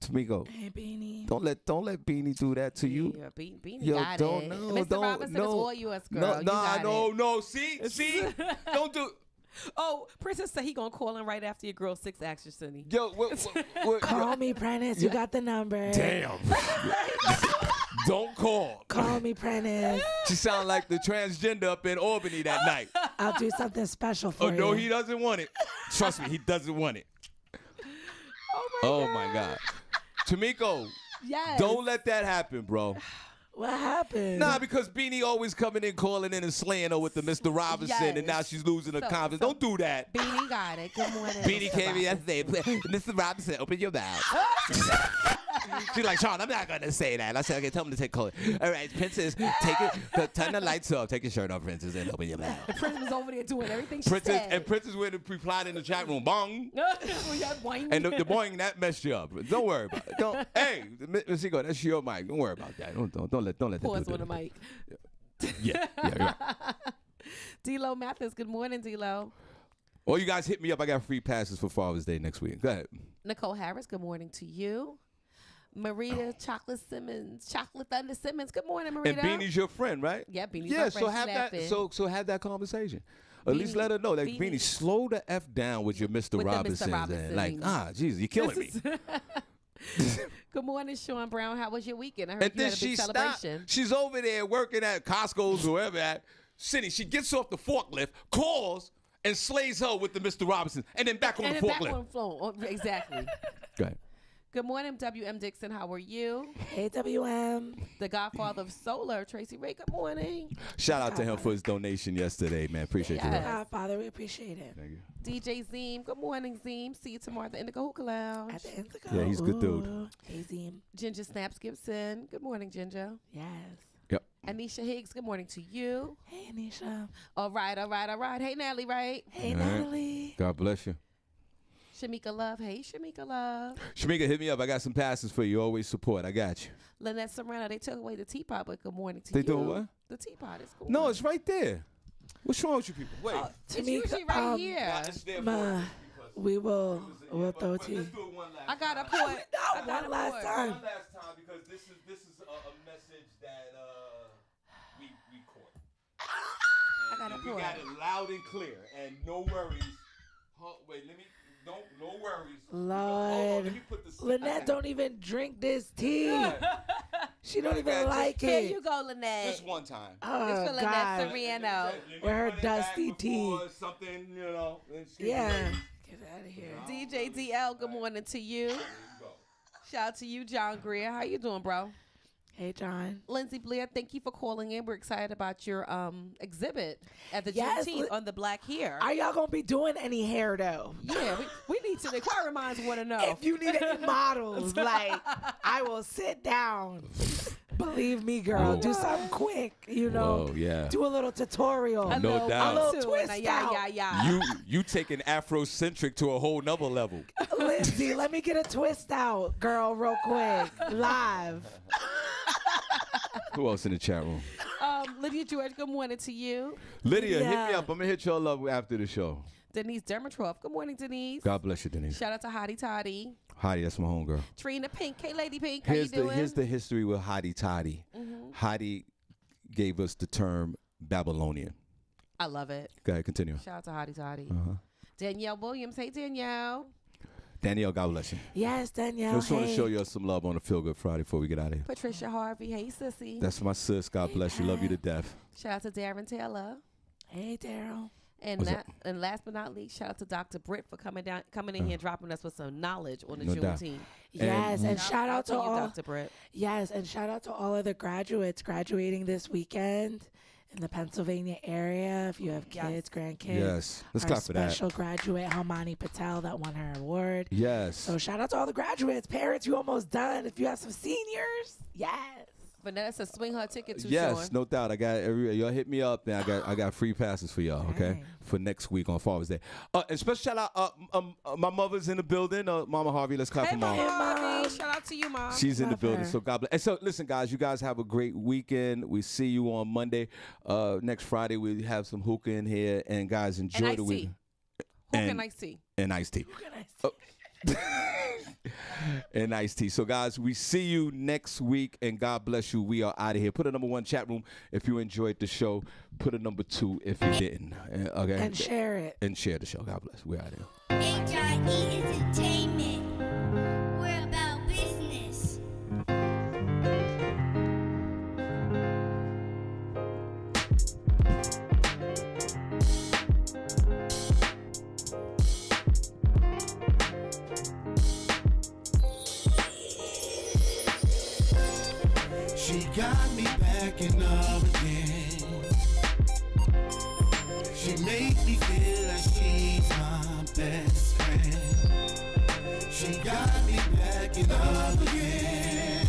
Tamiko, Hey, Beanie. don't let Beanie do that to you. Yeah, Beanie Yo, got don't it. no, Mr. don't Robinson no. is all yours, girl. No, You got it. no. See, don't do. Oh, Princess said he gonna call in right after your girl 6 action, Cindy. Yo, what Call me, Prentice. You got the number. Damn. Don't call. Call me, Prentice. She sound like the transgender up in Albany that night. I'll do something special for you. Oh, no, he doesn't want it. Trust me, he doesn't want it. Oh, my God. Tamiko, Yes. don't let that happen, bro. What happened? Nah, because Beanie always coming in, calling in and slaying her with the Mr. Robinson, and now she's losing her confidence. Don't do that. Beanie got it. Good morning. Beanie Mr. came in Robinson. yesterday. Mr. Robinson, open your mouth. She's like, Sean, I'm not going to say that. I said, okay, tell him to take cold. All right, Princess, take it. Turn the lights off. Take your shirt off, Princess, and open your mouth. Princess was over there doing everything she Princess said. and Princess went and replied in the chat room, bong. Yeah, boing. And the boing, that messed you up. Don't worry about it. Don't. Hey, Miss Ego, that's your mic. Don't worry about that. Don't let that Pause do on the that. mic. Yeah, you're right. D-Lo Mathis, good morning, D-Lo. Well, you guys hit me up. I got free passes for Father's Day next week. Go ahead. Nicole Harris, good morning to you. Marita Chocolate Thunder Simmons, good morning, Marita. And Beanie's your friend, right? Yeah, Beanie's Yeah, my so friend. have She that. laughing. So have that conversation. At least let her know, like Beanie, slow the f down with your Mr. With the Mr. Robinsons. And like, Robinsons. Jesus, you're killing me. Good morning, Sean Brown. How was your weekend? I heard And you then had a big she celebration. stopped. She's over there working at Costco's or wherever at. Cindy, she gets off the forklift, calls, and slays her with the Mr. Robinson, and then back on And the then back forklift. on floor. Oh, exactly. Go ahead. Good morning, W.M. Dixon. How are you? Hey, WM. The godfather of solar, Tracy Ray. Good morning. Shout out to him for his donation yesterday, man. Appreciate you. Yes. bro. Godfather, we appreciate it. Thank you. DJ Zeem. Good morning, Zeem. See you tomorrow at the Indigo Hookah Lounge. At the Indigo. Yeah, he's a good dude. Ooh, he's Azim. Ginger Snaps Gibson. Good morning, Ginger. Yes. Yep. Anisha Higgs. Good morning to you. Hey, Anisha. All right. Hey, Natalie, right? Hey, All right. Natalie. God bless you. Shamika Love. Hey, Shamika Love. Shamika, hit me up. I got some passes for you. Always support. I got you. Lynette Serrano. They took away the teapot, but good morning to They you. doing what? The teapot is cool. No, it's right there. What's wrong with you people? Wait. It's usually right here. We'll throw tea. Let's do it one last I got a time. point. I got one a last point. time. One last time because this is a message that we caught. I got a We point. got it loud and clear, and no worries. Wait, no worries. Lord. Let me put the Lynette don't even drink this tea. She don't even just- like Here it. you go, Lynette. Just one time. Oh, It's for Lynette God. Serrano. Let me With her run it back dusty before tea. Something, you know. Yeah. Get out of here. DJ DL, good morning to you. Shout out to you, John Greer. How you doing, bro? Hey, John. Lindsay Blair, thank you for calling in. We're excited about your exhibit at the Yes, Juneteenth on the Black Hair. Are y'all going to be doing any hair, though? Yeah, we need to. The inquiry minds want to know. If you need any models, like, I will sit down. Believe me, girl. Whoa. Do something quick, you know. Whoa, yeah. Do a little tutorial. A No little doubt. A little too, twist and yeah, out. yeah. You taking Afrocentric to a whole nother level. Lindsay, let me get a twist out, girl, real quick. Live. Who else in the chat room? Lydia George, good morning to you. Lydia, hit me Yeah. up. I'm gonna hit y'all up after the show. Denise Dermatroff, good morning, Denise. God bless you, Denise. Shout out to Hottie Toddy. Hottie, that's my homegirl. Trina Pink, hey Lady Pink, how Here's you doing? the history with Hottie Toddy. Hottie gave us the term Babylonian. I love it. Go ahead, continue. Shout out to Hottie Toddy. Uh-huh. Danielle Williams, hey Danielle. Danielle, God bless you. Yes, Danielle. Just want to hey. show you some love on a Feel Good Friday before we get out of here. Patricia Harvey, hey sissy. That's my sis. God bless you. Love you to death. Shout out to Darren Taylor. Hey, Daryl. And What's and last but not least, shout out to Dr. Britt for coming in here and dropping us with some knowledge on the No doubt. Juneteenth. Yes, and shout out to you, all. Dr. Britt. Yes, and shout out to all of the graduates graduating this weekend in the Pennsylvania area. If you have kids, grandkids. Yes. Let's Our clap for that. special graduate, Hamani Patel, that won her award. Yes. So shout out to all the graduates. Parents, you almost done. If you have some seniors, yes. Vanessa says swing her ticket to Yes, Sean. no doubt. I got y'all hit me up, and I got free passes for y'all. Okay, Dang. for next week on Father's Day. And special shout out, my mother's in the building. Mama Harvey, let's clap Hey, for Mama. Mom. Mom. Shout out to you, Mom. She's in the Love building, her. so God bless. And so listen, guys, you guys have a great weekend. We see you on Monday. Next Friday we have some hookah in here, and guys enjoy and the iced tea. weekend. Who And- can I see? And iced tea. And iced tea. So, guys, we see you next week, and God bless you. We are out of here. Put a #1 chat room if you enjoyed the show. Put a #2 if you didn't. Okay. And share it. And share the show. God bless. We're out of here. HIE Entertainment. We're about business. She got me backing up again. She made me feel like she's my best friend. She got me backing up again.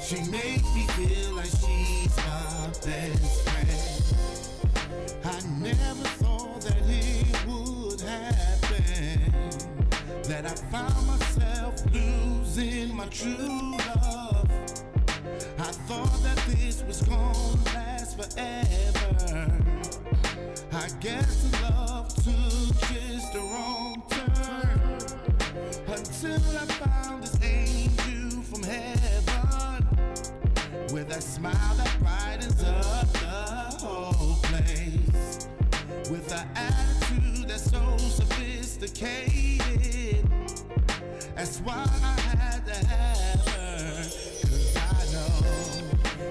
She made me feel like she's my best friend. I never thought that it would happen, that I found myself losing my true love. I thought that this was gonna last forever. I guess the love took just a wrong turn, until I found this angel from heaven, with a smile that brightens up the whole place, with an attitude that's so sophisticated. That's why I had to have her, 'cause I know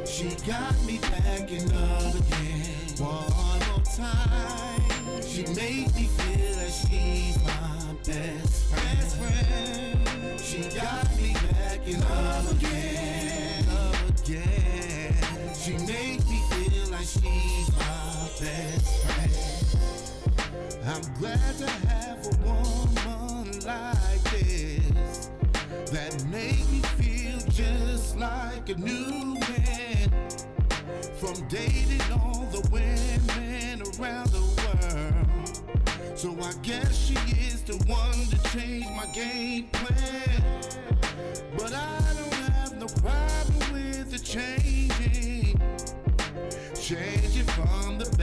she got me backing up again. One more time, she made me feel like she's my best friend. She got me backing up again, She made me feel like she's my best friend. I'm glad to have a woman like this, that make me feel just like a new man. From dating all the women around the world. So I guess she is the one to change my game plan. But I don't have no problem with the changing. Changing from the